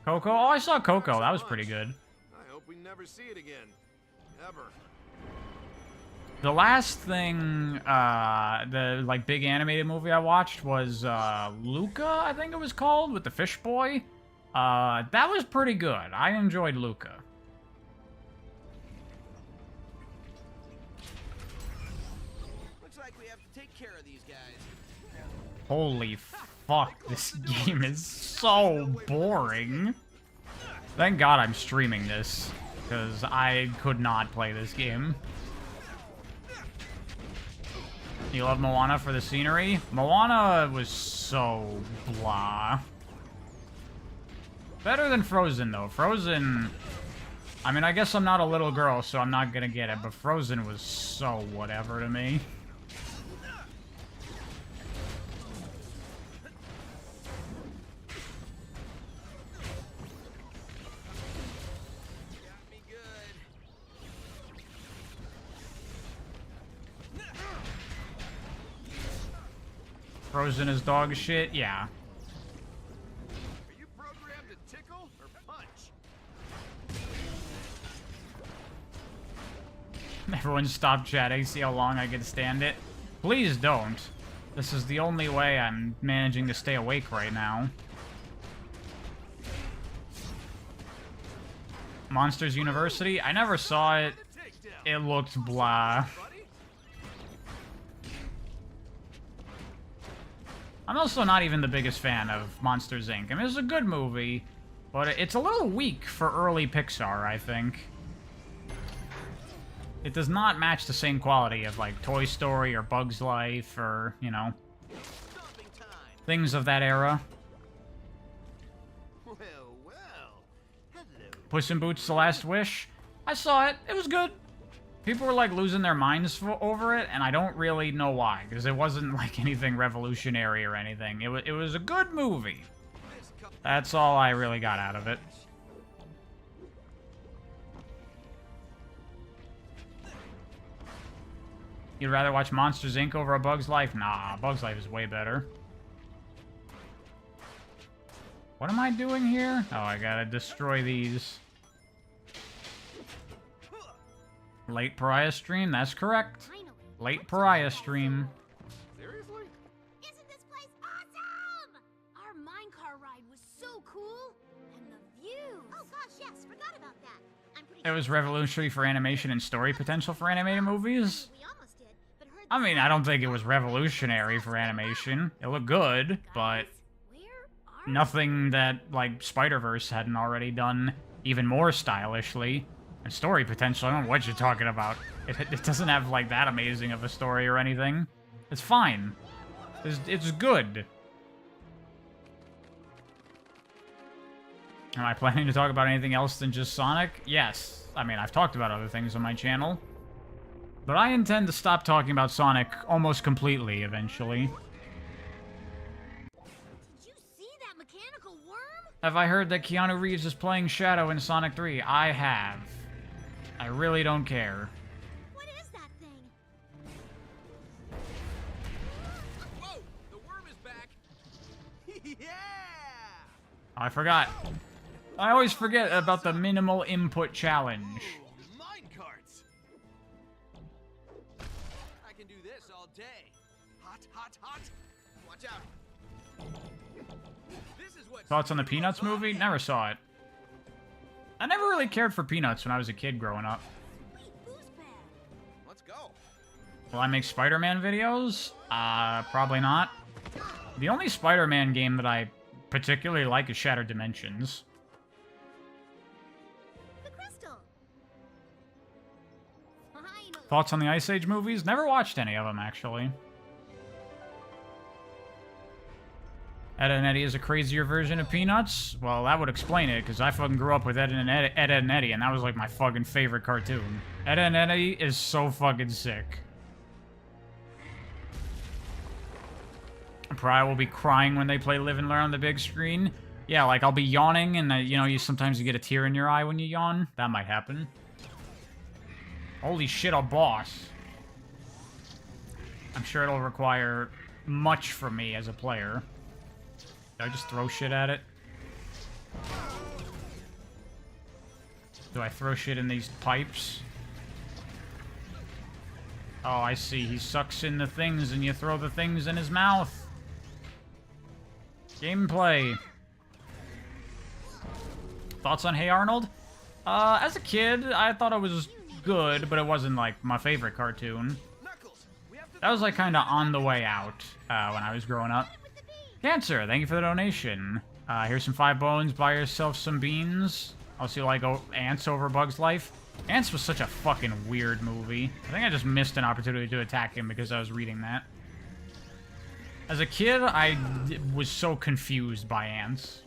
Coco? Oh, I saw Coco. That was pretty good. I hope we never see it again. Ever. The last thing, the, like, big animated movie I watched was, Luca, I think it was called, with the fish boy. That was pretty good. I enjoyed Luca. Looks like we have to take care of these guys. Holy fuck, this game is so boring. Thank God I'm streaming this, because I could not play this game. You love Moana for the scenery? Moana was so blah. Better than Frozen, though. Frozen... I mean, I guess I'm not a little girl, so I'm not gonna get it, but Frozen was so whatever to me. Got me good. Frozen is dog shit? Yeah. Are you programmed to tickle or punch? Everyone stop chatting, see how long I can stand it. Please don't. This is the only way I'm managing to stay awake right now. Monsters University? I never saw it. It looked blah. I'm also not even the biggest fan of Monsters, Inc. I mean, it's a good movie, but it's a little weak for early Pixar, I think. It does not match the same quality of, like, Toy Story or Bug's Life or, you know, things of that era. Well, hello. Puss in Boots: The Last Wish? I saw it. It was good. People were, like, losing their minds over it, and I don't really know why, because it wasn't, like, anything revolutionary or anything. It was a good movie. That's all I really got out of it. You'd rather watch Monsters, Inc. over A Bug's Life? Nah, Bug's Life is way better. What am I doing here? Oh, I gotta destroy these. Late Pariah stream? That's correct. Finally. Late Pariah stream. Seriously? Isn't this place awesome? Our minecart ride was so cool. And the views. Oh gosh, yes, forgot about that. I'm pretty It was revolutionary for animation and story potential for animated movies. We almost did, but heard I mean, I don't think it was revolutionary for animation. It looked good, but where are nothing that, like, Spider-Verse hadn't already done even more stylishly. And story potential, I don't know what you're talking about. It doesn't have, like, that amazing of a story or anything. It's fine. It's good. Am I planning to talk about anything else than just Sonic? Yes. I mean, I've talked about other things on my channel. But I intend to stop talking about Sonic almost completely eventually. Did you see that mechanical worm? Have I heard that Keanu Reeves is playing Shadow in Sonic 3? I have. I really don't care. What is that thing? Whoa! The worm is back! Yeah! I forgot. I always forget about the minimal input challenge. Ooh, minecarts. I can do this all day. Hot, hot, hot! Watch out! This is what... Thoughts on the Peanuts movie? Never saw it. I never really cared for Peanuts when I was a kid growing up. Sweet booze bag. Let's go. Will I make Spider-Man videos? Probably not. The only Spider-Man game that I particularly like is Shattered Dimensions. The crystal. Finally. Thoughts on the Ice Age movies? Never watched any of them, actually. Ed and Eddie is a crazier version of Peanuts? Well, that would explain it, because I fucking grew up with Ed and Eddie, and that was like my fucking favorite cartoon. Ed and Eddie is so fucking sick. Probably will be crying when they play Live and Learn on the big screen. Yeah, like I'll be yawning, and you know, sometimes you get a tear in your eye when you yawn. That might happen. Holy shit, a boss. I'm sure it'll require much from me as a player. Do I just throw shit at it? Do I throw shit in these pipes? Oh, I see. He sucks in the things and you throw the things in his mouth. Gameplay. Thoughts on Hey Arnold? As a kid, I thought it was good, but it wasn't, like, my favorite cartoon. Knuckles, we have to... That was, like, kind of on the way out when I was growing up. Cancer, thank you for the donation. Here's some 5 bones. Buy yourself some beans. Also, you like Ants over Bug's Life? Ants was such a fucking weird movie. I think I just missed an opportunity to attack him because I was reading that. As a kid, I was so confused by Ants.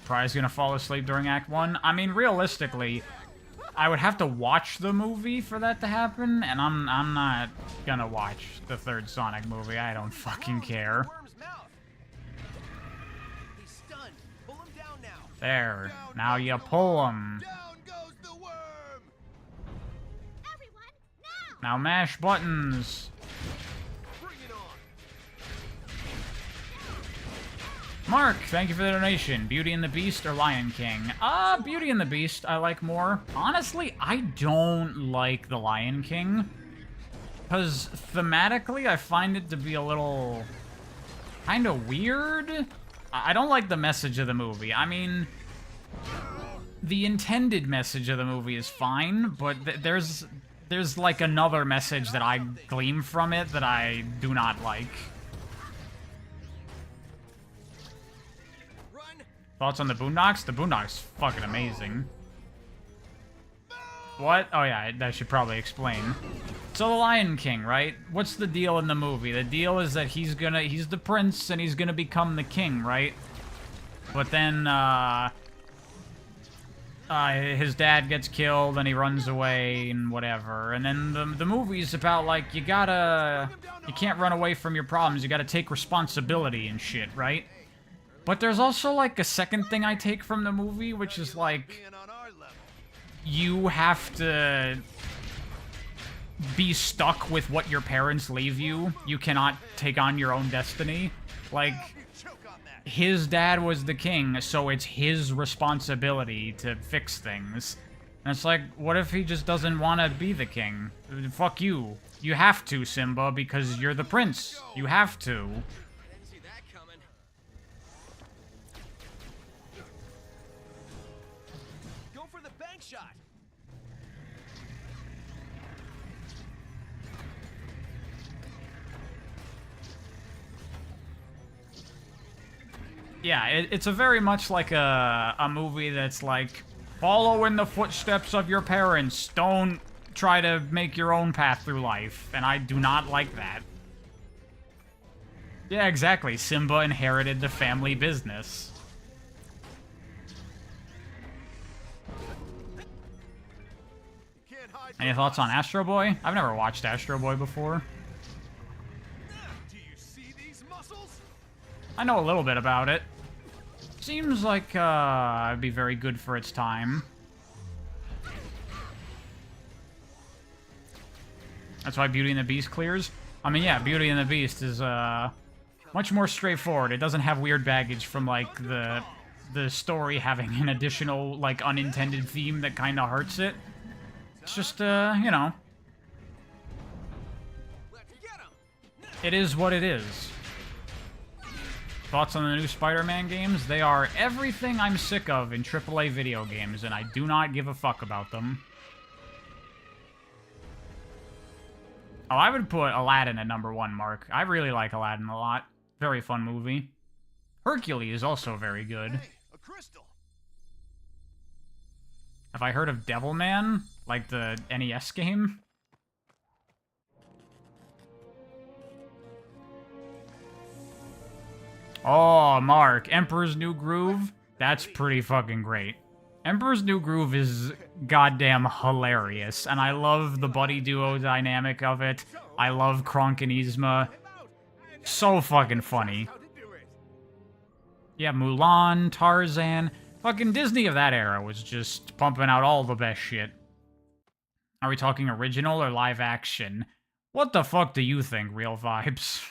Probably gonna fall asleep during Act 1. I mean, realistically, I would have to watch the movie for that to happen, and I'm not gonna watch the 3rd Sonic movie. I don't fucking care. Worm's mouth. He's stunned. Pull him down now. There. Now you pull him. Down goes the worm. Everyone, now! Now mash buttons. Bring it on. Mark, thank you for the donation. Beauty and the Beast or Lion King? Beauty and the Beast I like more. Honestly, I don't like the Lion King. Because thematically, I find it to be a little kind of weird. I don't like the message of the movie. I mean, the intended message of the movie is fine, but there's like another message that I glean from it that I do not like. Thoughts on the Boondocks? The Boondocks fucking amazing. What? Oh yeah, I should probably explain. So the Lion King, right? What's the deal in the movie? The deal is that he's the prince and he's gonna become the king, right? But then, his dad gets killed and he runs away and whatever. And then the movie's about, like, you can't run away from your problems. You gotta take responsibility and shit, right? But there's also, like, a second thing I take from the movie, which is, like, you have to be stuck with what your parents leave you. You cannot take on your own destiny. Like, his dad was the king, so it's his responsibility to fix things. And it's like, what if he just doesn't want to be the king? Fuck you. You have to, Simba, because you're the prince. You have to. Shot. Yeah, it's a very much like a movie that's like, follow in the footsteps of your parents. Don't try to make your own path through life. And I do not like that. Yeah, exactly. Simba inherited the family business. Any thoughts on Astro Boy? I've never watched Astro Boy before. Do you see these muscles? I know a little bit about it. Seems like it'd be very good for its time. That's why Beauty and the Beast clears? I mean, yeah, Beauty and the Beast is much more straightforward. It doesn't have weird baggage from, like, the story having an additional, like, unintended theme that kind of hurts it. It's just, you know. It is what it is. Thoughts on the new Spider-Man games? They are everything I'm sick of in AAA video games, and I do not give a fuck about them. Oh, I would put Aladdin at #1, Mark. I really like Aladdin a lot. Very fun movie. Hercules is also very good. Hey, a crystal. Have I heard of Devilman? Like the NES game? Oh, Mark. Emperor's New Groove? That's pretty fucking great. Emperor's New Groove is goddamn hilarious, and I love the buddy duo dynamic of it. I love Kronk and Yzma. So fucking funny. Yeah, Mulan, Tarzan. Fucking Disney of that era was just pumping out all the best shit. Are we talking original or live action? What the fuck do you think, Real Vibes?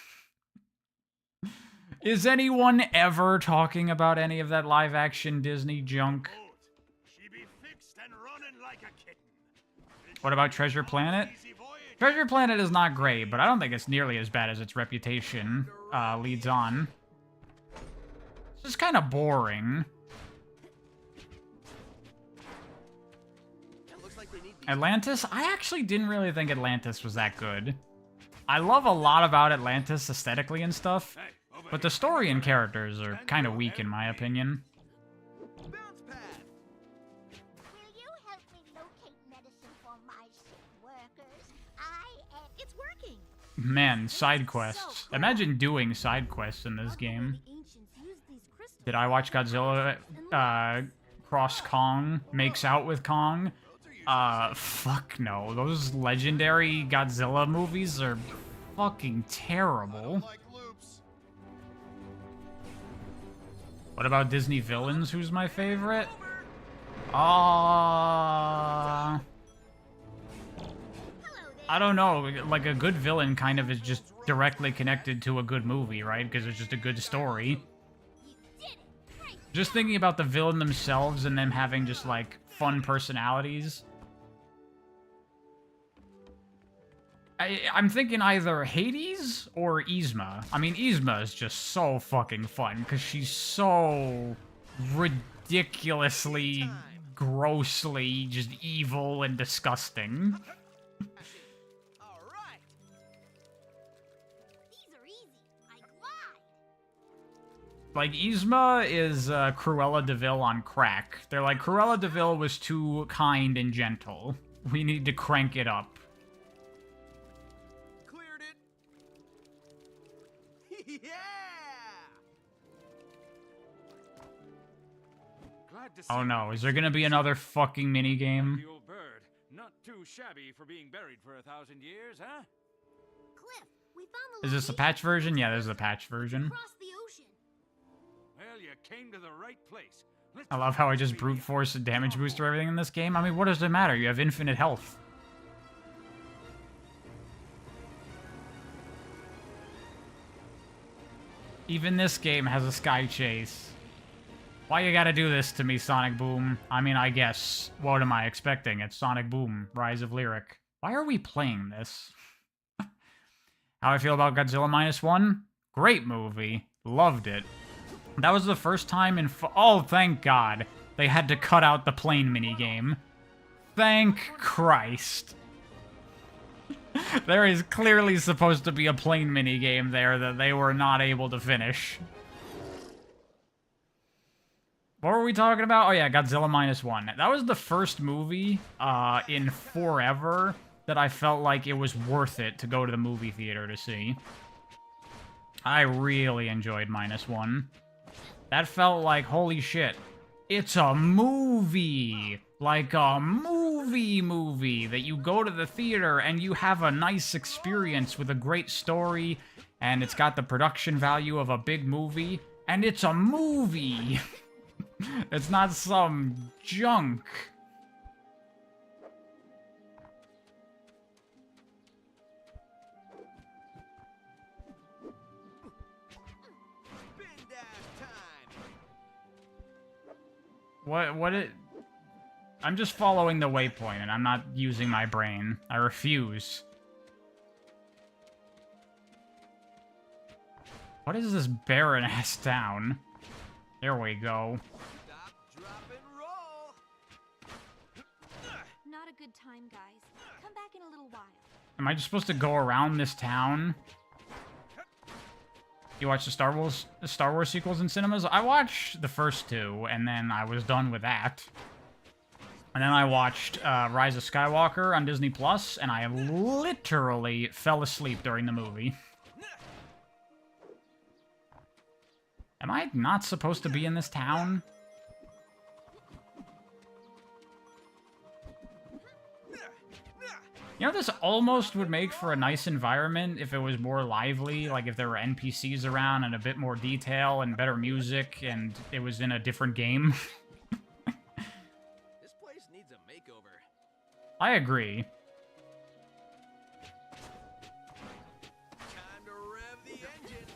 Is anyone ever talking about any of that live action Disney junk? She be fixed and running like a kitten. What about Treasure Planet? Treasure Planet is not great, but I don't think it's nearly as bad as its reputation leads on. It's just kind of boring. Atlantis? I actually didn't really think Atlantis was that good. I love a lot about Atlantis aesthetically and stuff, but the story and characters are kind of weak in my opinion. Bounce pad. Will you help me locate medicine for my sick workers? It's working. Man, side quests. Imagine doing side quests in this game. Did I watch Godzilla cross Kong, makes out with Kong? Fuck no. Those legendary Godzilla movies are fucking terrible. What about Disney villains? Who's my favorite? I don't know. Like, a good villain kind of is just directly connected to a good movie, right? Because it's just a good story. Just thinking about the villain themselves and them having just, like, fun personalities. I'm thinking either Hades or Yzma. I mean, Yzma is just so fucking fun, because she's so ridiculously, grossly just evil and disgusting. All right. These are easy. I glide. Like, Yzma is Cruella de Vil on crack. They're like, Cruella de Vil was too kind and gentle. We need to crank it up. Cleared it. Yeah. Glad to see Oh no, you. is there gonna be another fucking minigame? The old bird. Not too shabby for being buried for 1,000 years, huh? Cliff, we found the Is this the patch version? Yeah, there's the patch version. across the ocean. Well, you came to the right place. Let's I love how I just brute force a damage booster everything in this game. I mean, what does it matter? You have infinite health. Even this game has a sky chase. Why you gotta do this to me, Sonic Boom? I mean, I guess. What am I expecting? It's Sonic Boom, Rise of Lyric. Why are we playing this? How I feel about Godzilla -1? Great movie. Loved it. That was the first time in oh, thank God. They had to cut out the plane minigame. Thank Christ. There is clearly supposed to be a plane minigame there that they were not able to finish. What were we talking about? Oh yeah, Godzilla -1. That was the first movie in forever that I felt like it was worth it to go to the movie theater to see. I really enjoyed -1. That felt like, holy shit, it's a movie! Like a movie that you go to the theater and you have a nice experience with a great story, and it's got the production value of a big movie, and it's a movie! It's not some junk. Spin dash time. What it... I'm just following the waypoint, and I'm not using my brain. I refuse. What is this barren-ass town? There we go. Stop, drop, and roll. Not a good time, guys. Come back in a little while. Am I just supposed to go around this town? You watch the Star Wars sequels in cinemas? I watched the first two, and then I was done with that. And then I watched Rise of Skywalker on Disney Plus, and I literally fell asleep during the movie. Am I not supposed to be in this town? You know, this almost would make for a nice environment if it was more lively, like if there were NPCs around and a bit more detail and better music, and it was in a different game. This place needs a makeover. I agree. Time to rev the engine.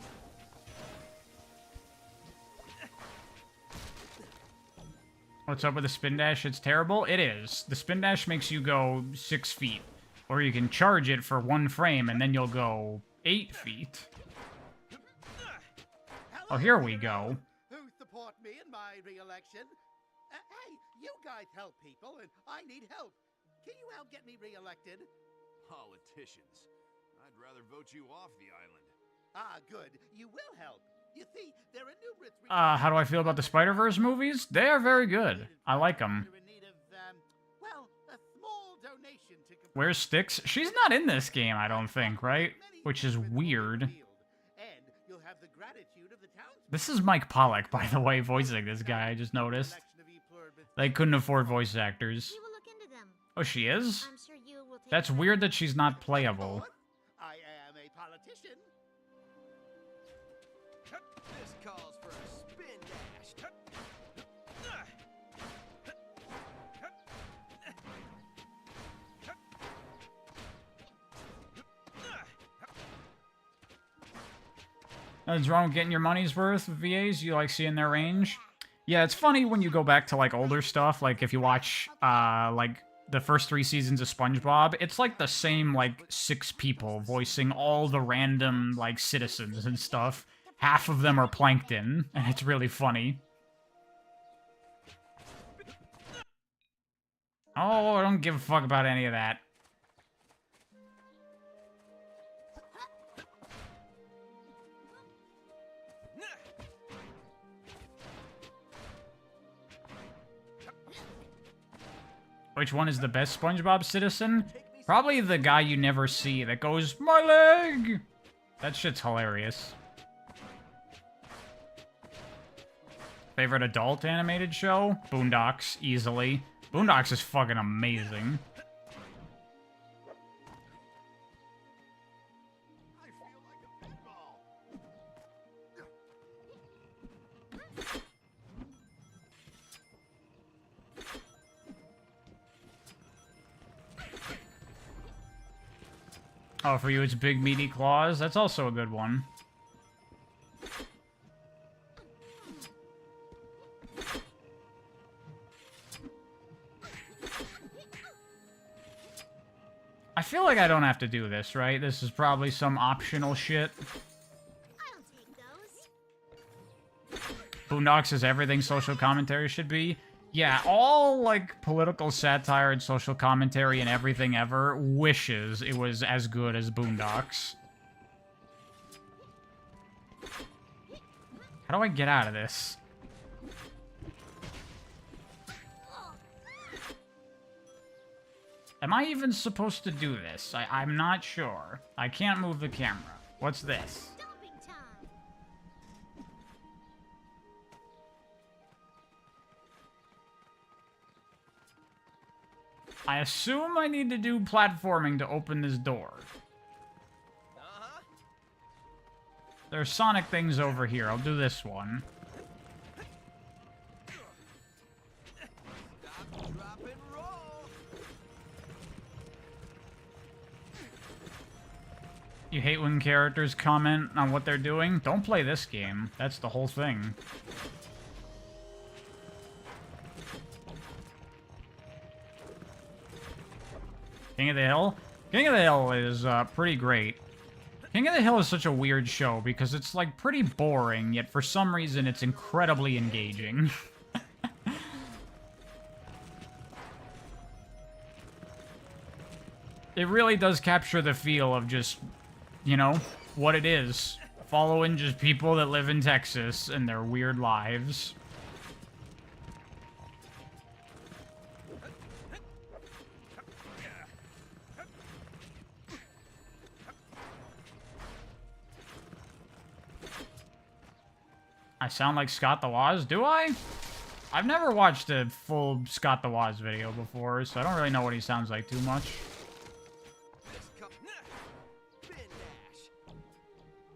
What's up with the spin dash? It's terrible? It is. The spin dash makes you go 6 feet. Or you can charge it for 1 frame and then you'll go 8 feet. Oh, here we go. Who support me in my re-election? Hey, you guys help people, and I need help. Can you help get me re-elected? Politicians. I'd rather vote you off the island. Ah, good. You will help. You see, there are numerous... How do I feel about the Spider-Verse movies? They are very good. I like them. Who are in need of, well, a small donation to... Where's Styx? She's not in this game, I don't think, right? Which is weird. And you'll have the gratitude of the townspeople. This is Mike Pollock, by the way, voicing this guy, I just noticed. They couldn't afford voice actors. We will look into them. Oh, she is? I'm sure you will take That's care of weird that she's not playable. I am a politician. This calls for a spin dash. Nothing's wrong with getting your money's worth with VAs. You like seeing their range. Yeah, it's funny when you go back to, like, older stuff. Like, if you watch, like, the first 3 seasons of SpongeBob, it's, like, the same, like, 6 people voicing all the random, like, citizens and stuff. Half of them are Plankton, and it's really funny. Oh, I don't give a fuck about any of that. Which one is the best SpongeBob citizen? Probably the guy you never see that goes, "My leg!" That shit's hilarious. Favorite adult animated show? Boondocks, easily. Boondocks is fucking amazing. I feel like a pinball. Oh, for you it's Big Meaty Claws? That's also a good one. I feel like I don't have to do this, right? This is probably some optional shit. I'll take those. Boondocks is everything social commentary should be. Yeah, all, like, political satire and social commentary and everything ever wishes it was as good as Boondocks. How do I get out of this? Am I even supposed to do this? I'm not sure. I can't move the camera. What's this? Stomping time. I assume I need to do platforming to open this door. Uh-huh. There's Sonic things over here. I'll do this one. Stop, drop, and roll. You hate when characters comment on what they're doing? Don't play this game. That's the whole thing. King of the Hill? King of the Hill is pretty great. King of the Hill is such a weird show because it's like pretty boring, yet for some reason it's incredibly engaging. It really does capture the feel of just, you know, what it is. Following just people that live in Texas and their weird lives. I sound like Scott the Woz, do I? I've never watched a full Scott the Woz video before, so I don't really know what he sounds like too much. Spin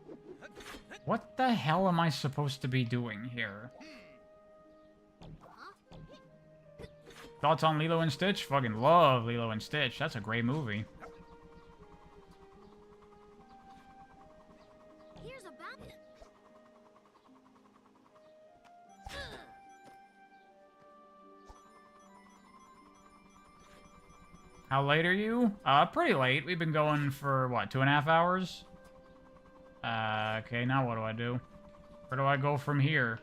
dash. What the hell am I supposed to be doing here? Thoughts on Lilo and Stitch? Fucking love Lilo and Stitch. That's a great movie. Here's a bounty. How late are you? Pretty late. We've been going for, what, 2.5 hours? Okay, now what do I do? Where do I go from here?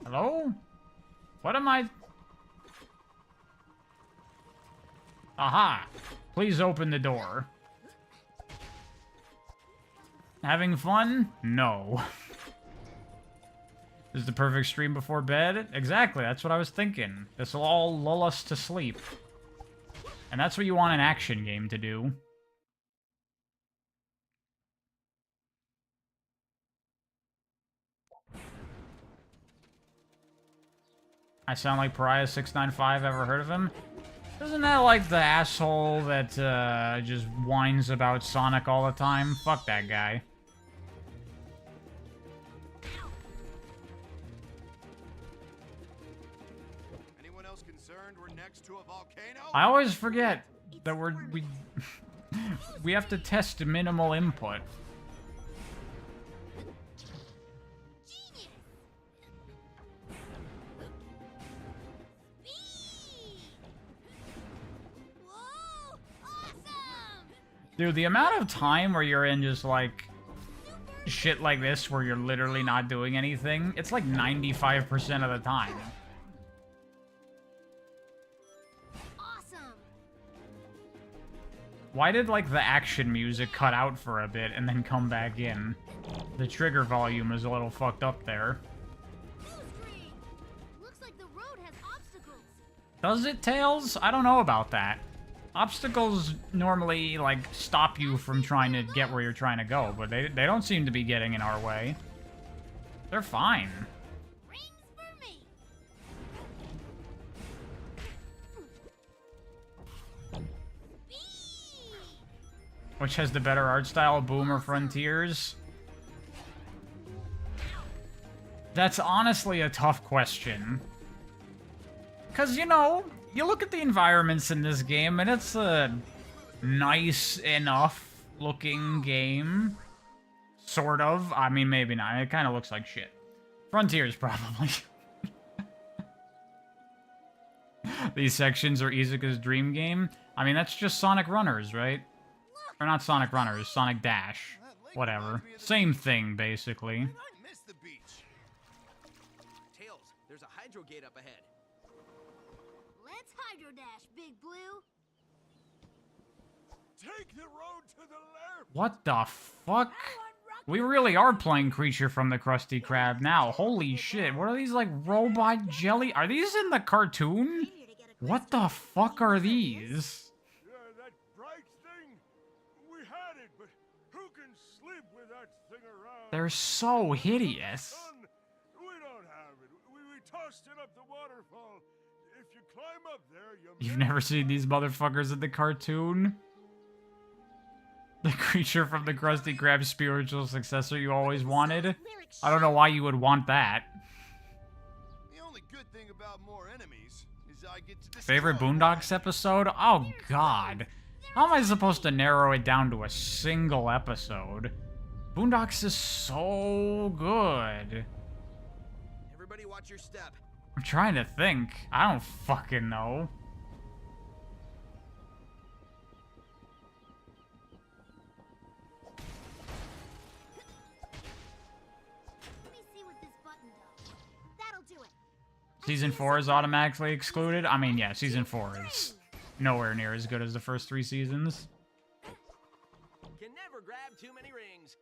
Hello? What am I... Aha! Please open the door. Having fun? No. This is the perfect stream before bed? Exactly, that's what I was thinking. This will all lull us to sleep. And that's what you want an action game to do. I sound like Pariah695, ever heard of him? Isn't that like the asshole that just whines about Sonic all the time? Fuck that guy. Anyone else concerned we're next to a volcano? I always forget that we We have to test minimal input. Genius! Speed! Whoa! Awesome! Dude, the amount of time where you're in just like shit like this where you're literally not doing anything, it's like 95% of the time. Awesome! Why did like the action music cut out for a bit and then come back in? The trigger volume is a little fucked up there. Nose ring! Looks like the road has obstacles. Does it, Tails? I don't know about that. Obstacles normally, like, stop you from trying to get where you're trying to go, but they don't seem to be getting in our way. They're fine. Rings for me! Speed! Which has the better art style, Boom or Frontiers? That's honestly a tough question. Because, you know, you look at the environments in this game, and it's a nice enough looking game. Sort of. I mean, maybe not. It kind of looks like shit. Frontiers, probably. These sections are Izuka's dream game. I mean, that's just Sonic Runners, right? Or not Sonic Runners, Sonic Dash. Whatever. Same thing, basically. Man, I miss the beach. Tails, there's a hydro gate up ahead. Let's hydro dash, Big Blue! Take the road to the left. What the fuck? We really are playing Creature from the Krusty Krab now. Holy shit. What are these, like, robot jelly? Are these in the cartoon? What the fuck are these? Yeah, that bright thing. We had it, but who can sleep with that thing around? They're so hideous. Son, we don't have it. We tossed it up the waterfall. If you climb up there, You've never seen these motherfuckers in the cartoon? The Creature from the Krusty Krab spiritual successor you always wanted? I don't know why you would want that. The only good thing about more enemies is I get to Favorite destroy Boondocks episode? Oh god. How am I supposed to narrow it down to a single episode? Boondocks is so good. Everybody watch your step. I'm trying to think. I don't fucking know. Let me see what this button does. That'll do it. Season 4 is automatically excluded? I mean, yeah, Season 4 is nowhere near as good as the first 3 seasons. Can never grab too many rings.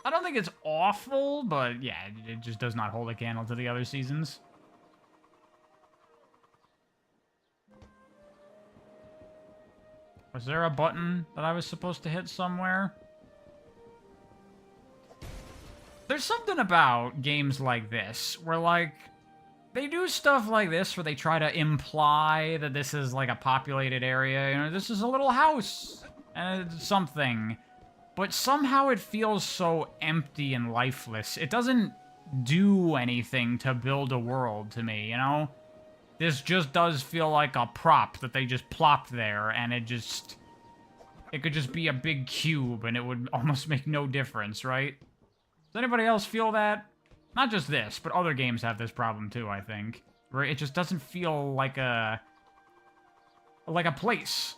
I don't think it's awful, but yeah, it just does not hold a candle to the other seasons. Was there a button that I was supposed to hit somewhere? There's something about games like this where, like, they do stuff like this where they try to imply that this is, like, a populated area. You know, this is a little house and it's something. But somehow it feels so empty and lifeless. It doesn't do anything to build a world to me, you know? This just does feel like a prop that they just plopped there, and it could just be a big cube, and it would almost make no difference, right? Does anybody else feel that? Not just this, but other games have this problem too, I think. Where it just doesn't feel like a place.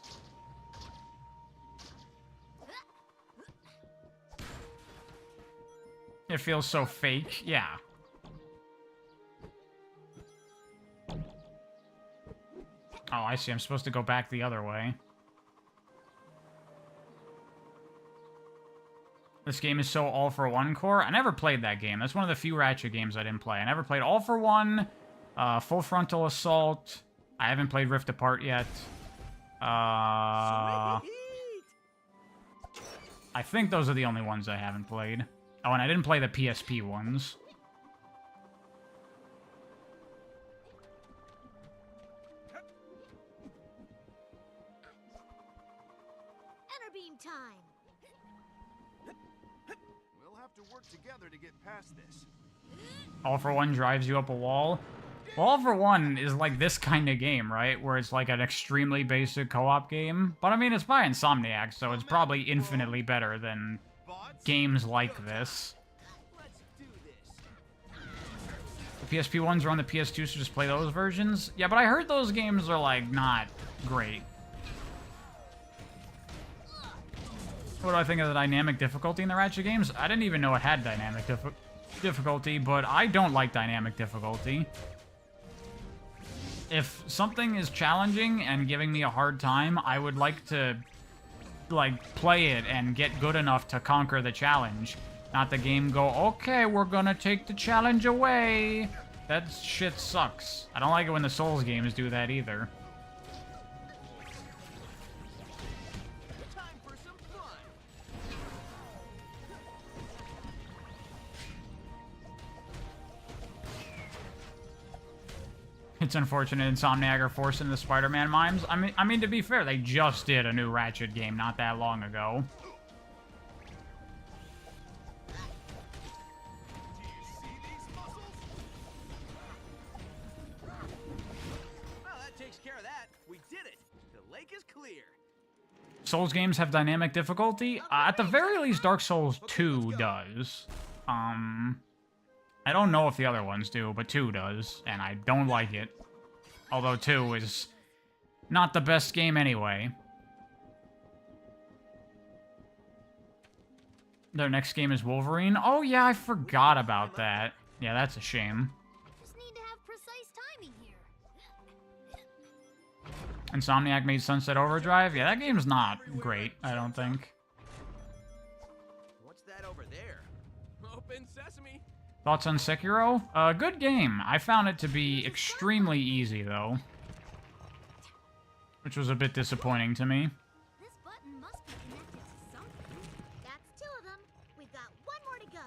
It feels so fake, yeah. Oh, I see. I'm supposed to go back the other way. This game is so All for One core. I never played that game. That's one of the few Ratchet games I didn't play. I never played All for One, Full Frontal Assault. I haven't played Rift Apart yet. I think those are the only ones I haven't played. Oh, and I didn't play the PSP ones. Enerbeam time. We'll have to work together to get past this. All for One drives you up a wall. Well, All for One is like this kind of game, right? Where it's like an extremely basic co-op game. But I mean, it's by Insomniac, so it's probably infinitely better than games like this. Let's do this. The PSP ones are on the PS2, so just play those versions. Yeah, but I heard those games are like not great. What do I think of the dynamic difficulty in the Ratchet games? I didn't even know it had dynamic difficulty, but I don't like dynamic difficulty. If something is challenging and giving me a hard time, I would like to, like, play it and get good enough to conquer the challenge. Not the game go, okay, we're gonna take the challenge away. That shit sucks. I don't like it when the Souls games do that either. Time for some fun. It's unfortunate Insomniac are forcing the Spider-Man mimes. I mean, to be fair, they just did a new Ratchet game not that long ago. Well, that takes care of that. We did it. The lake is clear. Souls games have dynamic difficulty? At the very least, Dark Souls 2 does. I don't know if the other ones do, but 2 does, and I don't like it. Although 2 is not the best game anyway. Their next game is Wolverine. Oh yeah, I forgot about that. Yeah, that's a shame. Just need to have precise timing here. Insomniac made Sunset Overdrive. Yeah, that game's not great, I don't think. What's that over there? Open sesame. Thoughts on Sekiro? Good game. I found it to be extremely easy, though. Which was a bit disappointing to me. This button must be connected to something. That's 2 of them. We've got 1 more to go.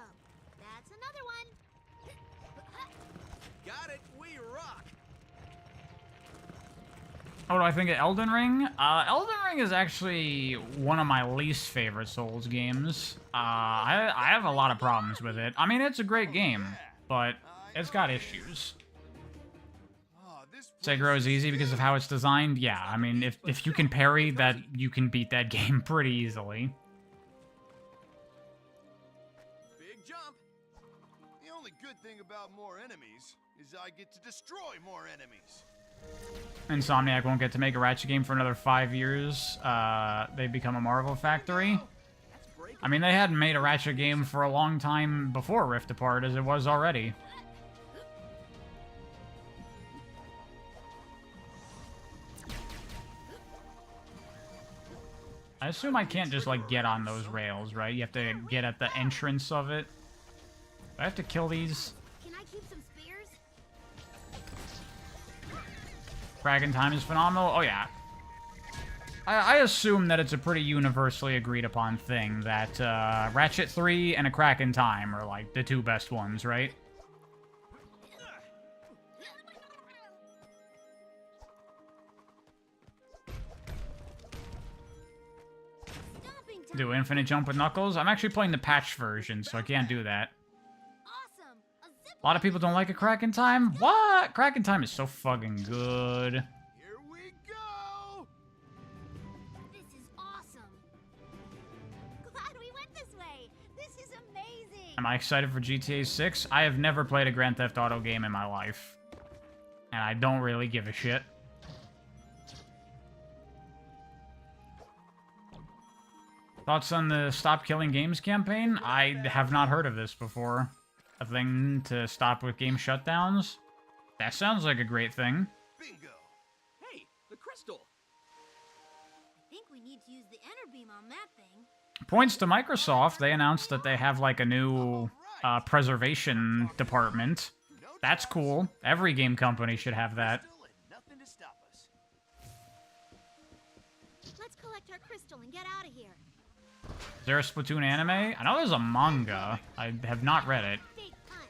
That's another one. Got it. We rock. What do I think of Elden Ring? Elden Ring is actually one of my least favorite Souls games. I have a lot of problems with it. I mean, it's a great game, but it's got issues. Sekiro is easy because of how it's designed. Yeah, I mean, if you can parry, that you can beat that game pretty easily. Big jump. The only good thing about more enemies is I get to destroy more enemies. Insomniac won't get to make a Ratchet game for another 5 years. They become a Marvel factory. I mean, they hadn't made a Ratchet game for a long time before Rift Apart, as it was already. I assume I can't just, like, get on those rails, right? You have to get at the entrance of it. Do I have to kill these? Can I keep some spears? Kraken time is phenomenal? Oh, yeah. I assume that it's a pretty universally agreed upon thing that Ratchet 3 and a Kraken time are, like, the 2 best ones, right? Stomping time. Do infinite jump with Knuckles? I'm actually playing the patch version, so I can't do that. Awesome. A zip A lot of people don't like a Kraken time? What? Kraken time is so fucking good. Here we go! This is awesome. Glad we went this way. This is amazing. Am I excited for GTA 6? I have never played a Grand Theft Auto game in my life. And I don't really give a shit. Thoughts on the Stop Killing Games campaign? I have not heard of this before. A thing to stop with game shutdowns? That sounds like a great thing. Bingo! Hey, the crystal. I think we need to use the enter beam on that thing. Points to Microsoft. They announced that they have like a new preservation department. That's cool. Every game company should have that. Crystal and nothing to stop us. Let's collect our crystal and get out of here. Is there a Splatoon anime? I know there's a manga. I have not read it. Big punch.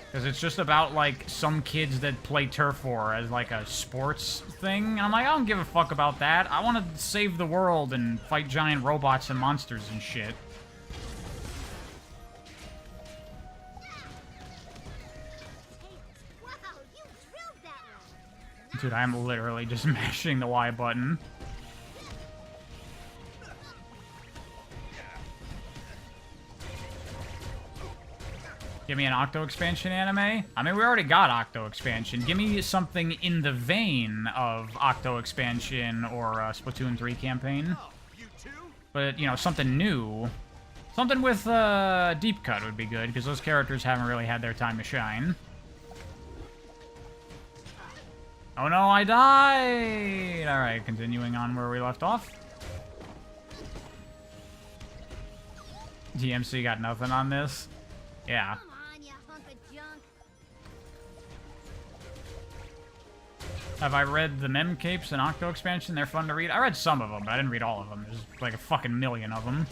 Because it's just about, like, some kids that play Turf War as, like, a sports thing. And I'm like, I don't give a fuck about that. I want to save the world and fight giant robots and monsters and shit. Wow, you Dude, I'm literally just mashing the Y button. Give me an Octo expansion anime? I mean, we already got Octo expansion. Give me something in the vein of Octo expansion or Splatoon 3 campaign. But, you know, something new. Something with Deep Cut would be good, because those characters haven't really had their time to shine. Oh no, I died! Alright, continuing on where we left off. DMC got nothing on this. Yeah. Come on, you hunk of junk. Have I read the Mem Capes and Octo expansion? They're fun to read. I read some of them, but I didn't read all of them. There's like a fucking million of them.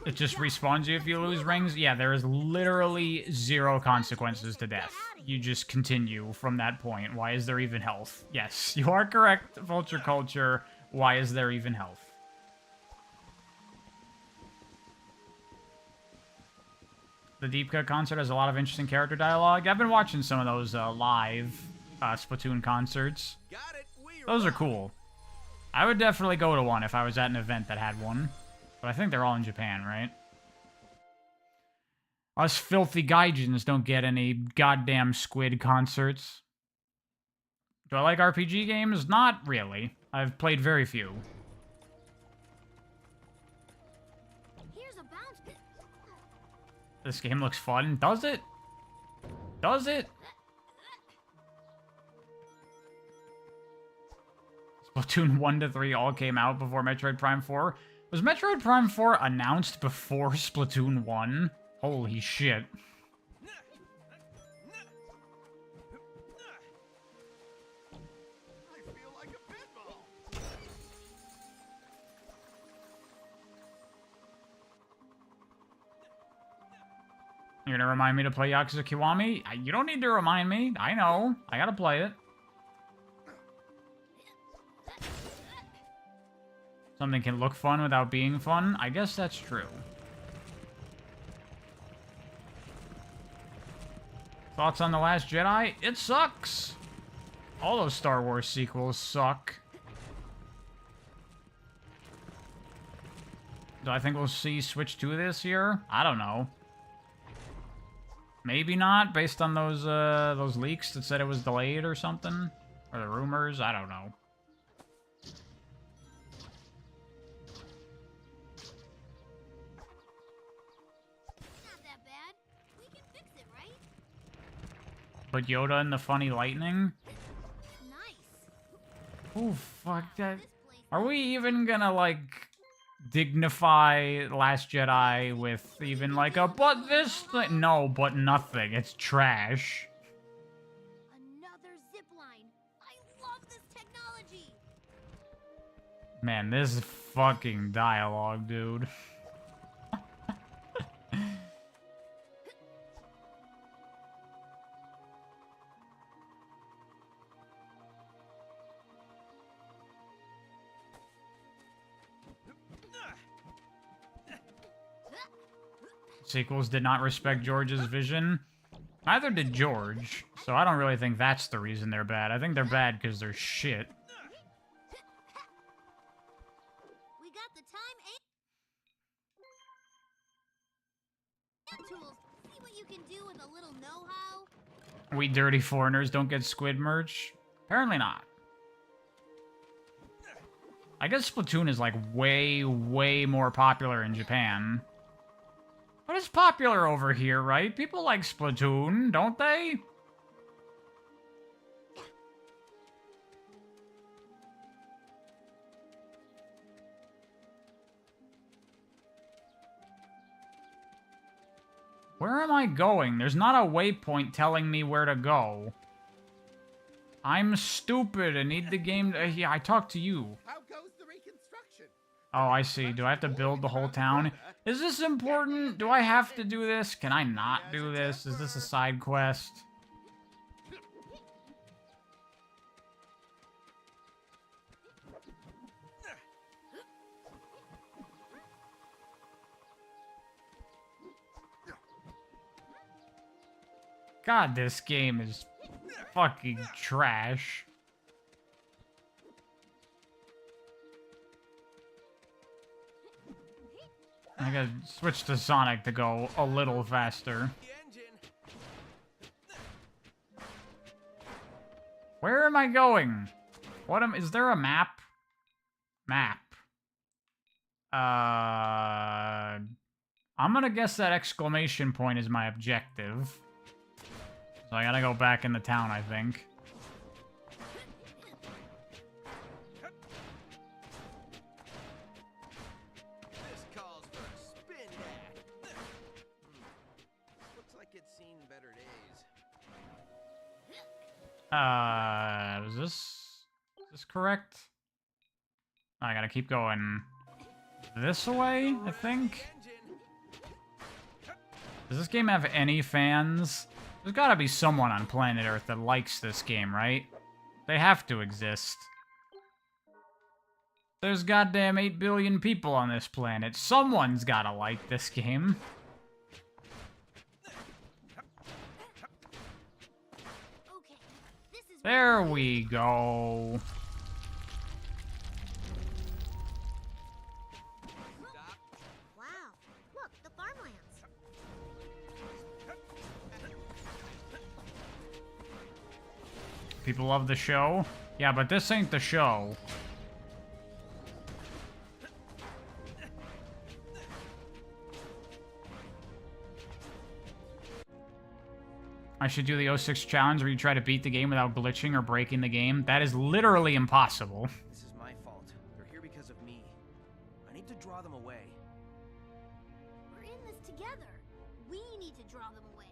It just respawns you if you lose rings? Yeah, there is literally 0 consequences to death. You just continue from that point. Why is there even health? Yes, you are correct, Vulture Culture. Why is there even health? The Deep Cut concert has a lot of interesting character dialogue. I've been watching some of those live Splatoon concerts. Those are cool. I would definitely go to one if I was at an event that had one. But I think they're all in Japan, right? Us filthy gaijins don't get any goddamn squid concerts. Do I like RPG games? Not really. I've played very few. Here's a bounce pit. This game looks fun. Does it? Does it? Splatoon 1 to 3 all came out before Metroid Prime 4. Was Metroid Prime 4 announced before Splatoon 1? Holy shit. I feel like a pinball. You're gonna remind me to play Yakuza Kiwami? You don't need to remind me. I know. I gotta play it. Something can look fun without being fun? I guess that's true. Thoughts on The Last Jedi? It sucks! All those Star Wars sequels suck. Do I think we'll see Switch 2 this year? I don't know. Maybe not, based on those leaks that said it was delayed or something. Or the rumors, I don't know. Not that bad. We can fix it, right? But Yoda and the funny lightning? Nice. Oh, fuck that. This place. Are we even gonna, like, dignify Last Jedi with even, like, a but this thing? No, but nothing. It's trash. Another zip line. I love this technology. Man, this fucking dialogue, dude. Sequels did not respect George's vision. Neither did George, so I don't really think that's the reason they're bad. I think they're bad because they're shit. We got the time and tools. See what you can do with a little know-how. We dirty foreigners don't get squid merch? Apparently not. I guess Splatoon is like way, way more popular in Japan. But it's popular over here, right? People like Splatoon, don't they? Where am I going? There's not a waypoint telling me where to go. I'm stupid and need the game to... Yeah, I talked to you. How goes the reconstruction? Oh, I see. Do I have to build the whole town? Is this important? Do I have to do this? Can I not do this? Is this a side quest? God, this game is fucking trash. I gotta switch to Sonic to go a little faster. The engine. Where am I going? Is there a map? Map. I'm gonna guess that exclamation point is my objective. So I gotta go back into town, I think. This calls for a spin dash. Looks like it's seen better days. Is this correct? I gotta keep going this way, I think. Does this game have any fans? There's gotta be someone on planet Earth that likes this game, right? They have to exist. There's goddamn 8 billion people on this planet. Someone's gotta like this game. Okay, this is There we go. Wow, look, the farmlands. People love the show. Yeah, but this ain't the show. I should do the 06 challenge where you try to beat the game without glitching or breaking the game. That is literally impossible. This is my fault. They're here because of me. I need to draw them away. We're in this together. We need to draw them away.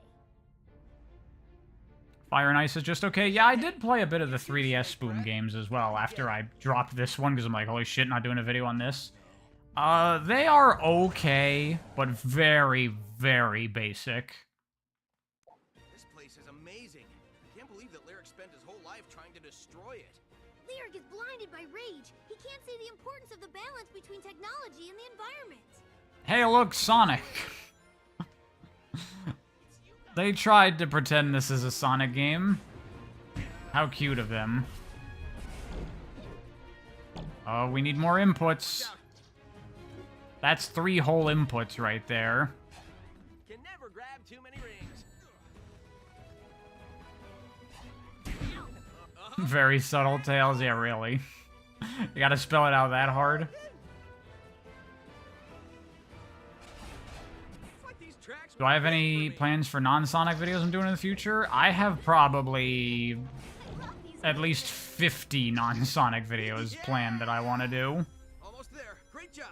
Fire and Ice is just okay. Yeah, I did play a bit of the 3DS Spoon games as well after I dropped this one because I'm like, holy shit, not doing a video on this. They are okay, but very, very basic. This place is amazing. I can't believe that Lyric spent his whole life trying to destroy it. Lyric is blinded by rage. He can't see the importance of the balance between technology and the environment. Hey, look, Sonic. They tried to pretend this is a Sonic game. How cute of them. Oh, we need more inputs. That's 3 whole inputs right there. Can never grab too many rings. Very subtle, Tails. Yeah, really. You gotta spell it out that hard. Do I have any plans for non-Sonic videos I'm doing in the future? I have probably at least 50 non-Sonic videos planned that I want to do. Almost there. Great job.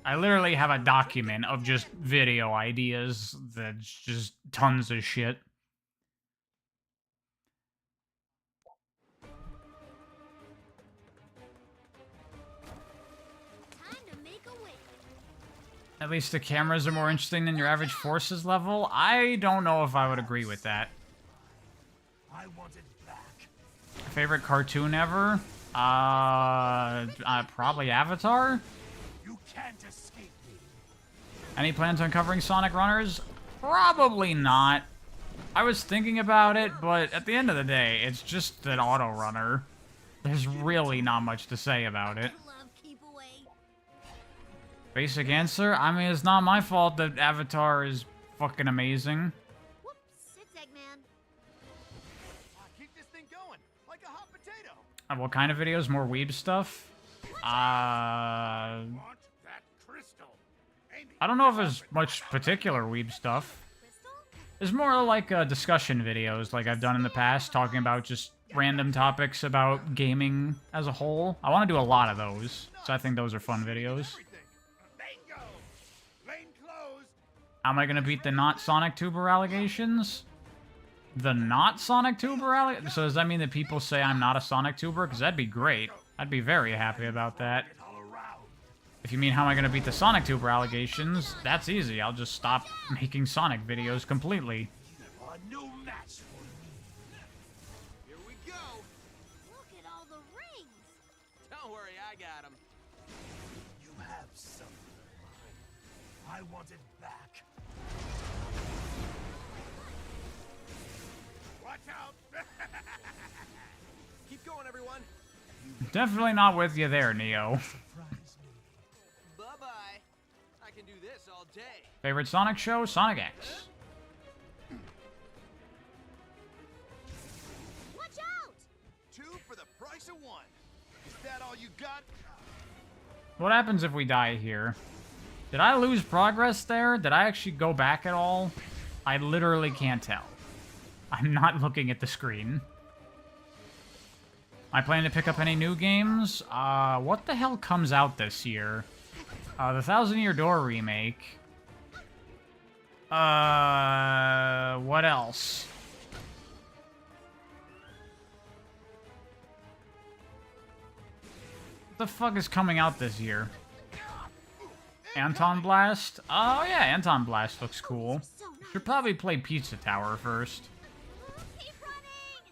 I literally have a document of just video ideas that's just tons of shit. Time to make a way. At least the cameras are more interesting than your average Forces level. I don't know if I would agree with that. I want it back. Favorite cartoon ever? Probably Avatar? You can't escape me. Any plans on covering Sonic Runners? Probably not. I was thinking about it, but at the end of the day, it's just an auto runner. There's really not much to say about it. Love keep away. Basic answer? I mean, it's not my fault that Avatar is fucking amazing. Whoops, it's Eggman. Keep this thing going, like a hot potato. What kind of videos? More weeb stuff? I Want that crystal? Amy, don't know if there's much particular weeb stuff. Crystal? It's more like discussion videos like I've done in the past, talking about just random topics about gaming as a whole. I want to do a lot of those, so I think those are fun videos. everything. Bingo! Lane closed. How am I going to beat the not Sonic Tuber allegations? The not Sonic Tuber allegations? So does that mean that people say I'm not a Sonic Tuber? Because that'd be great. I'd be very happy about that. Get all around. If you mean how am I going to beat the Sonic Tuber allegations, that's easy. I'll just stop making Sonic videos completely. A new match for me. Here we go. Look at all the rings. Don't worry, I got them. You have something of mine. I want it back. Definitely not with you there, Neo. Surprise me. Bye-bye. I can do this all day. Favorite Sonic show? Sonic X. Watch out! 2 for the price of 1. Is that all you got? What happens if we die here? Did I lose progress there? Did I actually go back at all? I literally can't tell. I'm not looking at the screen. Am I planning to pick up any new games? What the hell comes out this year? The Thousand Year Door remake. What else? What the fuck is coming out this year? Anton Blast? Oh yeah, Anton Blast looks cool. Should probably play Pizza Tower first. Keep running!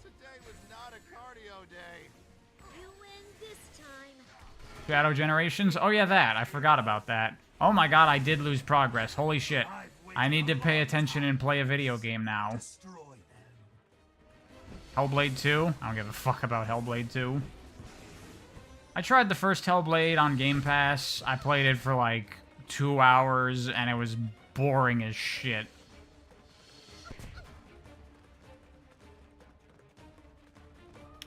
Today was not a cardio day. You win this time. Shadow Generations? Oh yeah, that. I forgot about that. Oh my god, I did lose progress. Holy shit. I need to pay attention and play a video game now. Destroy them. Hellblade 2? I don't give a fuck about Hellblade 2. I tried the first Hellblade on Game Pass. I played it for like 2 hours, and it was boring as shit.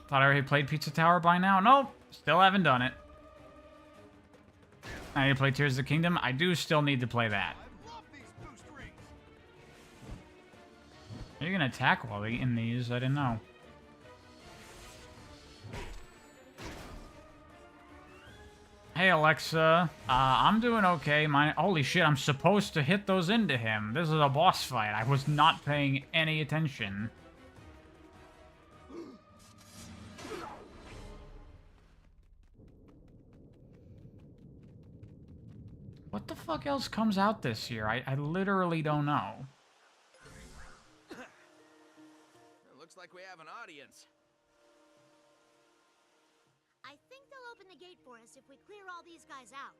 Thought I already played Pizza Tower by now? Nope. Still haven't done it. I need to play Tears of the Kingdom. I do still need to play that. I love these boost rings. Are you gonna attack while in these? I didn't know. Hey Alexa, I'm doing okay. Holy shit, I'm supposed to hit those into him. This is a boss fight. I was not paying any attention. What the fuck else comes out this year? I literally don't know. It looks like we have an audience. I think they'll open the gate for us if we clear all these guys out.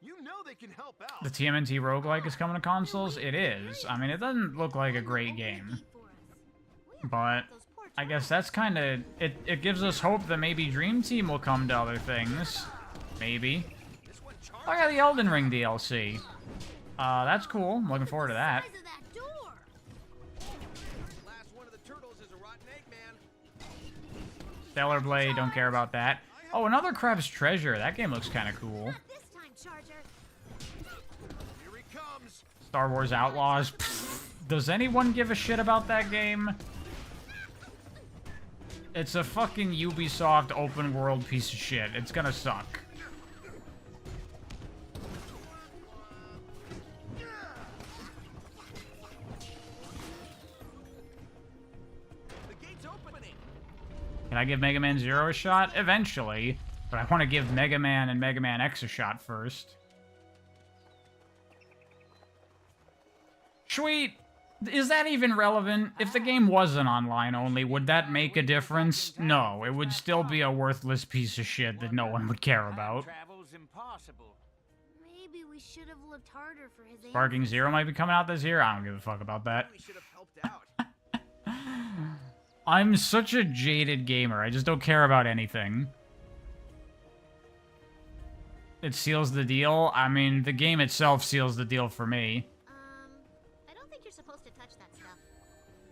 You know they can help out. The TMNT roguelike is coming to consoles? It is. I mean, it doesn't look like a great game. But I guess that's kind of... It gives us hope that maybe Dream Team will come to other things. Maybe. Oh yeah, the Elden Ring DLC. That's cool. I'm looking forward to that. Size of that door. Last one of the turtles is a rotten Eggman. Stellar Blade, don't care about that. Oh, another Crab's Treasure. That game looks kind of cool. Not this time, Charger. Here he comes. Star Wars Outlaws. Pfft. Does anyone give a shit about that game? It's a fucking Ubisoft open world piece of shit. It's gonna suck. The gate's opening. Can I give Mega Man Zero a shot? Eventually. But I want to give Mega Man and Mega Man X a shot first. Sweet! Is that even relevant? If the game wasn't online only, would that make a difference? No, it would still be a worthless piece of shit that no one would care about. Travel's impossible. Maybe we should have looked harder for his Sparking Zero might be coming out this year. I don't give a fuck about that. We should have helped out. I'm such a jaded gamer. I just don't care about anything. It seals the deal. I mean, the game itself seals the deal for me. I don't think you're supposed to touch that stuff.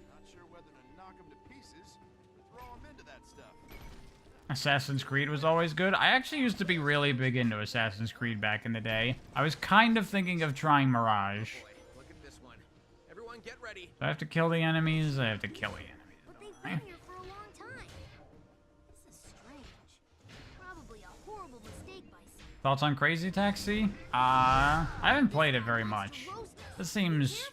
Not sure whether to knock him to pieces or throw him into that stuff. Assassin's Creed was always good. I actually used to be really big into Assassin's Creed back in the day. I was kind of thinking of trying Mirage. Boy, look at this one. Everyone get ready. Do I have to kill the enemies? I have to kill the enemies. But they've been here for a long time. This is strange. Probably a horrible mistake by some. Thoughts on Crazy Taxi? I haven't played it very much. This seems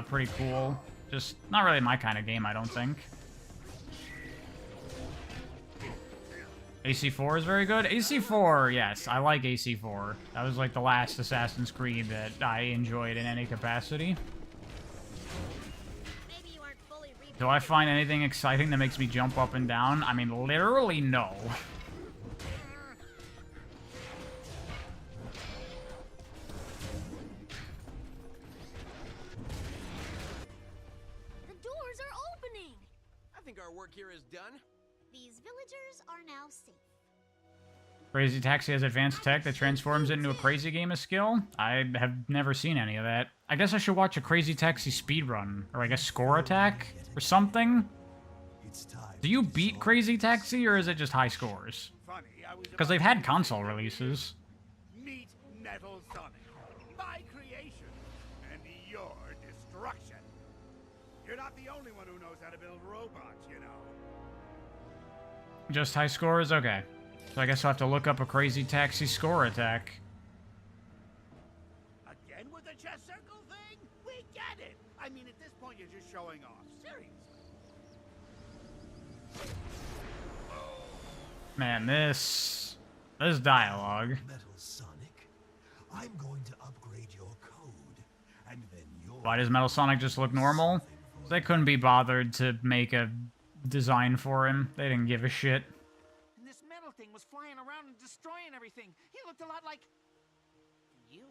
pretty cool. Just not really my kind of game, I don't think. AC4 is very good. AC4, yes, I like AC4. That was like the last Assassin's Creed that I enjoyed in any capacity. Maybe you aren't fully rebuilt. Do I find anything exciting that makes me jump up and down? I mean, literally no. The doors are opening. I think our work here is done. These These villagers are now safe. Crazy Taxi has advanced tech that transforms it into a crazy game of skill? I have never seen any of that. I guess I should watch a Crazy Taxi speedrun, or I guess Score Attack, or something? Do you beat Crazy Taxi, or is it just high scores? Funny, Because they've had console releases. Meet Metal Sonic, my creation, and your destruction. You're not the only one who knows how to build robots, you know. Just high scores? Okay. So I guess I'll have to look up a Crazy Taxi Score Attack. Again with the chess circle thing? We get it! I mean, at this point, you're just showing off. Seriously. Man, this dialogue. Metal Sonic, I'm going to upgrade your code, and then your... Why does Metal Sonic just look normal? They couldn't be bothered to make a design for him. They didn't give a shit. And this metal thing was flying around and destroying everything. He looked a lot like... you.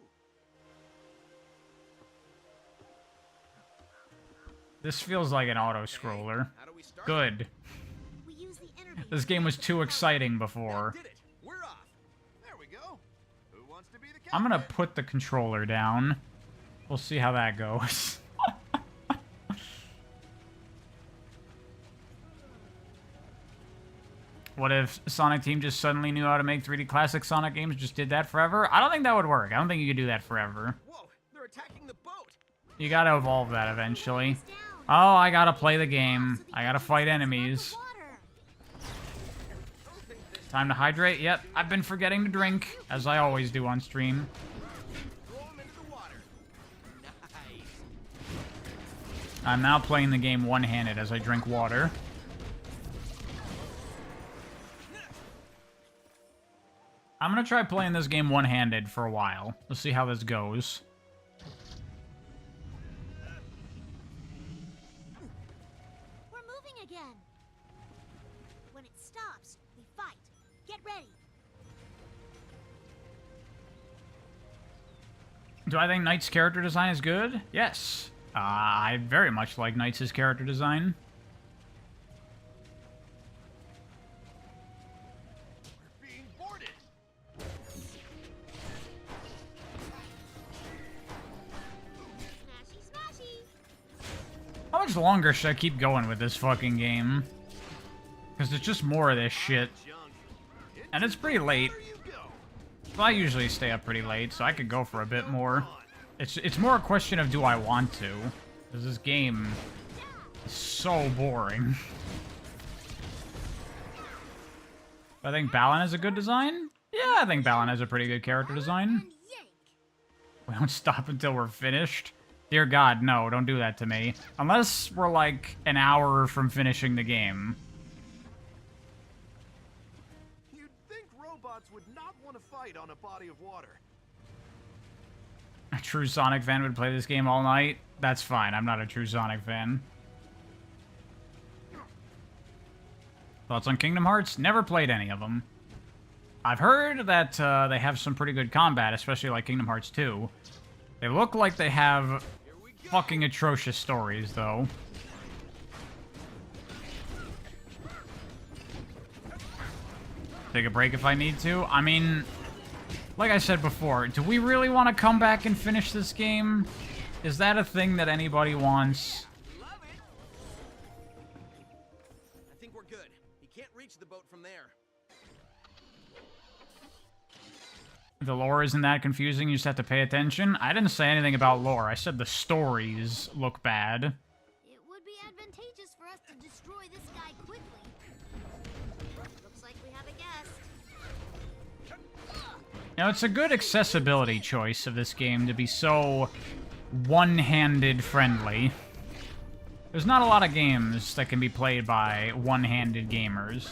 This feels like an auto-scroller. How do we start? Good. We use the energy. This game was too exciting That before. did it. We're off. There we go. Who wants to be the I'm gonna captain? put the controller down. We'll see how that goes. What if Sonic Team just suddenly knew how to make 3D classic Sonic games, just did that forever? I don't think that would work. I don't think you could do that forever. Whoa, they're attacking the boat. You gotta evolve that eventually. Oh, I gotta play the game. I gotta fight enemies. Time to hydrate? Yep, I've been forgetting to drink, as I always do on stream. Throw 'em into the water. Nice. I'm now playing the game one-handed as I drink water. I'm gonna try playing this game one-handed for a while. Let's see how this goes. We're moving again. When it stops, we fight. Get ready. Do I think Knight's character design is good? Yes. I very much like Knight's character design. We're being boarded. Smashy, smashy. How much longer should I keep going with this fucking game? Because it's just more of this shit. Junk. And it's pretty late. There you go. Well, I usually stay up pretty late, so I could go for a bit more. It's more a question of do I want to. Because this game is so boring. I think Balan has a good design? Yeah, I think Balan has a pretty good character design. And yank. We don't stop until we're finished. Dear God, no, don't do that to me. Unless we're like an hour from finishing the game. You'd think robots would not want to fight on a body of water. A true Sonic fan would play this game all night. That's fine, I'm not a true Sonic fan. Thoughts on Kingdom Hearts? Never played any of them. I've heard that they have some pretty good combat, especially like Kingdom Hearts 2. They look like they have fucking atrocious stories, though. Take a break if I need to. I mean, like I said before, do we really want to come back and finish this game? Is that a thing that anybody wants? Love it. I think we're good. He can't reach the boat from there. The lore isn't that confusing, you just have to pay attention. I didn't say anything about lore, I said the stories look bad. It would be advantageous for us to destroy this guy quickly. Looks like we have a guest. Now, it's a good accessibility choice of this game to be so one-handed friendly. There's not a lot of games that can be played by one-handed gamers.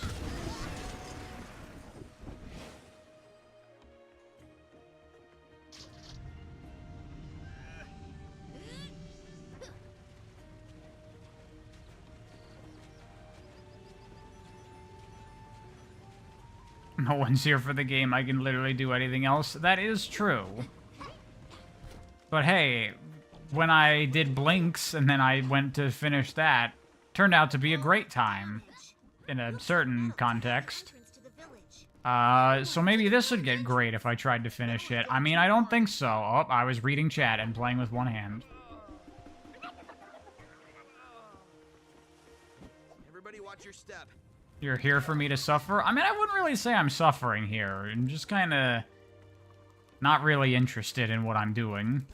No one's here for the game, I can literally do anything else. That is true. But hey, when I did Blinks and then I went to finish that, turned out to be a great time. in a certain context. Entrance to the village. So maybe this would get great if I tried to finish it. I mean, I don't think so. Oh, I was reading chat and playing with one hand. Everybody watch your step. You're here for me to suffer? I mean, I wouldn't really say I'm suffering here. I'm just kind of not really interested in what I'm doing.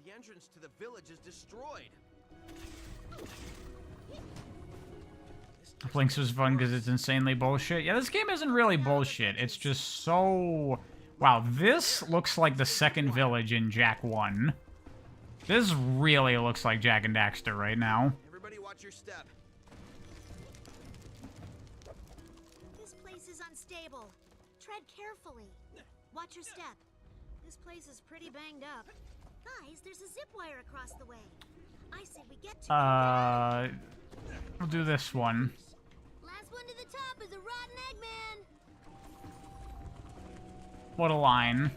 The entrance to the village is destroyed. Blinks was fun because it's insanely bullshit. Yeah, this game isn't really bullshit. It's just so... Wow, this looks like the second village in Jak 1. This really looks like Jak and Daxter right now. Everybody watch your step. This place is unstable. Tread carefully. Watch your step. This place is pretty banged up. Guys, there's a zip wire across the way. I say we get to We'll do this one. Last one to the top is a rotten Eggman. What a line.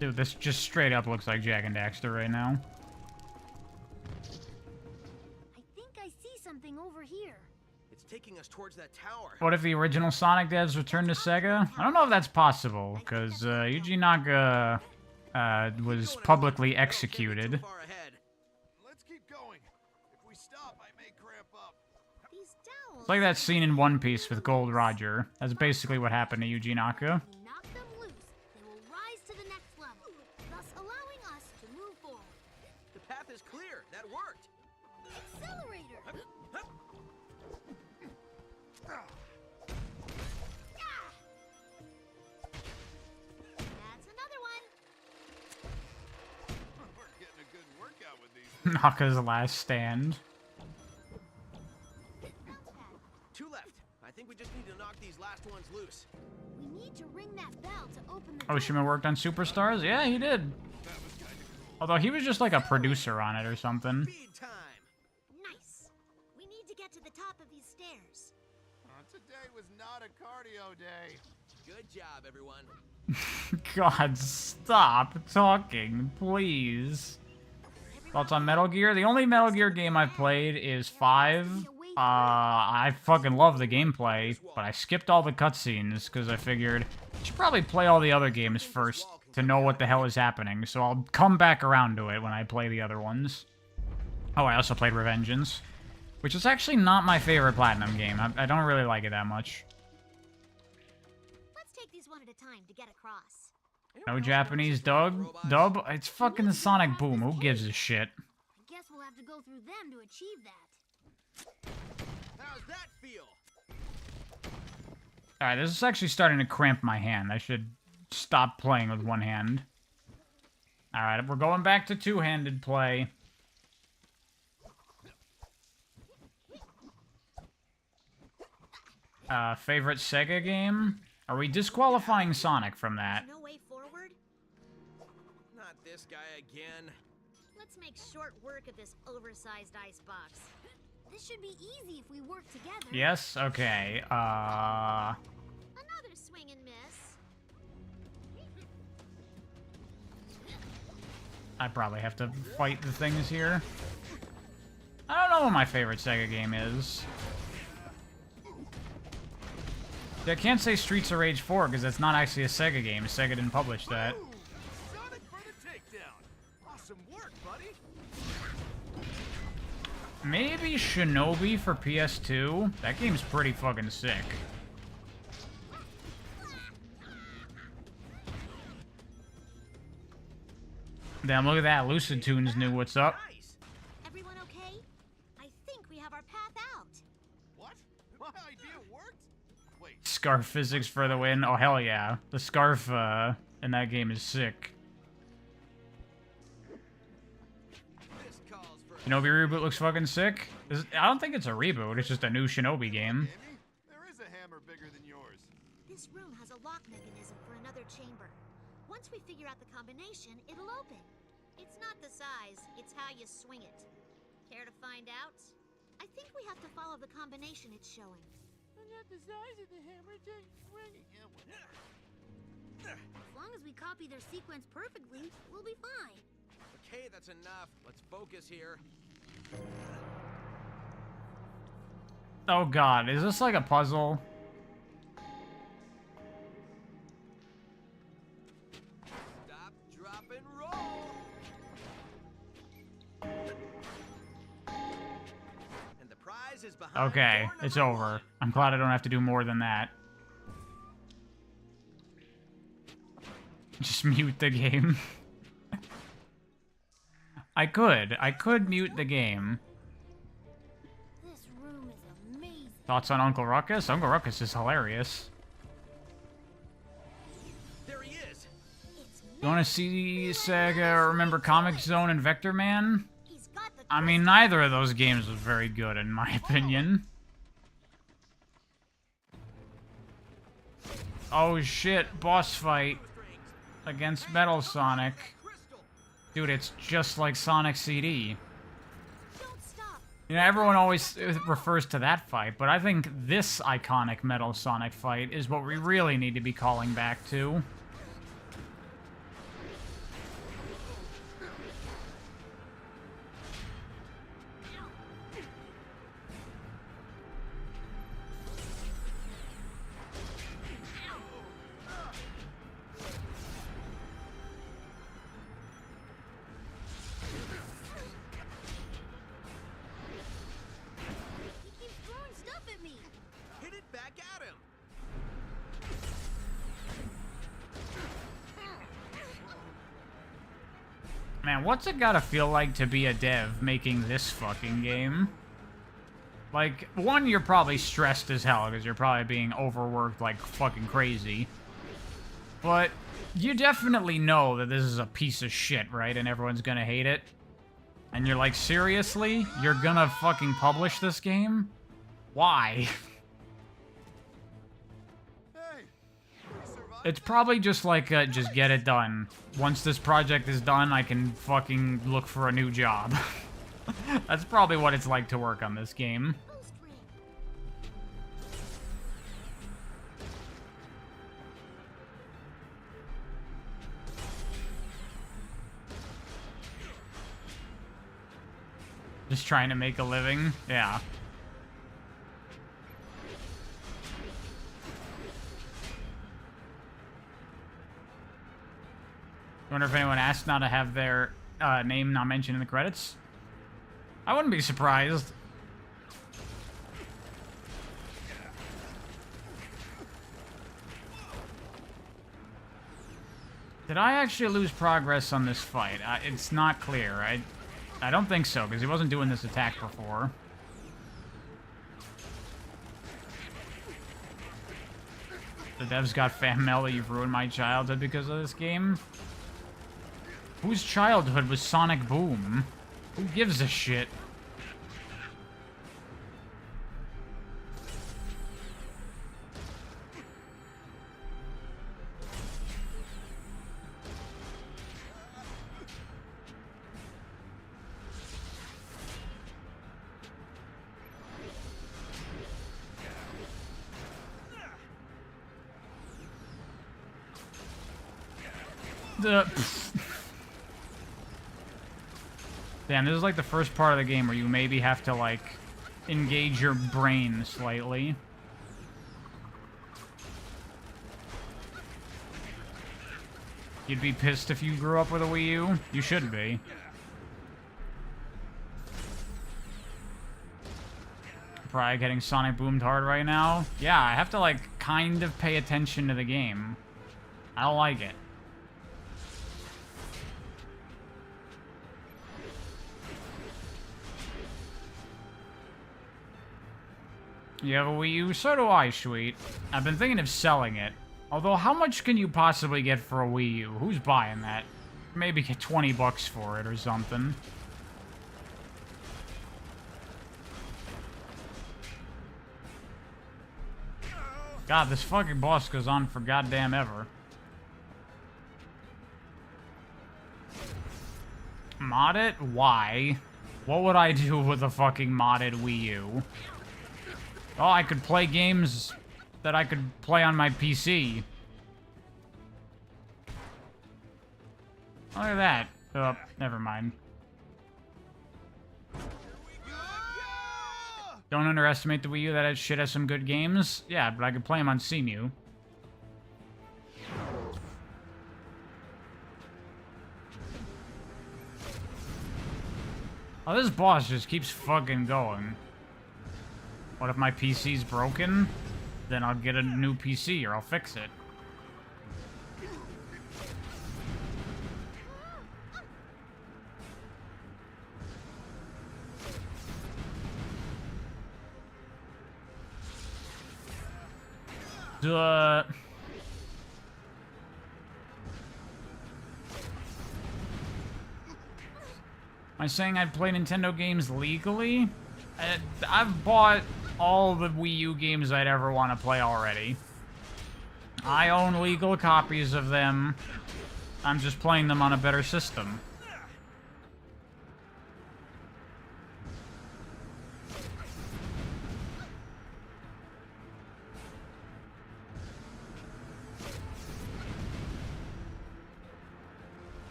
Dude, this just straight up looks like Jak and Daxter right now. I think I see something over here. It's taking us towards that tower. What if the original Sonic devs returned to Sega? I don't know if that's possible, because Yuji Naka was publicly executed. Too far ahead. Let's keep going. If we stop, I may cramp up. These dowels. It's like that scene in One Piece with Gold Roger. That's basically what happened to Yuji Naka. If we knock them loose, they will rise to the next level, thus allowing us to move forward. The path is clear. That worked. Accelerator. That's another one. We're getting a good workout with these. Naka's last stand. Bounce pad. Two left. I think we just need to knock these last ones loose. We need to ring that bell to open the Oshima worked on Superstars? Yeah, he did. Although he was just like a producer on it or something. Speed time. Nice. We need to get to the top of these stairs. Today was not a cardio day. Good job, everyone. God, stop talking, please. Thoughts on Metal Gear? The only Metal Gear game I've played is 5. I fucking love the gameplay, but I skipped all the cutscenes because I figured I should probably play all the other games first to know what the hell is happening, so I'll come back around to it when I play the other ones. Oh, I also played Revengeance, which is actually not my favorite Platinum game. I don't really like it that much. Let's take these one at a time to get across. No Japanese dub? It's fucking Sonic Boom. Who gives a shit? I guess we'll have to go through them to achieve that. How's that feel? Alright, this is actually starting to cramp my hand. I should stop playing with one hand. Alright, we're going back to two-handed play. Favorite Sega game? Are we disqualifying Sonic from that? No way forward? Not this guy again. Let's make short work of this oversized icebox. This should be easy if we work together. Yes? Okay, Another swing and miss. I probably have to fight the things here. I don't know what my favorite Sega game is. I can't say Streets of Rage 4 because that's not actually a Sega game. Sega didn't publish that. Sonic for the takedown. Awesome work, buddy. Maybe Shinobi for PS2? That game's pretty fucking sick. Damn, look at that. Lucid Tunes knew what's up. Nice. Everyone okay? I think we have our path out. What? My idea worked? Wait, Scarf physics for the win. Oh, hell yeah. The scarf in that game is sick. This calls for Shinobi reboot looks fucking sick. I don't think it's a reboot. It's just a new Shinobi game. Amy, there is a hammer bigger than yours. This room has a lock mechanism for another chamber. Once we figure out the combination, it'll open. It's not the size, it's how you swing it. Care to find out? I think we have to follow the combination it's showing. Not the size of the hammer to swing. As long as we copy their sequence perfectly, we'll be fine. Okay, that's enough. Let's focus here. Oh god, is this like a puzzle? Stop, drop, and roll. And the prize is behind Okay, door it's number over. 1. I'm glad I don't have to do more than that. Just mute the game. I could mute the game. This room is amazing. Thoughts on Uncle Ruckus? Uncle Ruckus is hilarious. There he is. It's You want to see Sega or remember Comic Zone and Vector Man? He's got the I mean, neither of those games was very good, in my opinion. Oh shit, boss fight against Metal Sonic. Crystal. Dude, it's just like Sonic CD. Don't stop. You know, everyone always refers to that fight, but I think this iconic Metal Sonic fight is what we really need to be calling back to. He keeps throwing stuff at me. Hit it back at him. Man, what's it gotta feel like to be a dev making this fucking game? Like, one, you're probably stressed as hell because you're probably being overworked like fucking crazy. But you definitely know that this is a piece of shit, right? And everyone's gonna hate it. And you're like, seriously? You're gonna fucking publish this game? Why? Hey, we survived. It's probably just like, just get it done. Once this project is done, I can fucking look for a new job. That's probably what it's like to work on this game. Boost ring. Just trying to make a living. Yeah. I wonder if anyone asked not to have their name not mentioned in the credits. I wouldn't be surprised. Did I actually lose progress on this fight? It's not clear. I don't think so, because he wasn't doing this attack before. The devs got fan mail that you've ruined my childhood because of this game. Whose childhood was Sonic Boom? Who gives a shit? Damn, this is like the first part of the game where you maybe have to, like, engage your brain slightly. You'd be pissed if you grew up with a Wii U? You should be. Probably getting Sonic boomed hard right now. Yeah, I have to, like, kind of pay attention to the game. I don't like it. You have a Wii U? So do I, sweet. I've been thinking of selling it. Although, how much can you possibly get for a Wii U? Who's buying that? Maybe get 20 bucks for it or something. God, this fucking boss goes on for goddamn ever. Mod it? Why? What would I do with a fucking modded Wii U? Oh, I could play games that I could play on my PC. Look at that. Oh, never mind. Don't underestimate the Wii U. That shit has some good games. Yeah, but I could play them on CMU. Oh, this boss just keeps fucking going. What if my PC's broken? Then I'll get a new PC or I'll fix it. Duh. Am I saying I'd play Nintendo games legally? I've bought all the Wii U games I'd ever want to play already. I own legal copies of them. I'm just playing them on a better system.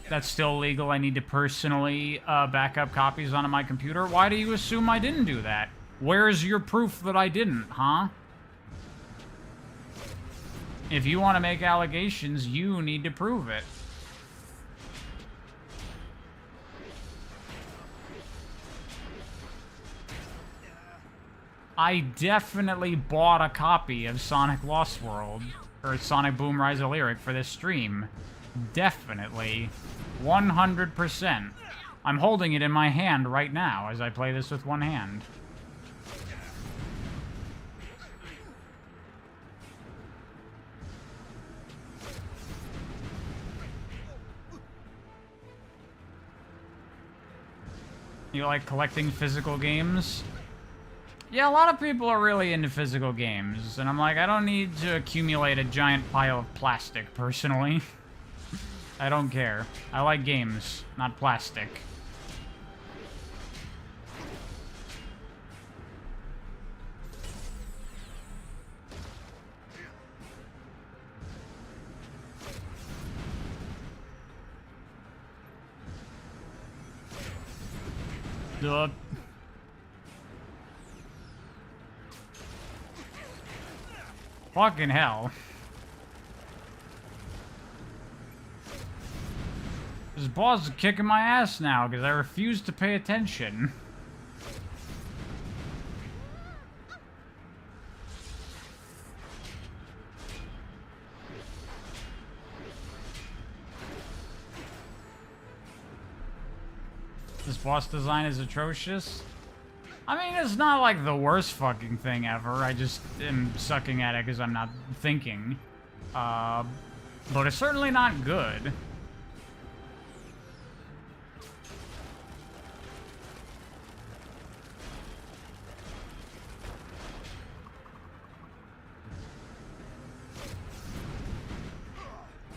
That's still legal. I need to personally back up copies onto my computer. Why do you assume I didn't do that? Where's your proof that I didn't, huh? If you want to make allegations, you need to prove it. I definitely bought a copy of Sonic Lost World, or Sonic Boom Rise of Lyric for this stream. Definitely. 100%. I'm holding it in my hand right now as I play this with one hand. You like collecting physical games? Yeah, a lot of people are really into physical games, and I'm like, I don't need to accumulate a giant pile of plastic, personally. I don't care. I like games, not plastic. Duh. Fucking hell. This boss is kicking my ass now because I refuse to pay attention. This boss design is atrocious. I mean, it's not like the worst fucking thing ever. I just am sucking at it because I'm not thinking. But it's certainly not good.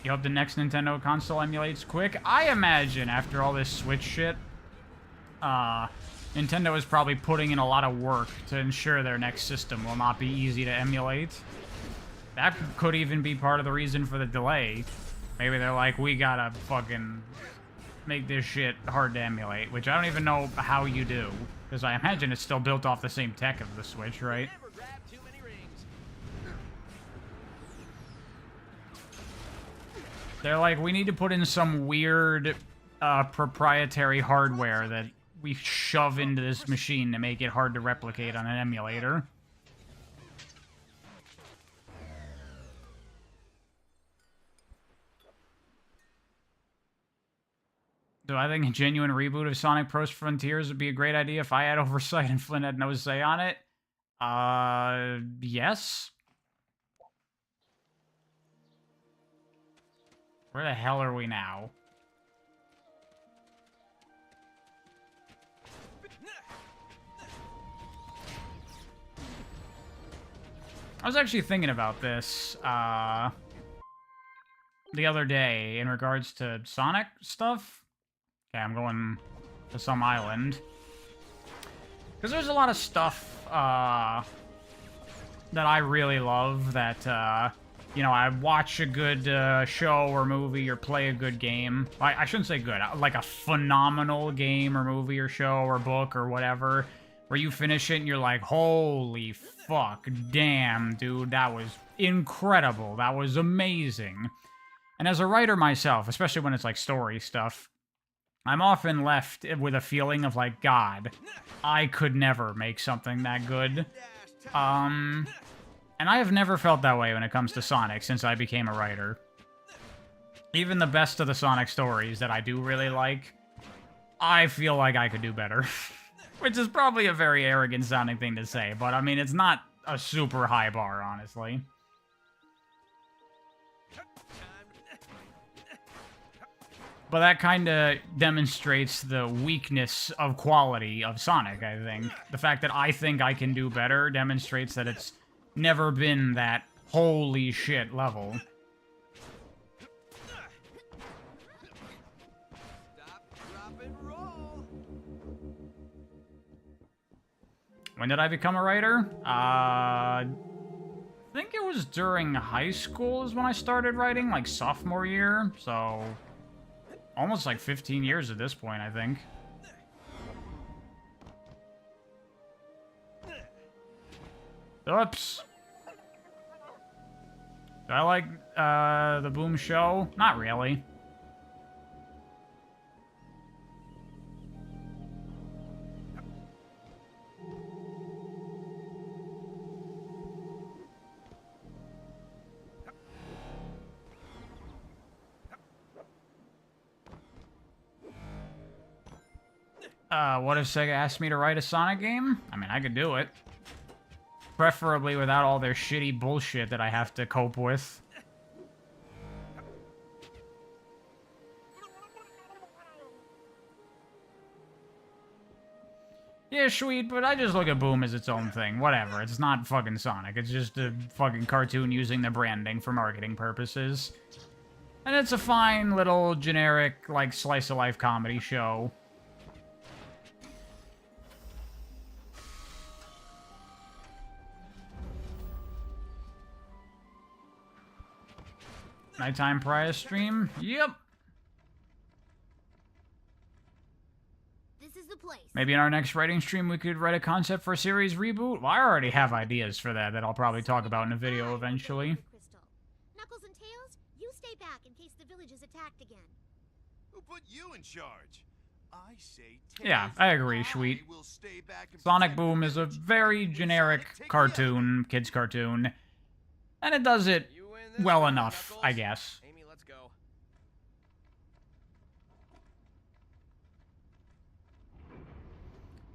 You hope the next Nintendo console emulates quick? I imagine after all this Switch shit, Nintendo is probably putting in a lot of work to ensure their next system will not be easy to emulate. That could even be part of the reason for the delay. Maybe they're like, we gotta fucking make this shit hard to emulate, which I don't even know how you do. Because I imagine it's still built off the same tech of the Switch, right? They're like, we need to put in some weird proprietary hardware that we shove into this machine to make it hard to replicate on an emulator. Do I think a genuine reboot of Sonic Pros Frontiers would be a great idea if I had oversight and Flynn had no say on it? Yes. Where the hell are we now? I was actually thinking about this, the other day in regards to Sonic stuff. Okay, I'm going to some island. Because there's a lot of stuff that I really love that, you know, I watch a good show or movie or play a good game. I shouldn't say good, like a phenomenal game or movie or show or book or whatever, where you finish it and you're like, holy fuck, damn, dude, that was incredible. That was amazing. And as a writer myself, especially when it's like story stuff, I'm often left with a feeling of like, God, I could never make something that good. And I have never felt that way when it comes to Sonic since I became a writer. Even the best of the Sonic stories that I do really like, I feel like I could do better. Which is probably a very arrogant sounding thing to say, but I mean, it's not a super high bar, honestly. But that kind of demonstrates the weakness of quality of Sonic, I think. The fact that I think I can do better demonstrates that it's never been that holy shit level. Stop, drop, and roll. When did I become a writer? I think it was during high school is when I started writing, like sophomore year, so almost like 15 years at this point, I think. Oops. Do I like the Boom Show? Not really. What if Sega asked me to write a Sonic game? I mean, I could do it. Preferably without all their shitty bullshit that I have to cope with. Yeah, sweet, but I just look at Boom as its own thing. Whatever, it's not fucking Sonic. It's just a fucking cartoon using the branding for marketing purposes. And it's a fine little generic, like, slice-of-life comedy show. Nighttime Prize stream? Yep. This is the place. Maybe in our next writing stream we could write a concept for a series reboot? Well, I already have ideas for that I'll probably talk about in a video eventually. Knuckles and Tails, you stay back in case the village is attacked again. Who put you in charge? I say Yeah, I agree, Sweet. will stay back and Sonic protect Boom the is a village. very generic cartoon, kids cartoon, and it does it well enough, I guess. Amy, let's go.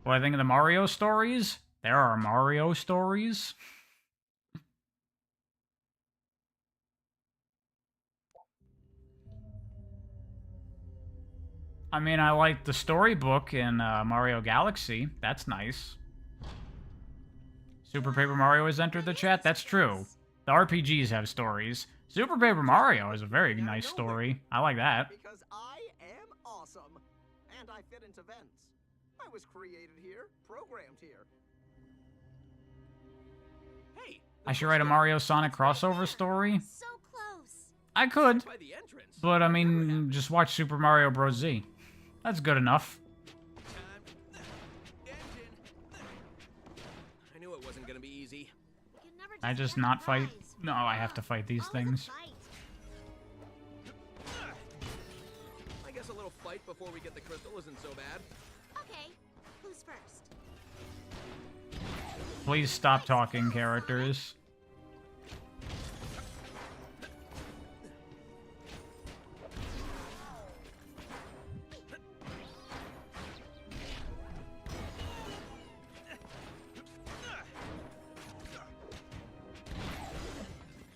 What I think of the Mario stories? There are Mario stories. I mean, I like the storybook in Mario Galaxy. That's nice. Super Paper Mario has entered the chat. That's true. The RPGs have stories. Super Paper Mario is a very nice story. I like that. Because I am awesome. And I fit into vents. I was created here, programmed here. Hey, I should write a Mario Sonic crossover story. So close. I could, by the entrance. but I mean, just watch Super Mario Bros. Z. That's good enough. Engine. I knew it wasn't gonna be easy. You can never I just win a not fight. prize. No, I have to fight these Always a things. fight. I guess a little fight before we get the crystal isn't so bad. Okay, who's first? Please stop talking, characters.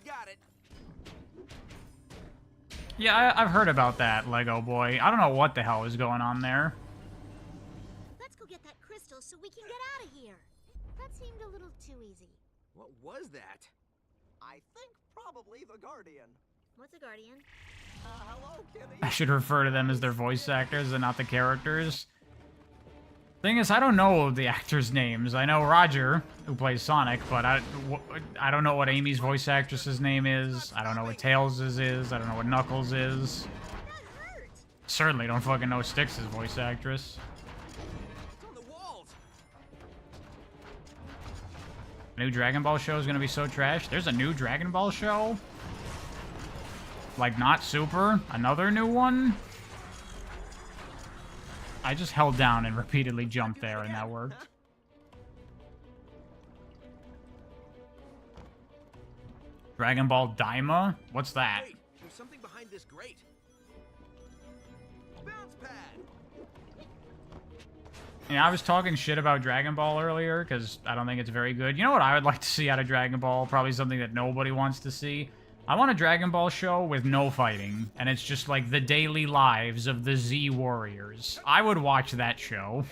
Got it. Yeah, I've heard about that, Lego boy. I don't know what the hell is going on there. Let's go get that crystal so we can get out of here. That seemed a little too easy. What was that? I think probably the Guardian. What's a guardian? Hello, kitty. I should refer to them as their voice actors and not the characters. Thing is, I don't know the actors' names. I know Roger, who plays Sonic, but I don't know what Amy's voice actress's name is. I don't know what Tails' is. I don't know what Knuckles is. Certainly don't fucking know Styx' voice actress. It's on the walls. New Dragon Ball show is gonna be so trash. There's a new Dragon Ball show? Like, not Super? Another new one? I just held down and repeatedly jumped there, and that worked. Dragon Ball Daima? What's that? Wait, there's something behind this grate. Bounce pad. Yeah, I was talking shit about Dragon Ball earlier, because I don't think it's very good. You know what I would like to see out of Dragon Ball? Probably something that nobody wants to see. I want a Dragon Ball show with no fighting, and it's just like the daily lives of the Z Warriors. I would watch that show.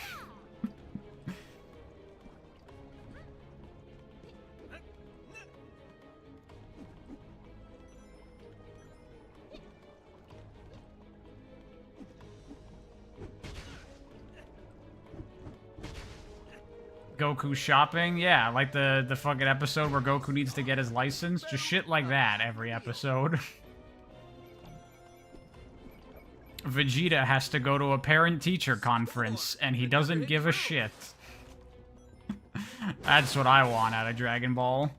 Goku shopping? Yeah, like the fucking episode where Goku needs to get his license. Just shit like that every episode. Vegeta has to go to a parent-teacher conference, and he doesn't give a shit. That's what I want out of Dragon Ball.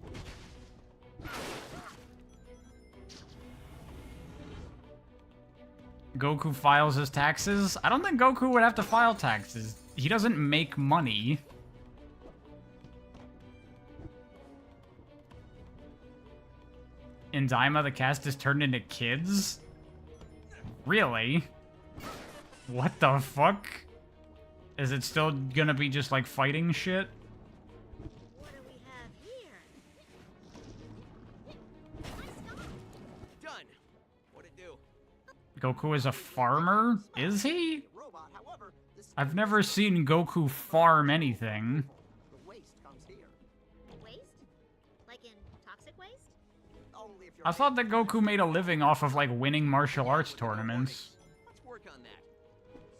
Goku files his taxes? I don't think Goku would have to file taxes. He doesn't make money. In Daima, the cast is turned into kids? Really? What the fuck? Is it still gonna be just like fighting shit? What do we have here? Done. What'd it do? Goku is a farmer? Is he? Robot, however, this I've never seen Goku farm anything. the waste comes here. Waste? Like in toxic waste? Only if you're I thought that Goku made a living off of like winning martial arts tournaments. Let's work on that.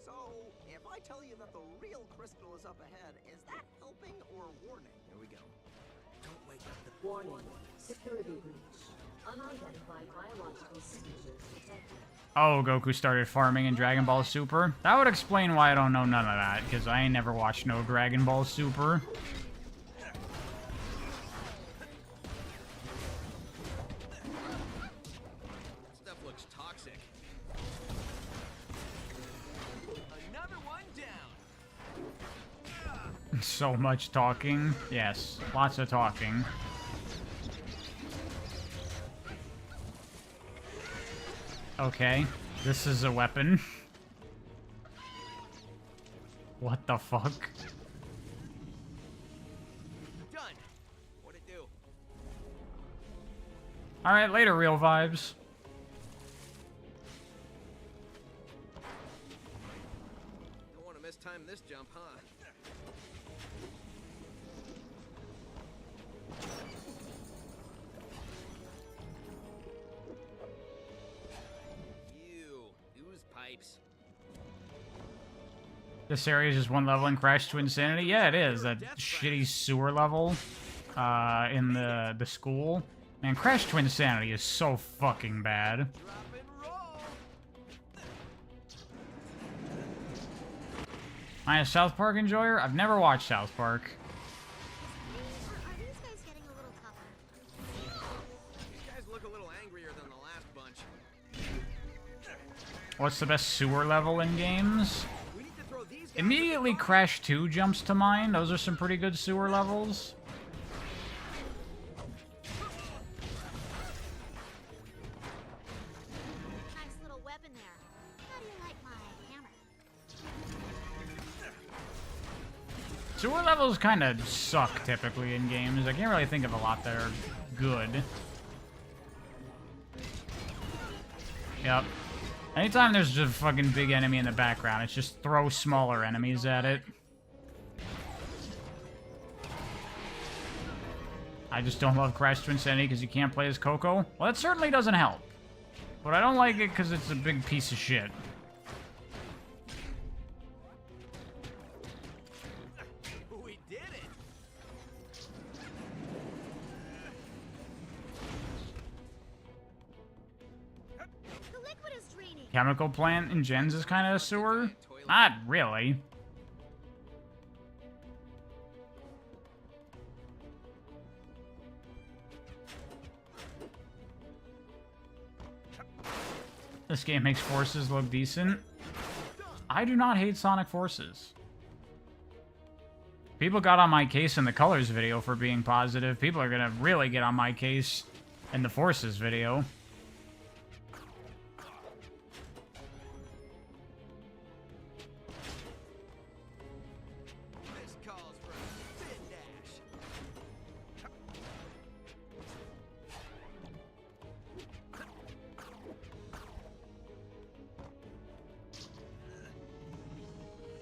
So, if I tell you that the real crystal is up ahead, is that helping or warning? Here we go. Don't wake up the... Warning. Security breach. Unidentified biological signatures detected. Oh, Goku started farming in Dragon Ball Super? That would explain why I don't know none of that, because I ain't never watched no Dragon Ball Super. Stuff looks toxic. Another one down. So much talking. Yes, lots of talking. Okay, this is a weapon. What the fuck? Done. What'd it do? Alright, later, real vibes. Don't want to mistime this jump, huh? Ew. Ooze pipes. This area is just one level in Crash to Insanity? Yeah, it is. That shitty sewer level in the school. Man, Crash to Insanity is so fucking bad. Drop and roll. Am I a South Park enjoyer? I've never watched South Park. Are these guys getting a little tougher? These guys look a little angrier than the last bunch. What's the best sewer level in games? We need to throw these guys Immediately Crash 2 jumps to mind. Those are some pretty good sewer levels. Nice little weapon there. How do you like my hammer? Sewer levels kind of suck typically in games. I can't really think of a lot that are good. Yep. Anytime there's just a fucking big enemy in the background, it's just throw smaller enemies at it. I just don't love Crash to Insanity because you can't play as Coco. Well, that certainly doesn't help. But I don't like it because it's a big piece of shit. chemical plant in Gens is kind of a sewer? Not really. This game makes Forces look decent. I do not hate Sonic Forces. People got on my case in the Colors video for being positive. People are gonna really get on my case in the Forces video. This calls for a spin dash.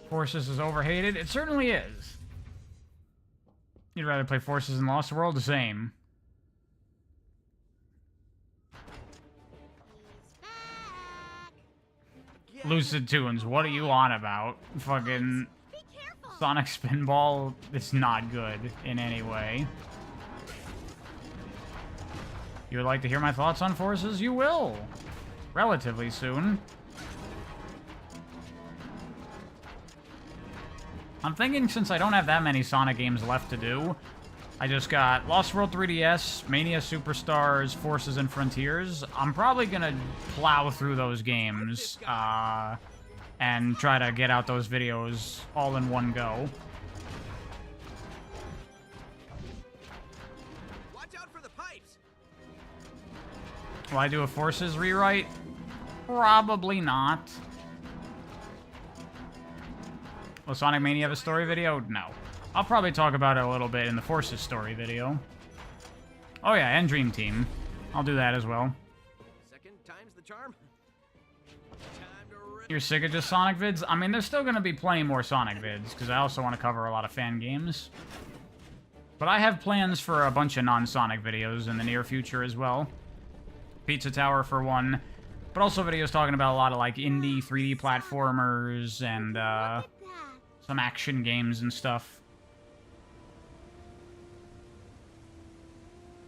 Forces is overhated? It certainly is. You'd rather play Forces in Lost World? The same. Lucid Tunes, what are you on about? Fucking Sonic Spinball is not good in any way. You would like to hear my thoughts on Forces? You will! Relatively soon. I'm thinking since I don't have that many Sonic games left to do, I just got Lost World 3DS, Mania Superstars, Forces and Frontiers. I'm probably gonna plow through those games and try to get out those videos all in one go. Watch out for the pipes. Will I do a Forces rewrite? Probably not. Will Sonic Mania have a story video? No. I'll probably talk about it a little bit in the Forces story video. Oh yeah, and Dream Team. I'll do that as well. Second time's the charm. Time to You're sick of just Sonic vids? I mean, there's still going to be plenty more Sonic vids, because I also want to cover a lot of fan games. But I have plans for a bunch of non-Sonic videos in the near future as well. Pizza Tower for one, but also videos talking about a lot of like indie 3D platformers and some action games and stuff.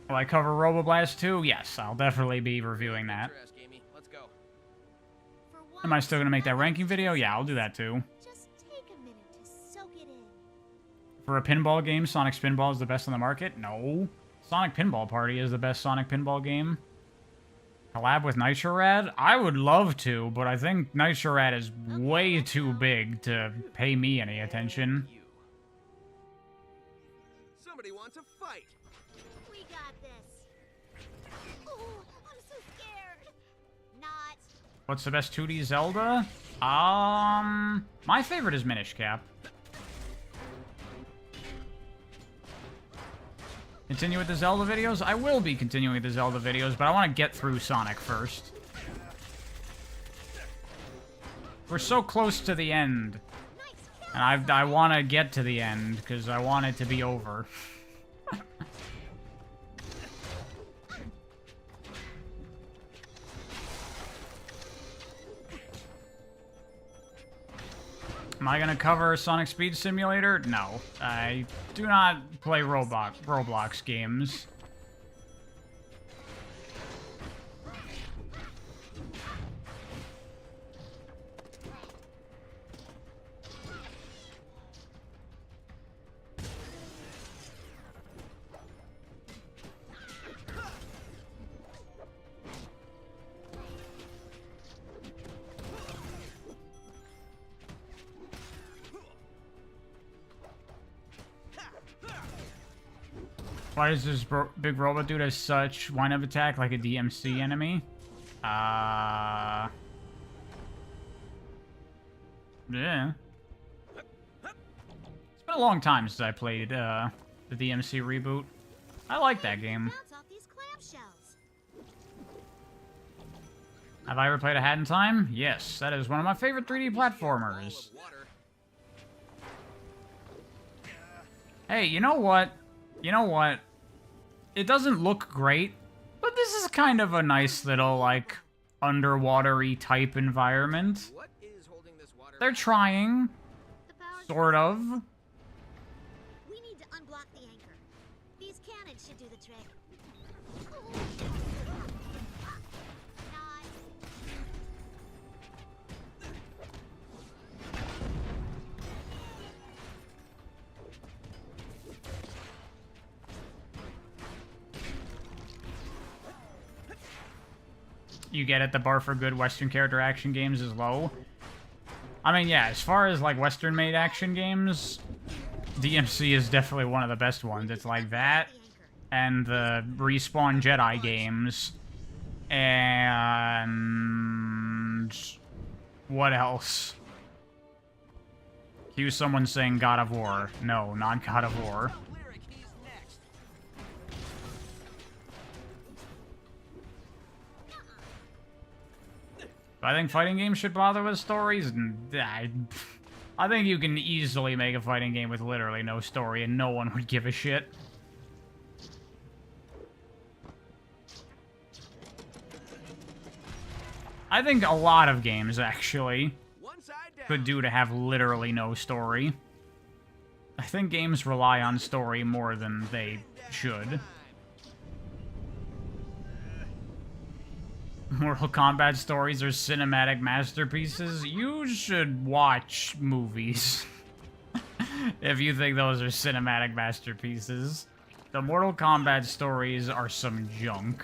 Will I cover Roboblast 2? Yes, I'll definitely be reviewing that. Let's go. Am I still going to make that ranking video? Yeah, I'll do that too. Just take a minute to soak it in. For a pinball game, Sonic Spinball is the best on the market? No. Sonic Pinball Party is the best Sonic pinball game. Collab with Nitrorad? I would love to, but I think Nitrorad is way too big to pay me any attention. Somebody wants a fight. We got this. Oh, I'm so scared. Not. What's the best 2D Zelda? My favorite is Minish Cap. Continue with the Zelda videos? I will be continuing with the Zelda videos, but I want to get through Sonic first. We're so close to the end. And I want to get to the end, because I want it to be over. Am I gonna cover Sonic Speed Simulator? No. I do not play Roblox games. Why does this big robot dude have such wind-up attack like a DMC enemy? Yeah. It's been a long time since I played the DMC reboot. I like that game. Bounce off these clamshells. Have I ever played a Hat in Time? Yes, that is one of my favorite 3D platformers. Hey, you know what? You know what? It doesn't look great, but this is kind of a nice little, like, underwater-y type environment. What is holding this water? They're trying. Sort of. We need to unblock the anchor. These cannons should do the trick. you get at the bar for good Western character action games is low. I mean, yeah, as far as like Western-made action games, DMC is definitely one of the best ones. It's like that, and the Respawn Jedi games, and what else? Cue someone saying God of War. No, not God of War. I think fighting games should bother with stories. I think you can easily make a fighting game with literally no story and no one would give a shit. I think a lot of games, actually, could do to have literally no story. I think games rely on story more than they should. Mortal Kombat stories are cinematic masterpieces. You should watch movies if you think those are cinematic masterpieces. The Mortal Kombat stories are some junk.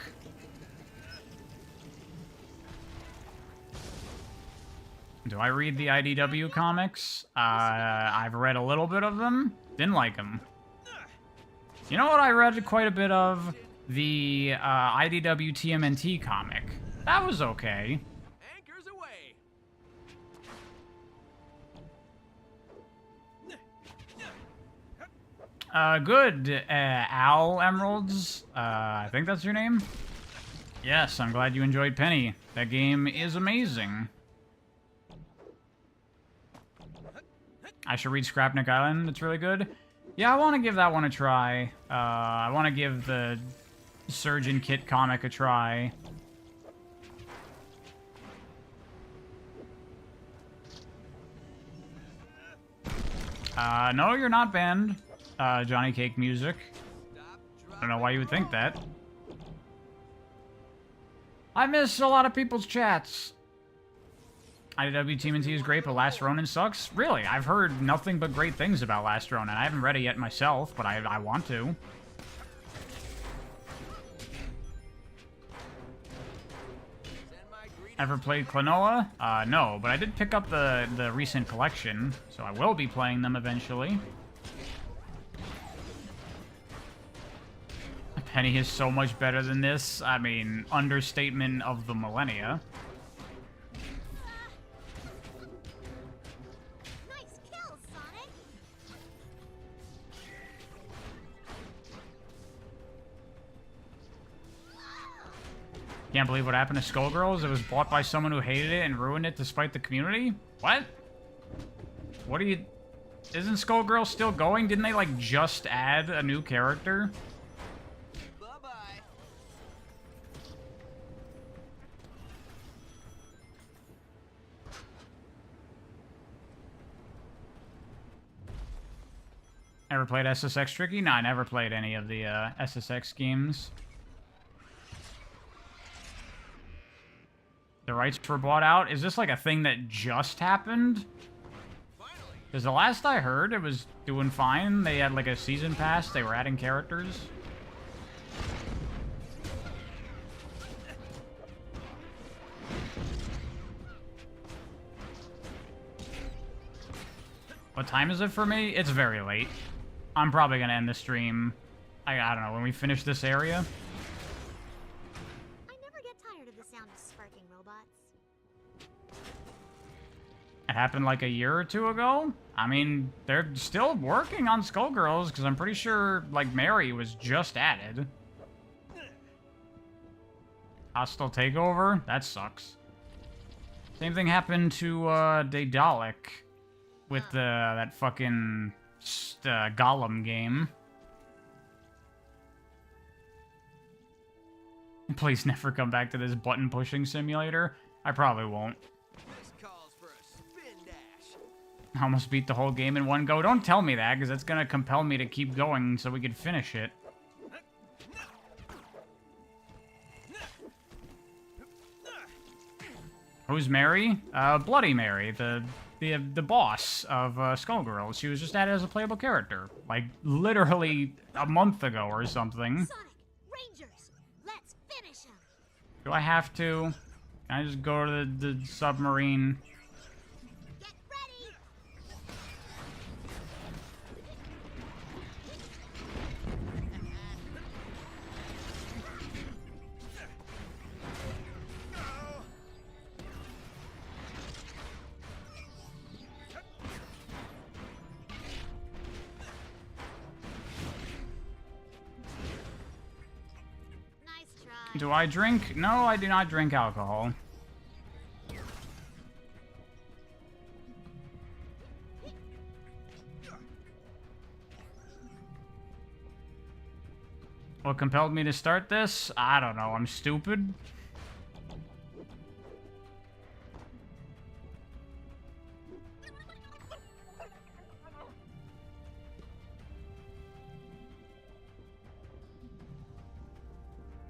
Do I read the IDW comics? I've read a little bit of them. Didn't like them. You know what I read quite a bit of? The IDW TMNT comic. That was okay. Anchors away. Good. Al Emeralds? I think that's your name? Yes, I'm glad you enjoyed Penny. That game is amazing. I should read Scrapnik Island. It's really good. Yeah, I want to give that one a try. I want to give the Surgeon Kit comic a try. No, you're not banned, Johnny Cake Music. I don't know why you would think that. I miss a lot of people's chats. IDW TMNT is great, but Last Ronin sucks? Really? I've heard nothing but great things about Last Ronin. I haven't read it yet myself, but I want to. Ever played Klonoa? No, but I did pick up the recent collection, so I will be playing them eventually. Penny is so much better than this. I mean, understatement of the millennia. Nice kill, Sonic. Can't believe what happened to Skullgirls. It was bought by someone who hated it and ruined it despite the community? What? What do you... Isn't Skullgirls still going? Didn't they, like, just add a new character? Bye-bye. Ever played SSX Tricky? No, I never played any of the SSX games. The rights were bought out? Is this like a thing that just happened? Because the last I heard, it was doing fine. They had like a season pass. They were adding characters. What time is it for me? It's very late. I'm probably going to end the stream, I don't know, when we finish this area. I never get tired of the sound of sparking robots. It happened like a year or two ago. I mean, they're still working on Skullgirls, because I'm pretty sure, like, Mary was just added. Hostile Takeover? That sucks. Same thing happened to, Daedalic with, that fucking, Gollum game. Please never come back to this button-pushing simulator. I probably won't. This calls for a spin dash. I almost beat the whole game in one go. Don't tell me that, because that's going to compel me to keep going so we can finish it. Who's Mary? Bloody Mary, the boss of Skullgirls. She was just added as a playable character, like literally a month ago or something. Sonic, Rangers, let's finish him. Do I have to? Can I just go to the submarine? Get ready! Nice try. Do I drink? No, I do not drink alcohol. What compelled me to start this? I don't know. I'm stupid.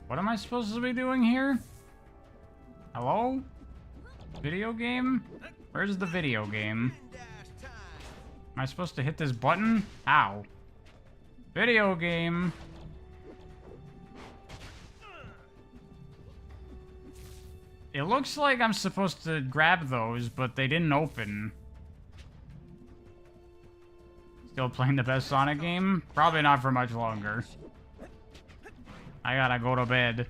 What am I supposed to be doing here? Hello? Video game? Where's the video game? Am I supposed to hit this button? Ow. Video game. It looks like I'm supposed to grab those, but they didn't open. Still playing the best Sonic game? Probably not for much longer. I gotta go to bed.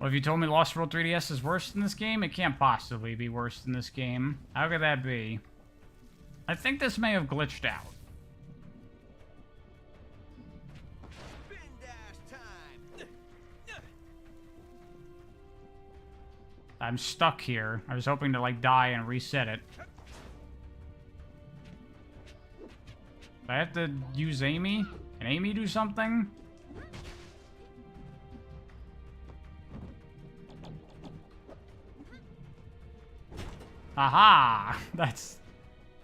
Well, if you told me Lost World 3DS is worse than this game, it can't possibly be worse than this game. How could that be? I think this may have glitched out. I'm stuck here. I was hoping to, like, die and reset it. Do I have to use Amy? Can Amy do something? Aha! That's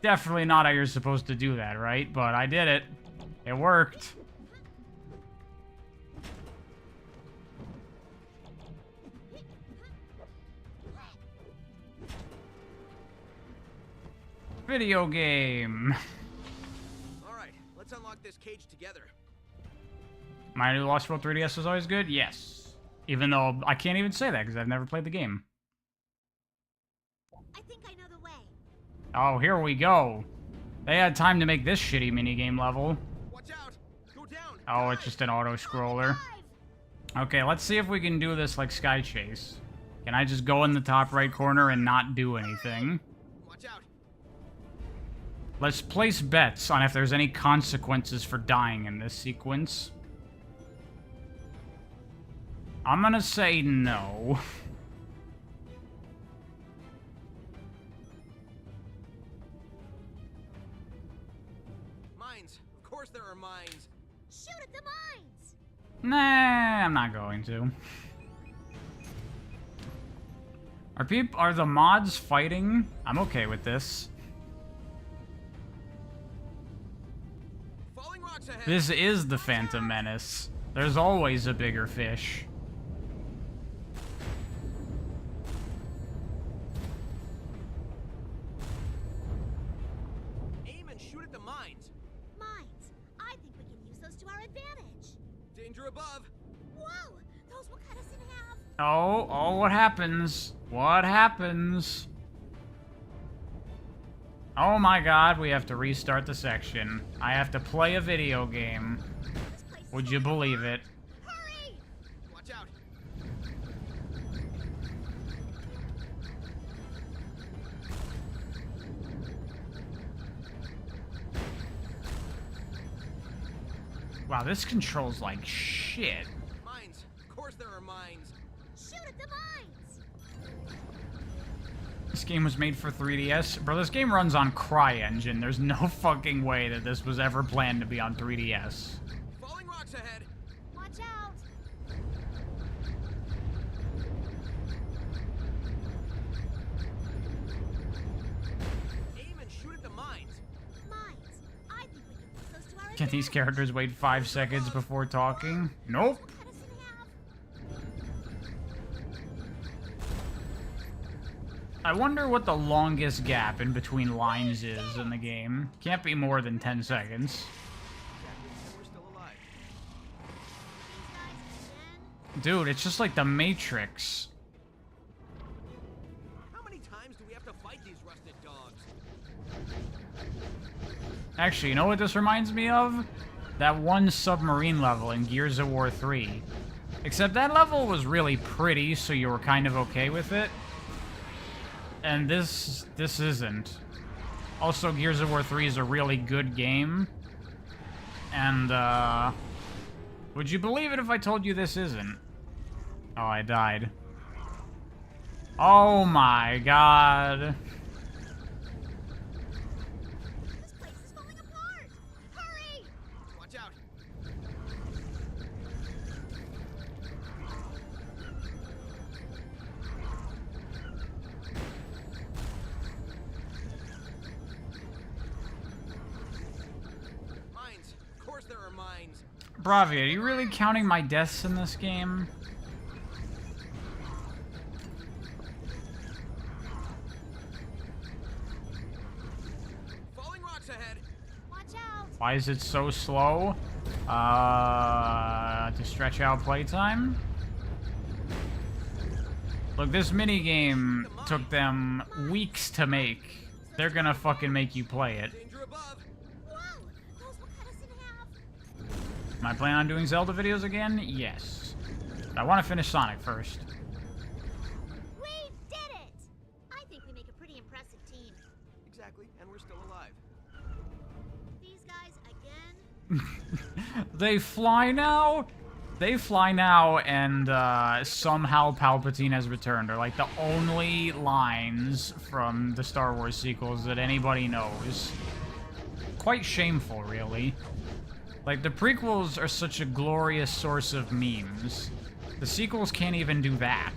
definitely not how you're supposed to do that, right? But I did it. It worked. Video game. Alright, let's unlock this cage together. My new Lost World 3DS was always good? Yes. Even though I can't even say that because I've never played the game. I think I know the way. Oh, here we go. They had time to make this shitty minigame level. Watch out! Go down! Oh, it's just an auto-scroller. Okay, let's see if we can do this like Sky Chase. Can I just go in the top right corner and not do anything? Watch out! Let's place bets on if there's any consequences for dying in this sequence. I'm gonna say no. Mines! Of course there are mines! Shoot at the mines! Nah, I'm not going to. Are the mods fighting? I'm okay with this. Falling rocks ahead! This is the Phantom Menace. There's always a bigger fish. Aim and shoot at the mines! Mines! I think we can use those to our advantage. Danger above! Whoa! Those will cut us in half. Oh, what happens? What happens? Oh my god, we have to restart the section. I have to play a video game. Would you believe it? Hurry! Watch out! Wow, this controls like shit. Mines! Of course there are mines! Shoot at the mines! This game was made for 3DS. Bro, this game runs on CryEngine. There's no fucking way that this was ever planned to be on 3DS. Falling rocks ahead! Watch out! Aim and shoot at the mines! Mines! I think we can use those to our advantage. Can these characters wait 5 seconds before talking? Nope. Cut us in half. I wonder what the longest gap in between lines is in the game. Can't be more than 10 seconds. We're still alive. These guys Dude, it's just like the Matrix. How many times do we have to fight these rusted dogs? Actually, you know what this reminds me of? That one submarine level in Gears of War 3. Except that level was really pretty, so you were kind of okay with it. And this isn't. Also, Gears of War 3 is a really good game. And, would you believe it if I told you this isn't? Oh, I died. Oh my god. This place is falling apart! Hurry! Watch out. Mines. Of course there are mines. Bravi, are you really counting my deaths in this game? Falling rocks ahead. Watch out! Why is it so slow? To stretch out playtime? Look, this minigame took them weeks to make. They're gonna fucking make you play it. Danger above. Whoa! Those will cut us in half! Am I planning on doing Zelda videos again? Yes. But I want to finish Sonic first. We did it! I think we make a pretty impressive team. Exactly, and we're still alive. These guys again? They fly now? They fly now, and somehow Palpatine has returned. Are like the only lines from the Star Wars sequels that anybody knows. Quite shameful, really. Like, the prequels are such a glorious source of memes. The sequels can't even do that.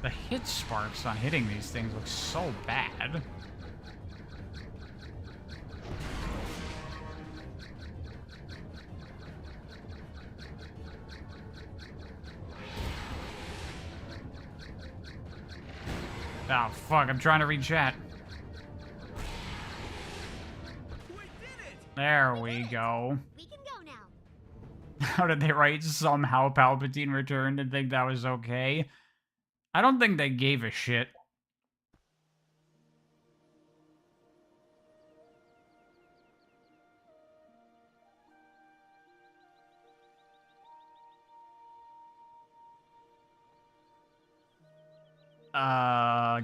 The hit sparks on hitting these things look so bad. Oh, fuck, I'm trying to read chat. We did it! There we go. We can go now. How did they write somehow Palpatine returned and think that was okay? I don't think they gave a shit.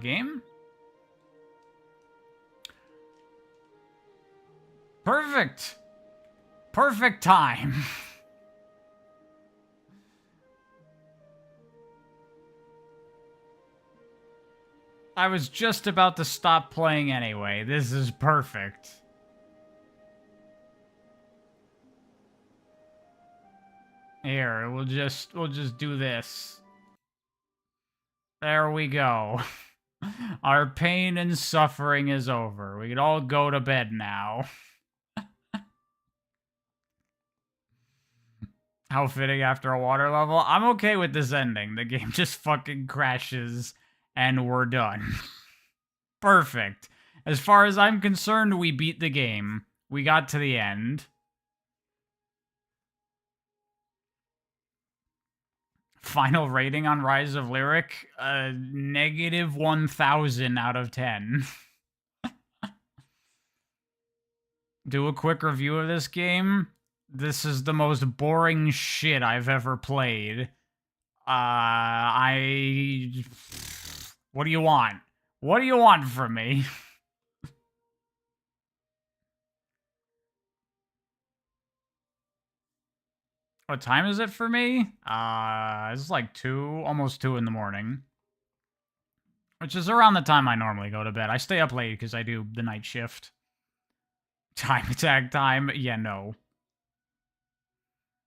Game? Perfect. Perfect time. I was just about to stop playing anyway. This is perfect. Here, we'll just do this. There we go. Our pain and suffering is over. We can all go to bed now. How fitting after a water level. I'm okay with this ending. The game just fucking crashes and we're done. Perfect. As far as I'm concerned, we beat the game. We got to the end. Final rating on Rise of Lyric? Negative 1,000 out of 10. Do a quick review of this game. This is the most boring shit I've ever played. What do you want? What do you want from me? What time is it for me? It's like 2, almost 2 in the morning. Which is around the time I normally go to bed. I stay up late because I do the night shift. Time attack time? Yeah, no.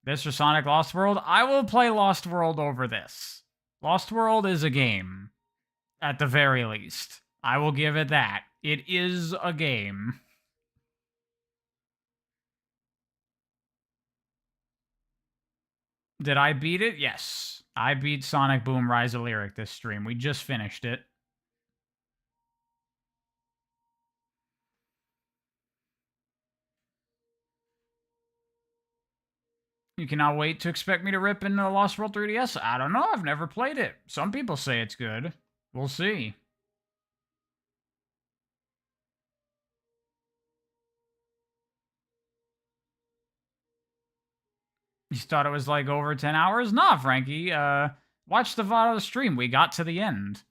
This or Sonic Lost World? I will play Lost World over this. Lost World is a game. At the very least. I will give it that. It is a game. Did I beat it? Yes. I beat Sonic Boom Rise of Lyric this stream. We just finished it. You cannot wait to expect me to rip into the Lost World 3DS? I don't know, I've never played it. Some people say it's good. We'll see. You thought it was like over 10 hours? Nah, Frankie. Watch the VOD of the stream. We got to the end.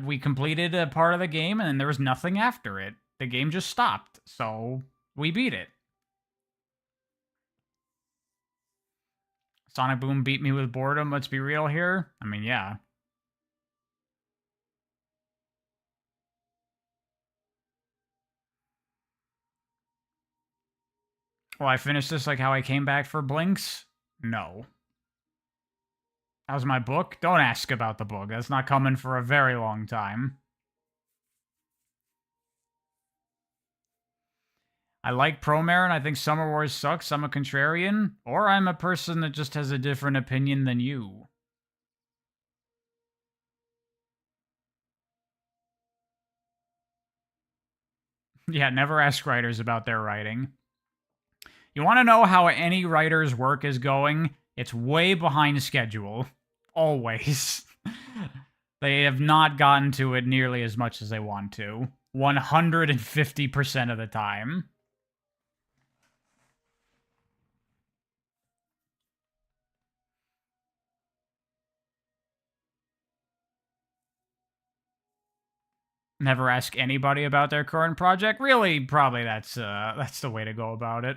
We completed a part of the game, and then there was nothing after it. The game just stopped, so we beat it. Sonic Boom beat me with boredom, let's be real here. I mean, yeah. Well, I finished this like how I came back for Blinks? No. How's my book? Don't ask about the book. That's not coming for a very long time. I like Promare, and I think Summer Wars sucks. I'm a contrarian, or I'm a person that just has a different opinion than you. Yeah, never ask writers about their writing. You want to know how any writer's work is going? It's way behind schedule. Always. They have not gotten to it nearly as much as they want to. 150% of the time. Never ask anybody about their current project. Really, probably that's the way to go about it.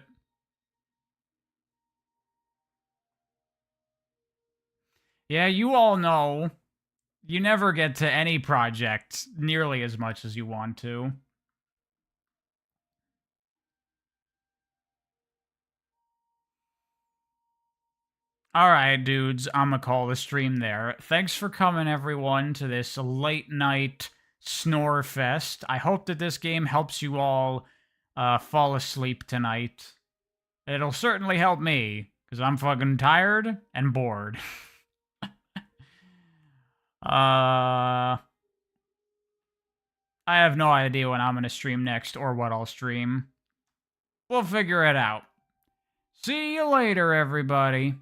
Yeah, you all know you never get to any project nearly as much as you want to. Alright, dudes, I'm gonna call the stream there. Thanks for coming, everyone, to this late night snore fest. I hope that this game helps you all fall asleep tonight. It'll certainly help me, because I'm fucking tired and bored. I have no idea when I'm gonna stream next or what I'll stream. We'll figure it out. See you later, everybody.